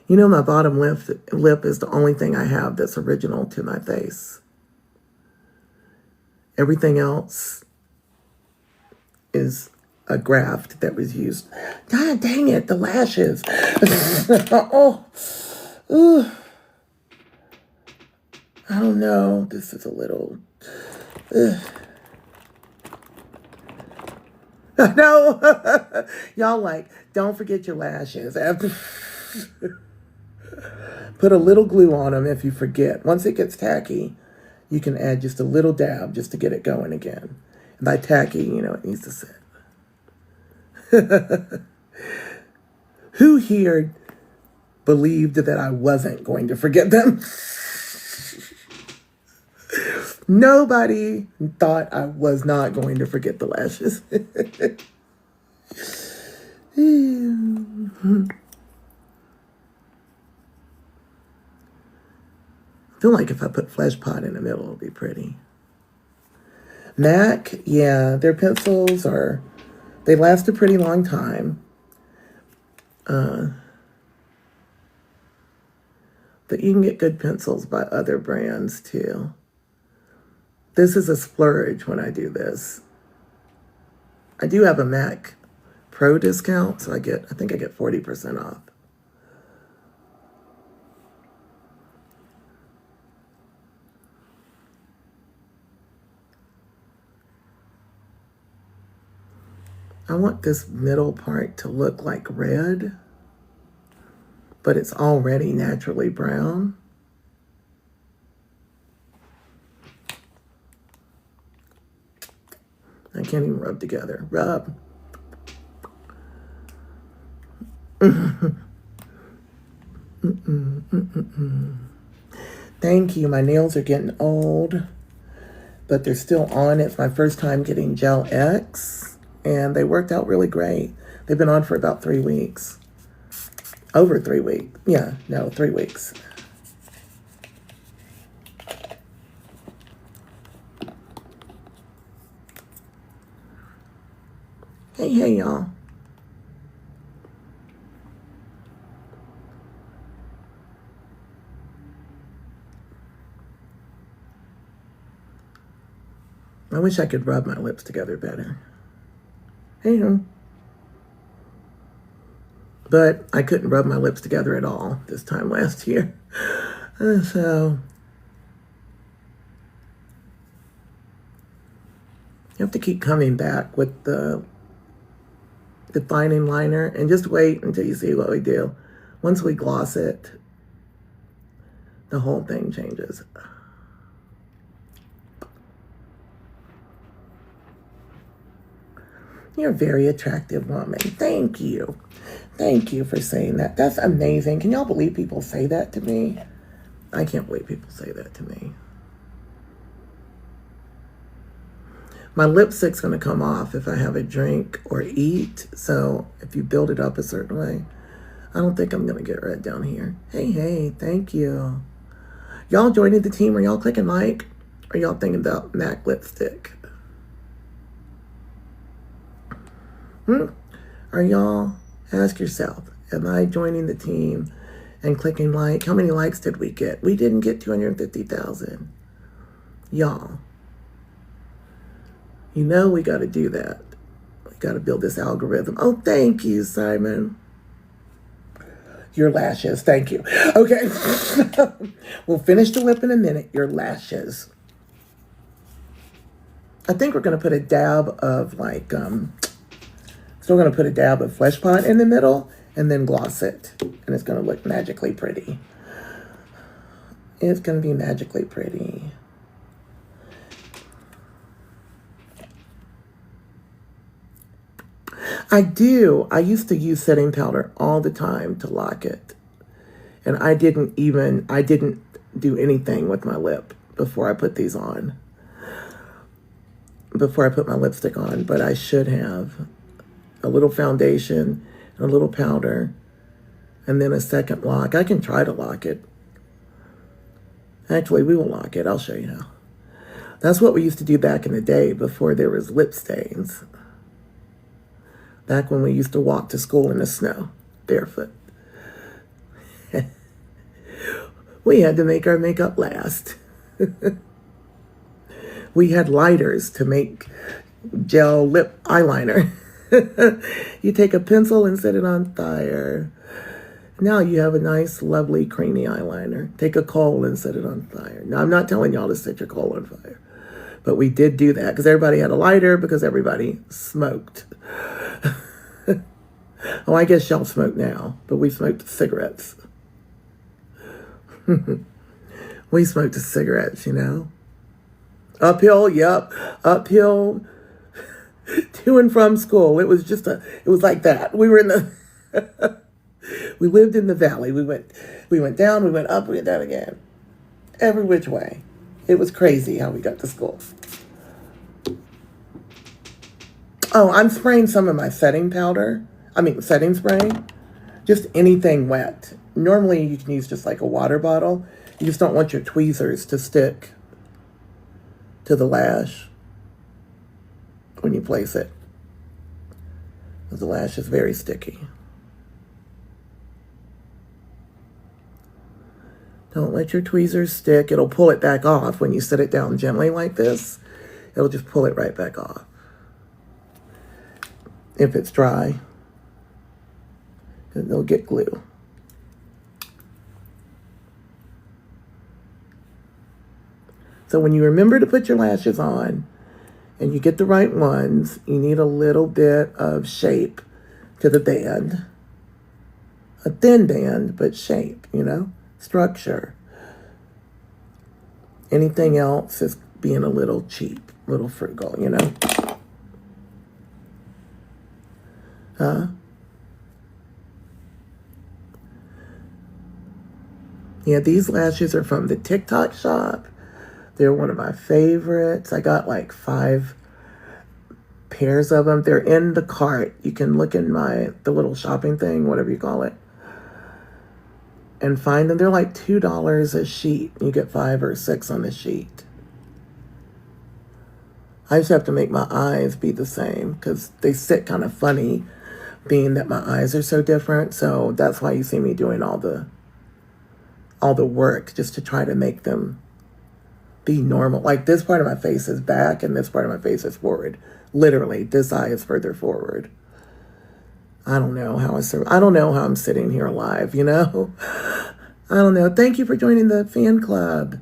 My bottom lip is the only thing I have that's original to my face. Everything else is a graft that was used. God dang it, the lashes. Oh, ooh. I don't know. This is a little. No, y'all don't forget your lashes. Put a little glue on them if you forget. Once it gets tacky, you can add just a little dab just to get it going again. And by tacky, it needs to sit. Who here believed that I wasn't going to forget them? Nobody thought I was not going to forget the lashes. I feel like if I put Flesh Pot in the middle, it'll be pretty. MAC, yeah, their pencils they last a pretty long time. But you can get good pencils by other brands too. This is a splurge when I do this. I do have a Mac Pro discount, so I think I get 40% off. I want this middle part to look like red, but it's already naturally brown. I can't even rub together. Rub. Thank you. My nails are getting old, but they're still on. It's my first time getting Gel X, and they worked out really great. They've been on for about 3 weeks. Over 3 weeks. Yeah, no, 3 weeks. Hey, y'all. I wish I could rub my lips together better. Hey, but I couldn't rub my lips together at all this time last year. So you have to keep coming back with the defining liner and just wait until you see what we do. Once we gloss it, the whole thing changes. You're a very attractive woman. Thank you. Thank you for saying that. That's amazing. Can y'all believe people say that to me? I can't believe people say that to me. My lipstick's going to come off if I have a drink or eat. So if you build it up a certain way, I don't think I'm going to get red down here. Hey, thank you. Y'all joining the team? Are y'all clicking like? Or y'all thinking about MAC lipstick? Are y'all, ask yourself, am I joining the team and clicking like? How many likes did we get? We didn't get 250,000. Y'all, you know we got to do that. We got to build this algorithm. Oh, thank you, Simon. Your lashes, thank you. Okay, we'll finish the lip in a minute. Your lashes. I think we're going to put a dab of still going to put a dab of Flesh Pot in the middle and then gloss it. And it's going to look magically pretty. It's going to be magically pretty. I do. I used to use setting powder all the time to lock it. And I didn't do anything with my lip before I put these on. Before I put my lipstick on, but I should have. A little foundation, and a little powder, and then a second lock. I can try to lock it. Actually, we will lock it. I'll show you how. That's what we used to do back in the day before there was lip stains. Back when we used to walk to school in the snow, barefoot. We had to make our makeup last. We had lighters to make gel lip eyeliner. You take a pencil and set it on fire. Now you have a nice, lovely, creamy eyeliner. Take a coal and set it on fire. Now, I'm not telling y'all to set your coal on fire. But we did do that because everybody had a lighter because everybody smoked. Oh, I guess y'all smoke now, but we smoked cigarettes. We smoked cigarettes, you know. Uphill, yep. Uphill. To and from school. It was like that. We were in the, we lived in the valley. We went down, we went up, we went down again. Every which way. It was crazy how we got to school. Oh, I'm spraying some of my setting spray. Just anything wet. Normally you can use just like a water bottle. You just don't want your tweezers to stick to the lash when you place it. Because the lash is very sticky. Don't let your tweezers stick. It'll pull it back off when you set it down gently like this. It'll just pull it right back off. If it's dry, it'll get glue. So when you remember to put your lashes on and you get the right ones, you need a little bit of shape to the band. A thin band, but shape, you know, structure. Anything else is being a little cheap, a little frugal, you know. Huh? Yeah, these lashes are from the TikTok shop. They're one of my favorites. I got like 5 pairs of them. They're in the cart. You can look in the little shopping thing, whatever you call it, and find them. They're like $2 a sheet. You get 5 or 6 on the sheet. I just have to make my eyes be the same because they sit kind of funny being that my eyes are so different. So that's why you see me doing all the work, just to try to make them be normal. Like this part of my face is back and this part of my face is forward. Literally, this eye is further forward. I don't know how I'm sitting here alive, you know? I don't know. Thank you for joining the fan club.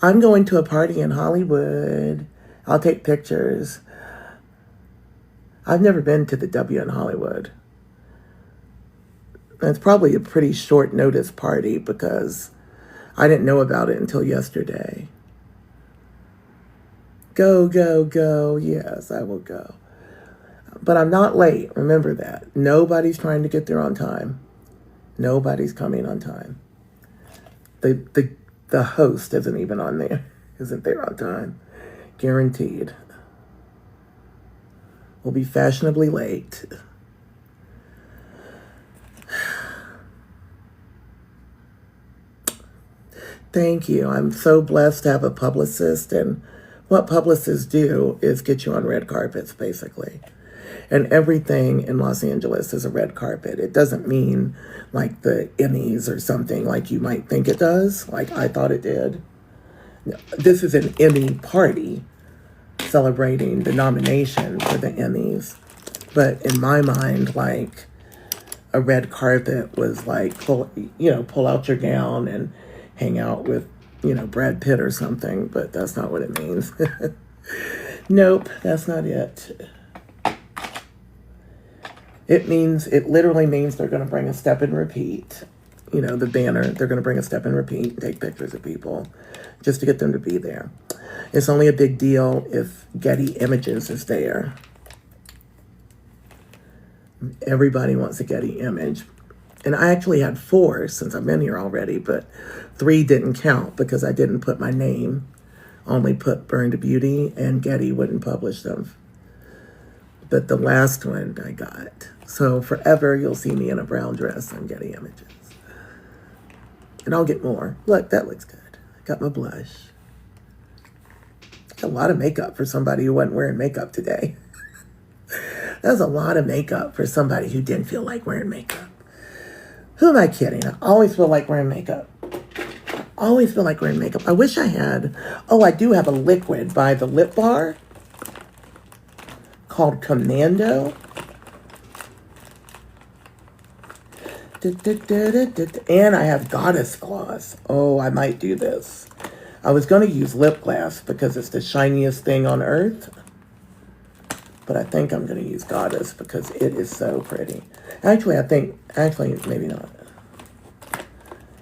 I'm going to a party in Hollywood. I'll take pictures. I've never been to the W in Hollywood. It's probably a pretty short notice party because I didn't know about it until yesterday. Go, go, go. Yes, I will go. But I'm not late. Remember that. Nobody's trying to get there on time. Nobody's coming on time. The host isn't even on there. Isn't there on time. Guaranteed. We'll be fashionably late. Thank you. I'm so blessed to have a publicist, and what publicists do is get you on red carpets, basically. And everything in Los Angeles is a red carpet. It doesn't mean like the Emmys or something like you might think it does, like I thought it did. No, this is an Emmy party celebrating the nomination for the Emmys. But in my mind, like a red carpet was like, pull out your gown and hang out with, Brad Pitt or something, but that's not what it means. Nope, that's not it. It literally means they're going to bring a step and repeat. The banner, they're going to bring a step and repeat and take pictures of people just to get them to be there. It's only a big deal if Getty Images is there. Everybody wants a Getty image. And I actually had 4 since I've been here already, but 3 didn't count because I didn't put my name. Only put Burn to Beauty, and Getty wouldn't publish them. But the last one I got. So forever you'll see me in a brown dress on Getty Images. And I'll get more. Look, that looks good. I got my blush. A lot of makeup for somebody who wasn't wearing makeup today. That's a lot of makeup for somebody who didn't feel like wearing makeup. Who am I kidding? I always feel like wearing makeup. I wish I had. I do have a liquid by the Lip Bar called Commando. And I have Goddess Gloss. Oh, I might do this. I was going to use lip gloss because it's the shiniest thing on earth. But I think I'm going to use Goddess because it is so pretty. Actually, maybe not.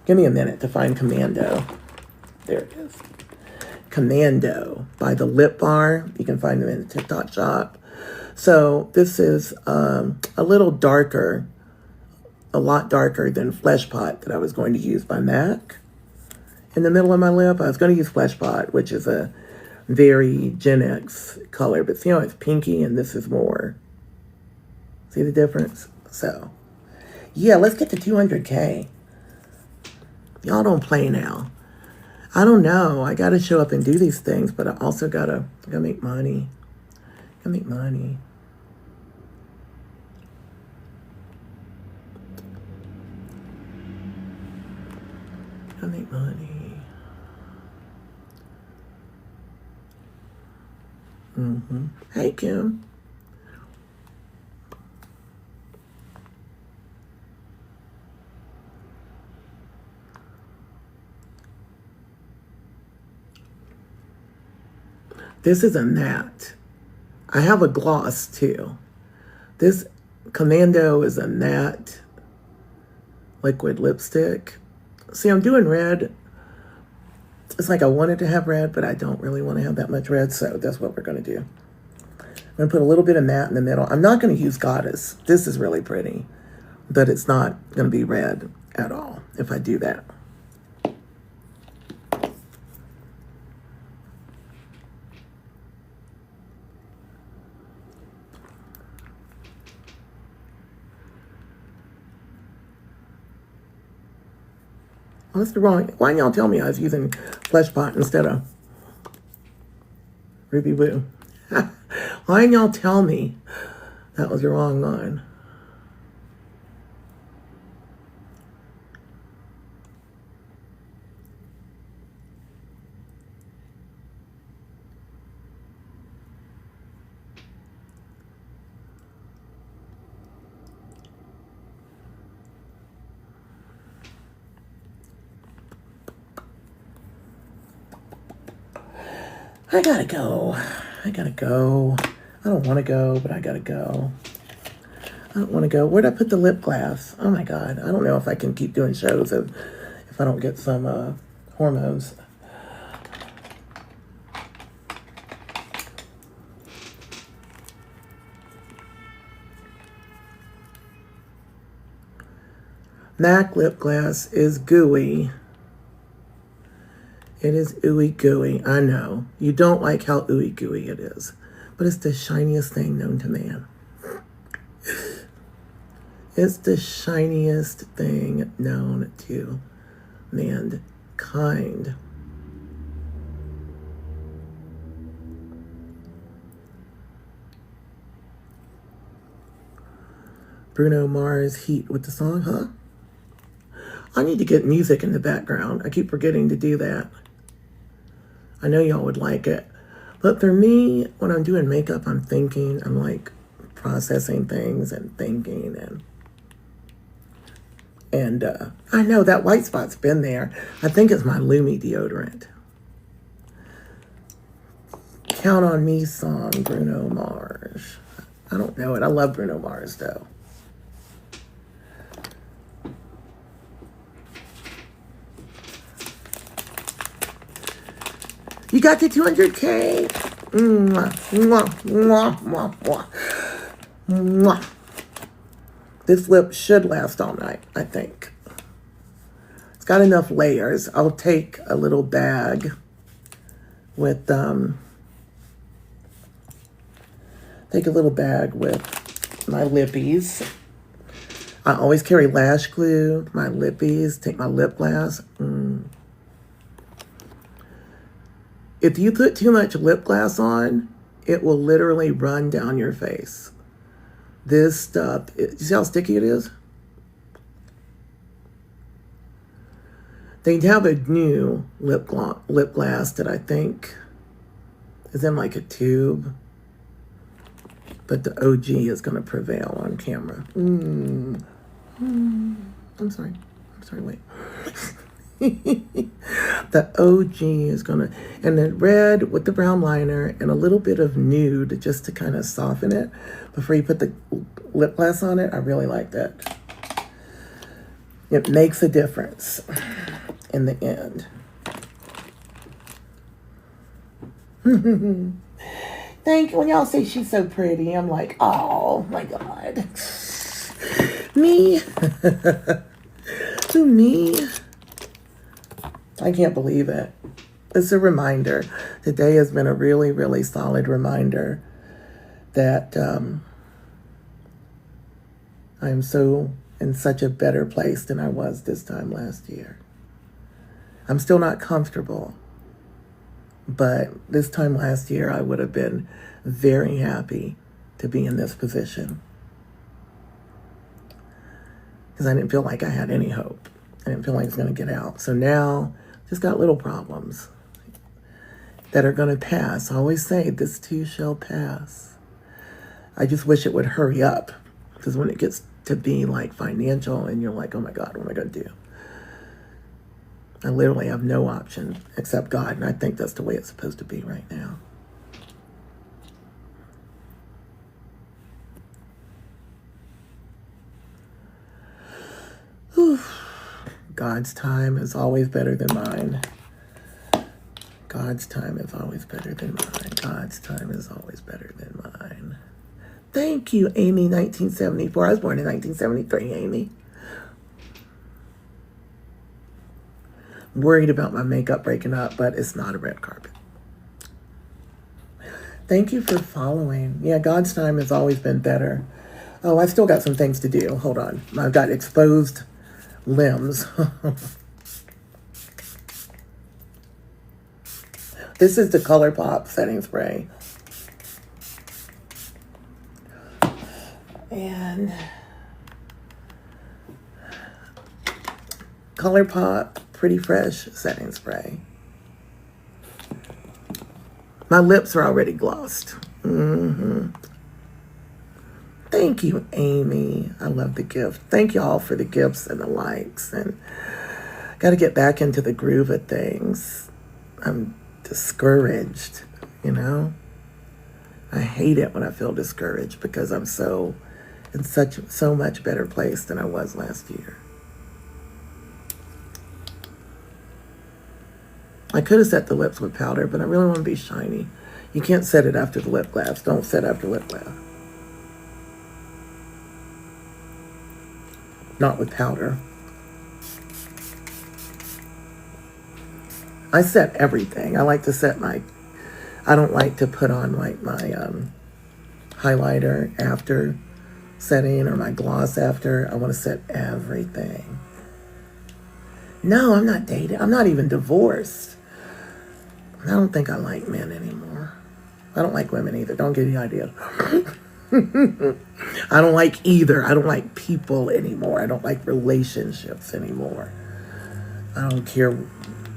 Give me a minute to find Commando. There it is. Commando by the Lip Bar. You can find them in the TikTok shop. So this is a little darker, a lot darker than Flesh Pot that I was going to use by MAC. In the middle of my lip, I was going to use Flesh Pot, which is a very Gen X color. But see how it's pinky and this is more. See the difference? So, yeah, let's get to 200K. Y'all don't play now. I don't know. I got to show up and do these things, but I also got to make money. Gotta make money. Make money. Hey, Kim. This is a matte. I have a gloss too. This Commando is a matte liquid lipstick. See, I'm doing red. It's like I wanted to have red, but I don't really want to have that much red, so that's what we're going to do. I'm going to put a little bit of matte in the middle. I'm not going to use Goddess. This is really pretty, but it's not going to be red at all if I do that. Well, that's the wrong. Why didn't y'all tell me I was using Flesh Pot instead of Ruby Woo? Why didn't y'all tell me that was the wrong line? I gotta go. I don't want to go, but I gotta go. I don't want to go. Where'd I put the lip gloss? Oh my God. I don't know if I can keep doing shows if I don't get some hormones. MAC lip gloss is gooey. It is ooey gooey. I know. You don't like how ooey gooey it is. But it's the shiniest thing known to man. It's the shiniest thing known to mankind. Bruno Mars Heat with the song, huh? I need to get music in the background. I keep forgetting to do that. I know y'all would like it. But for me, when I'm doing makeup, I'm thinking, I'm like processing things and thinking and I know that white spot's been there. I think it's my Lumi deodorant. Count on Me song, Bruno Mars. I don't know it. I love Bruno Mars though. You got the 200K? Mwah, mwah, mwah, mwah, mwah. Mwah. This lip should last all night, I think. It's got enough layers. I'll take a little bag with, my lippies. I always carry lash glue, my lippies, take my lip gloss. If you put too much lip gloss on, it will literally run down your face. This stuff, you see how sticky it is? They have a new lip gloss that I think is in like a tube, but the OG is going to prevail on camera. I'm sorry, wait. The OG is gonna, and then red with the brown liner and a little bit of nude just to kind of soften it before you put the lip gloss on it. I really like that. It makes a difference in the end. Thank you. When y'all say she's so pretty, I'm like, oh my God. Me? To me? I can't believe it. It's a reminder. Today has been a really, really solid reminder that I'm so in such a better place than I was this time last year. I'm still not comfortable, but this time last year I would have been very happy to be in this position because I didn't feel like I had any hope. I didn't feel like it was going to get out. So now, just got little problems that are going to pass. I always say, this too shall pass. I just wish it would hurry up. Because when it gets to be like financial and you're like, oh my God, what am I going to do? I literally have no option except God. And I think that's the way it's supposed to be right now. Whew. God's time is always better than mine. God's time is always better than mine. God's time is always better than mine. Thank you, Amy, 1974. I was born in 1973, Amy. Worried about my makeup breaking up, but it's not a red carpet. Thank you for following. Yeah, God's time has always been better. Oh, I still got some things to do. Hold on. I've got exposed limbs. This is the ColourPop setting spray. And ColourPop Pretty Fresh setting spray. My lips are already glossed. Thank you, Amy. I love the gift. Thank you all for the gifts and the likes. And got to get back into the groove of things. I'm discouraged, you know. I hate it when I feel discouraged because I'm in so much better place than I was last year. I could have set the lips with powder, but I really want to be shiny. You can't set it after the lip gloss. Don't set after lip gloss. Not with powder. I set everything. I like to set I don't like to put on like my highlighter after setting or my gloss after. I want to set everything. No, I'm not dating. I'm not even divorced. I don't think I like men anymore. I don't like women either. Don't get any idea. I don't like either. I don't like people anymore. I don't like relationships anymore. I don't care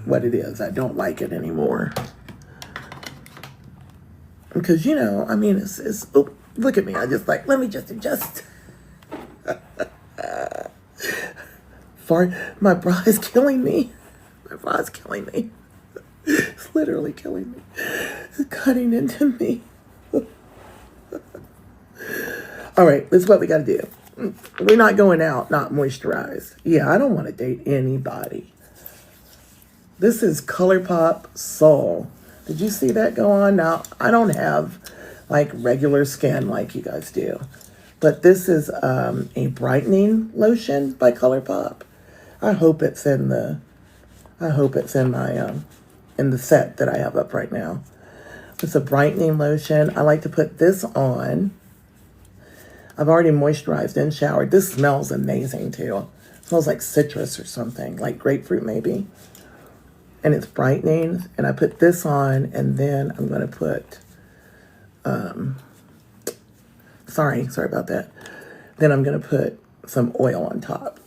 what it is. I don't like it anymore. Because, you know, I mean, it's oh, look at me. I just like, let me just adjust. My bra is killing me. My bra is killing me. It's literally killing me. It's cutting into me. All right, this is what we got to do. We're not going out, not moisturized. Yeah, I don't want to date anybody. This is ColourPop Soul. Did you see that go on? Now, I don't have like regular skin like you guys do. But this is a brightening lotion by ColourPop. I hope it's in my in the set that I have up right now. It's a brightening lotion. I like to put this on. I've already moisturized and showered. This smells amazing too. It smells like citrus or something, like grapefruit maybe. And it's brightening. And I put this on, and then I'm gonna put sorry about that. Then I'm gonna put some oil on top.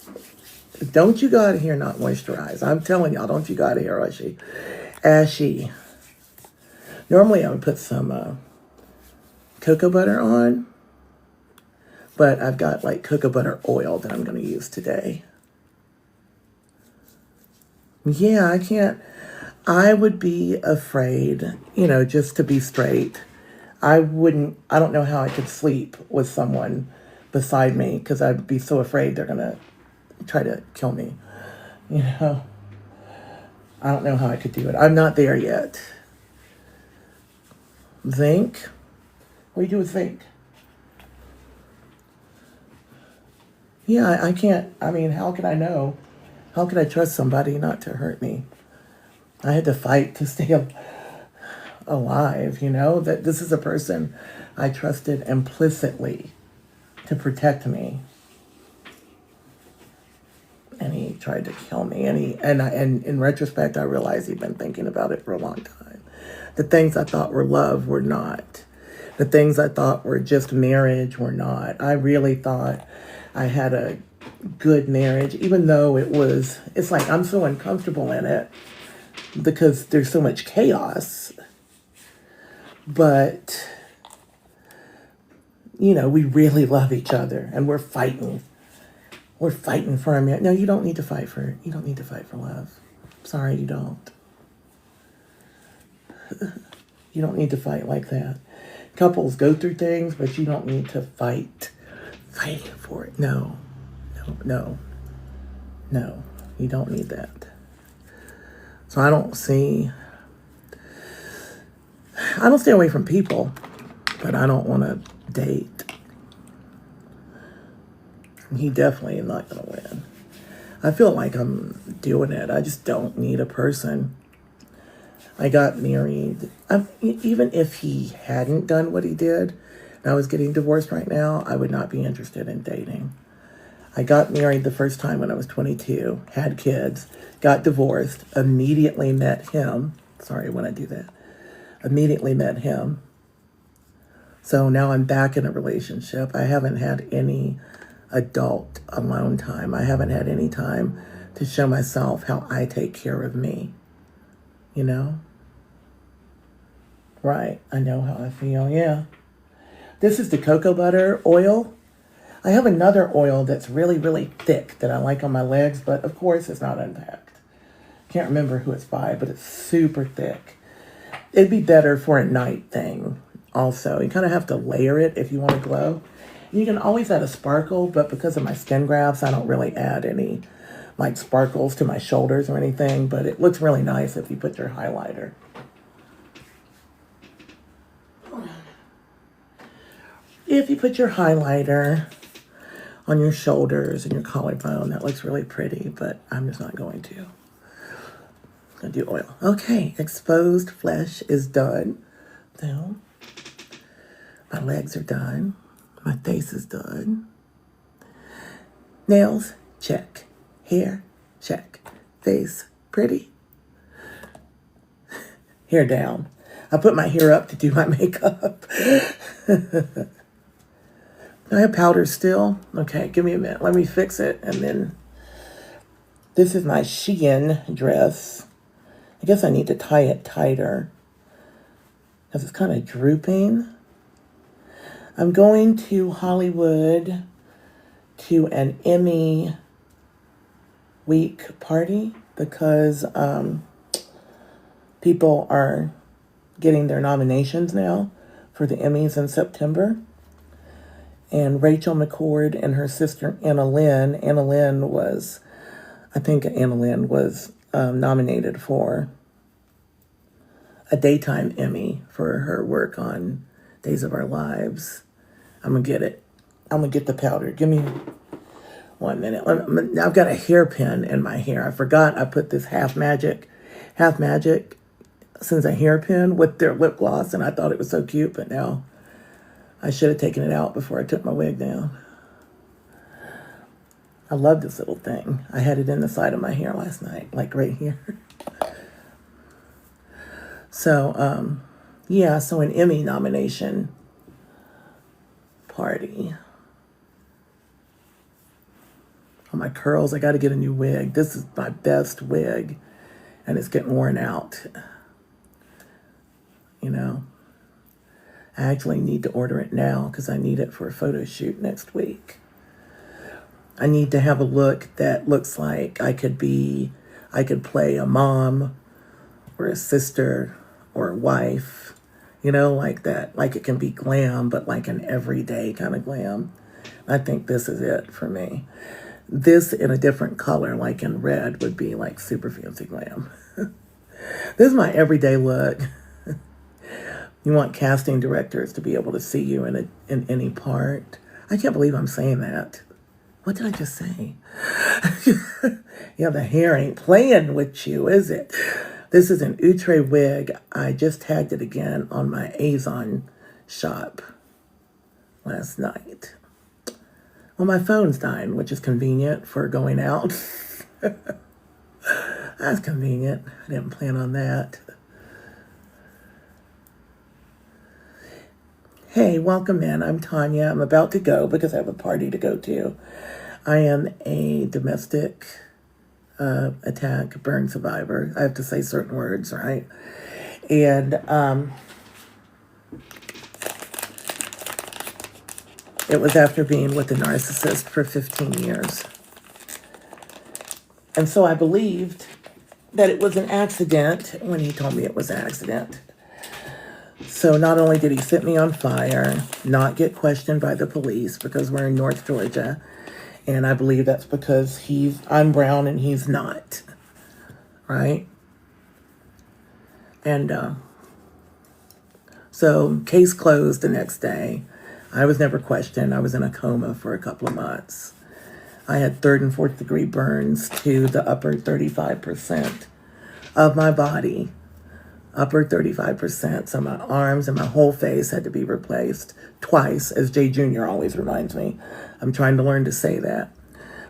Don't you go out of here not moisturized. I'm telling y'all, don't you go out of here ashy. Normally I would put some cocoa butter on, but I've got like cocoa butter oil that I'm going to use today. Yeah, I would be afraid, you know, just to be straight. I don't know how I could sleep with someone beside me because I'd be so afraid they're going to try to kill me. You know, I don't know how I could do it. I'm not there yet. Zinc? What do you do with zinc? Yeah, I can't, I mean, how can I know? How can I trust somebody not to hurt me? I had to fight to stay alive, you know? That this is a person I trusted implicitly to protect me. And he tried to kill me. And in retrospect, I realized he'd been thinking about it for a long time. The things I thought were love were not. The things I thought were just marriage were not. I really thought I had a good marriage, even though it's like I'm so uncomfortable in it because there's so much chaos. But, we really love each other and we're fighting. We're fighting for a marriage. No, you don't need to fight for love. Sorry, you don't. You don't need to fight like that. Couples go through things, but you don't need to fighting for it. No, you don't need that. So I don't stay away from people, but I don't want to date. He definitely is not going to win. I feel like I'm doing it. I just don't need a person. I got married. Even if he hadn't done what he did, and I was getting divorced right now, I would not be interested in dating. I got married the first time when I was 22, had kids, got divorced, immediately met him. Sorry when I do that. Immediately met him. So now I'm back in a relationship. I haven't had any adult alone time. I haven't had any time to show myself how I take care of me. Right, I know how I feel, yeah. This is the cocoa butter oil. I have another oil that's really, really thick that I like on my legs, but of course it's not unpacked. Can't remember who it's by, but it's super thick. It'd be better for a night thing also. You kind of have to layer it if you want to glow. You can always add a sparkle, but because of my skin grafts, I don't really add any like sparkles to my shoulders or anything, but it looks really nice if you put your highlighter. If you put your highlighter on your shoulders and your collarbone, that looks really pretty, but I'm just not going to. I'm going to do oil. Okay, exposed flesh is done. So, my legs are done. My face is done. Nails, check. Hair, check. Face, pretty. Hair down. I put my hair up to do my makeup. I have powder still. Okay, give me a minute. Let me fix it. And then this is my Shein dress. I guess I need to tie it tighter because it's kind of drooping. I'm going to Hollywood to an Emmy week party because people are getting their nominations now for the Emmys in September. And Rachel McCord and her sister Annalynne was nominated for a daytime Emmy for her work on Days of Our Lives. I'm going to get it. I'm going to get the powder. Give me 1 minute. I've got a hairpin in my hair. I forgot I put this Half Magic since a hairpin with their lip gloss, and I thought it was so cute, but now I should have taken it out before I took my wig down. I love this little thing. I had it in the side of my hair last night, like right here. So, so an Emmy nomination party. Oh, my curls, I got to get a new wig. This is my best wig, and it's getting worn out. I actually need to order it now because I need it for a photo shoot next week. I need to have a look that looks like I could play a mom or a sister or a wife, like that. Like it can be glam, but like an everyday kind of glam. I think this is it for me. This in a different color, like in red, would be like super fancy glam. This is my everyday look. You want casting directors to be able to see you in any part. I can't believe I'm saying that. What did I just say? Yeah, the hair ain't playing with you, is it? This is an outre wig. I just tagged it again on my Amazon shop last night. Well, my phone's dying, which is convenient for going out. That's convenient. I didn't plan on that. Hey, welcome in. I'm Tanya. I'm about to go because I have a party to go to. I am a domestic attack burn survivor. I have to say certain words, right? And it was after being with a narcissist for 15 years. And so I believed that it was an accident when he told me it was an accident. So not only did he set me on fire, not get questioned by the police because we're in North Georgia, and I believe that's because I'm brown and he's not, right? And so case closed the next day. I was never questioned. I was in a coma for a couple of months. I had 3rd and 4th degree burns to the upper 35% of my body. Upper 35%. So my arms and my whole face had to be replaced twice, as Jay Jr. always reminds me. I'm trying to learn to say that.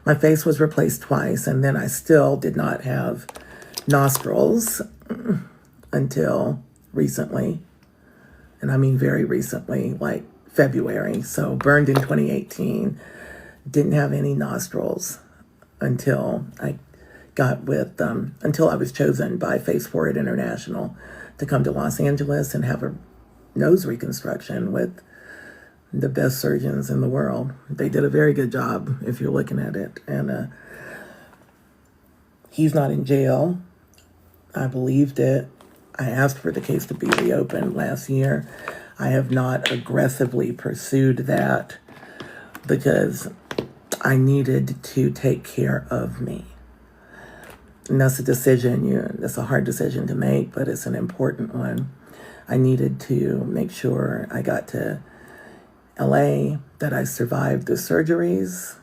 My face was replaced twice, and then I still did not have nostrils until recently. And I mean very recently, like February. So burned in 2018. Didn't have any nostrils until I until I was chosen by Face Forward International to come to Los Angeles and have a nose reconstruction with the best surgeons in the world. They did a very good job if you're looking at it. And he's not in jail. I believed it. I asked for the case to be reopened last year. I have not aggressively pursued that because I needed to take care of me. And that's a decision, that's a hard decision to make, but it's an important one. I needed to make sure I got to LA, that I survived the surgeries,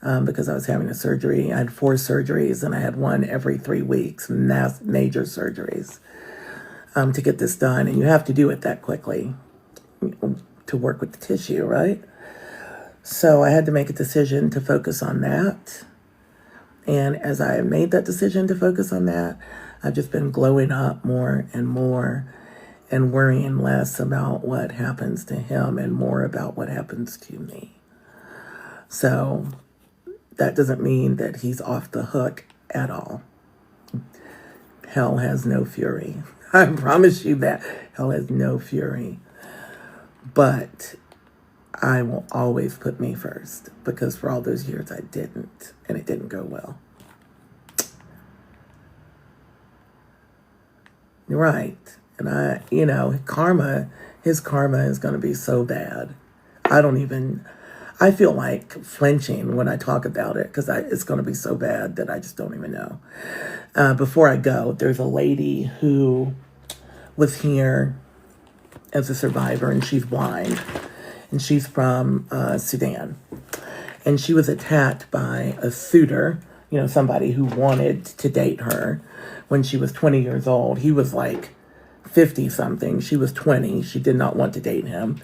because I was having a surgery. I had 4 surgeries, and I had one every 3 weeks, major surgeries, to get this done. And you have to do it that quickly to work with the tissue, right? So I had to make a decision to focus on that. And as I made that decision to focus on that, I've just been glowing up more and more and worrying less about what happens to him and more about what happens to me. So that doesn't mean that he's off the hook at all. Hell has no fury. I promise you that. Hell has no fury. But I will always put me first, because for all those years I didn't, and it didn't go well. You're right. And his karma is going to be so bad. I feel like flinching when I talk about it, because it's going to be so bad that I just don't even know. Before I go, there's a lady who was here as a survivor, and she's blind. And she's from Sudan. And she was attacked by a suitor, somebody who wanted to date her when she was 20 years old. He was like 50-something. She was 20. She did not want to date him.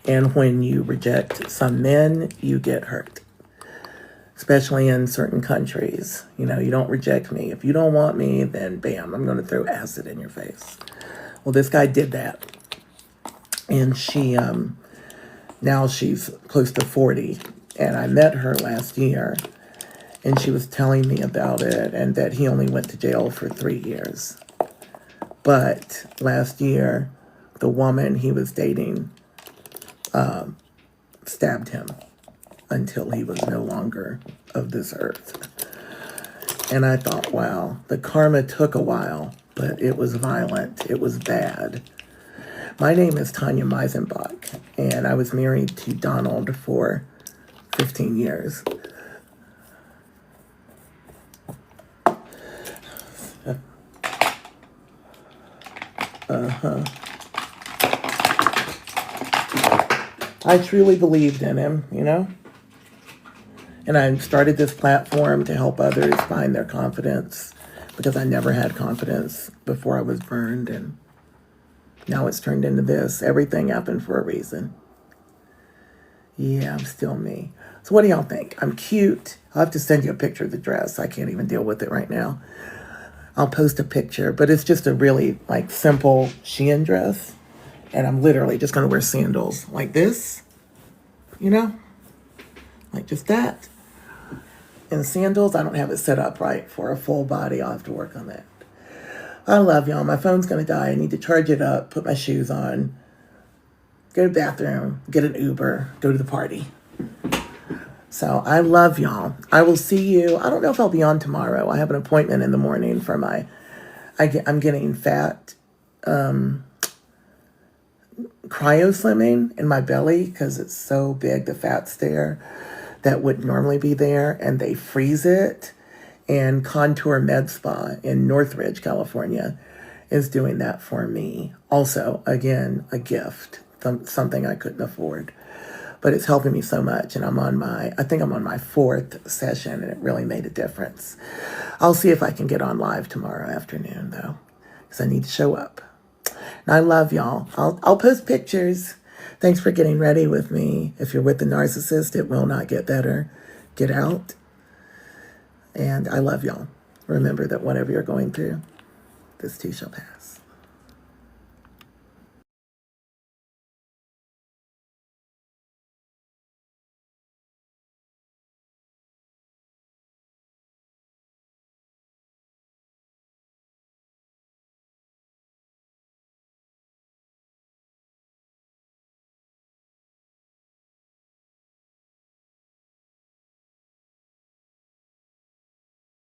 And when you reject some men, you get hurt, especially in certain countries. You don't reject me. If you don't want me, then bam, I'm going to throw acid in your face. Well, this guy did that. And she... Now she's close to 40, and I met her last year, and she was telling me about it, and that he only went to jail for 3 years. But last year, the woman he was dating stabbed him until he was no longer of this earth. And I thought, wow, the karma took a while, but it was violent. It was bad. My name is Tanya Meisenbach, and I was married to Donald for 15 years. I truly believed in him, And I started this platform to help others find their confidence, because I never had confidence before I was burned, and now it's turned into this. Everything happened for a reason. Yeah, I'm still me. So what do y'all think? I'm cute. I'll have to send you a picture of the dress. I can't even deal with it right now. I'll post a picture, but it's just a really simple Shein dress. And I'm literally just going to wear sandals like this, like just that. in sandals. I don't have it set up right for a full body. I'll have to work on that. I love y'all. My phone's going to die. I need to charge it up, put my shoes on, go to the bathroom, get an Uber, go to the party. So I love y'all. I will see you. I don't know if I'll be on tomorrow. I have an appointment in the morning for I'm getting fat cryo slimming in my belly because it's so big, the fat's there that wouldn't normally be there, and they freeze it. And Contour Med Spa in Northridge, California is doing that for me. Also, again, a gift, something I couldn't afford. But it's helping me so much, and I think I'm on my 4th session, and it really made a difference. I'll see if I can get on live tomorrow afternoon, though, because I need to show up. And I love y'all. I'll post pictures. Thanks for getting ready with me. If you're with the narcissist, it will not get better. Get out. And I love y'all. Remember that whatever you're going through, this too shall pass.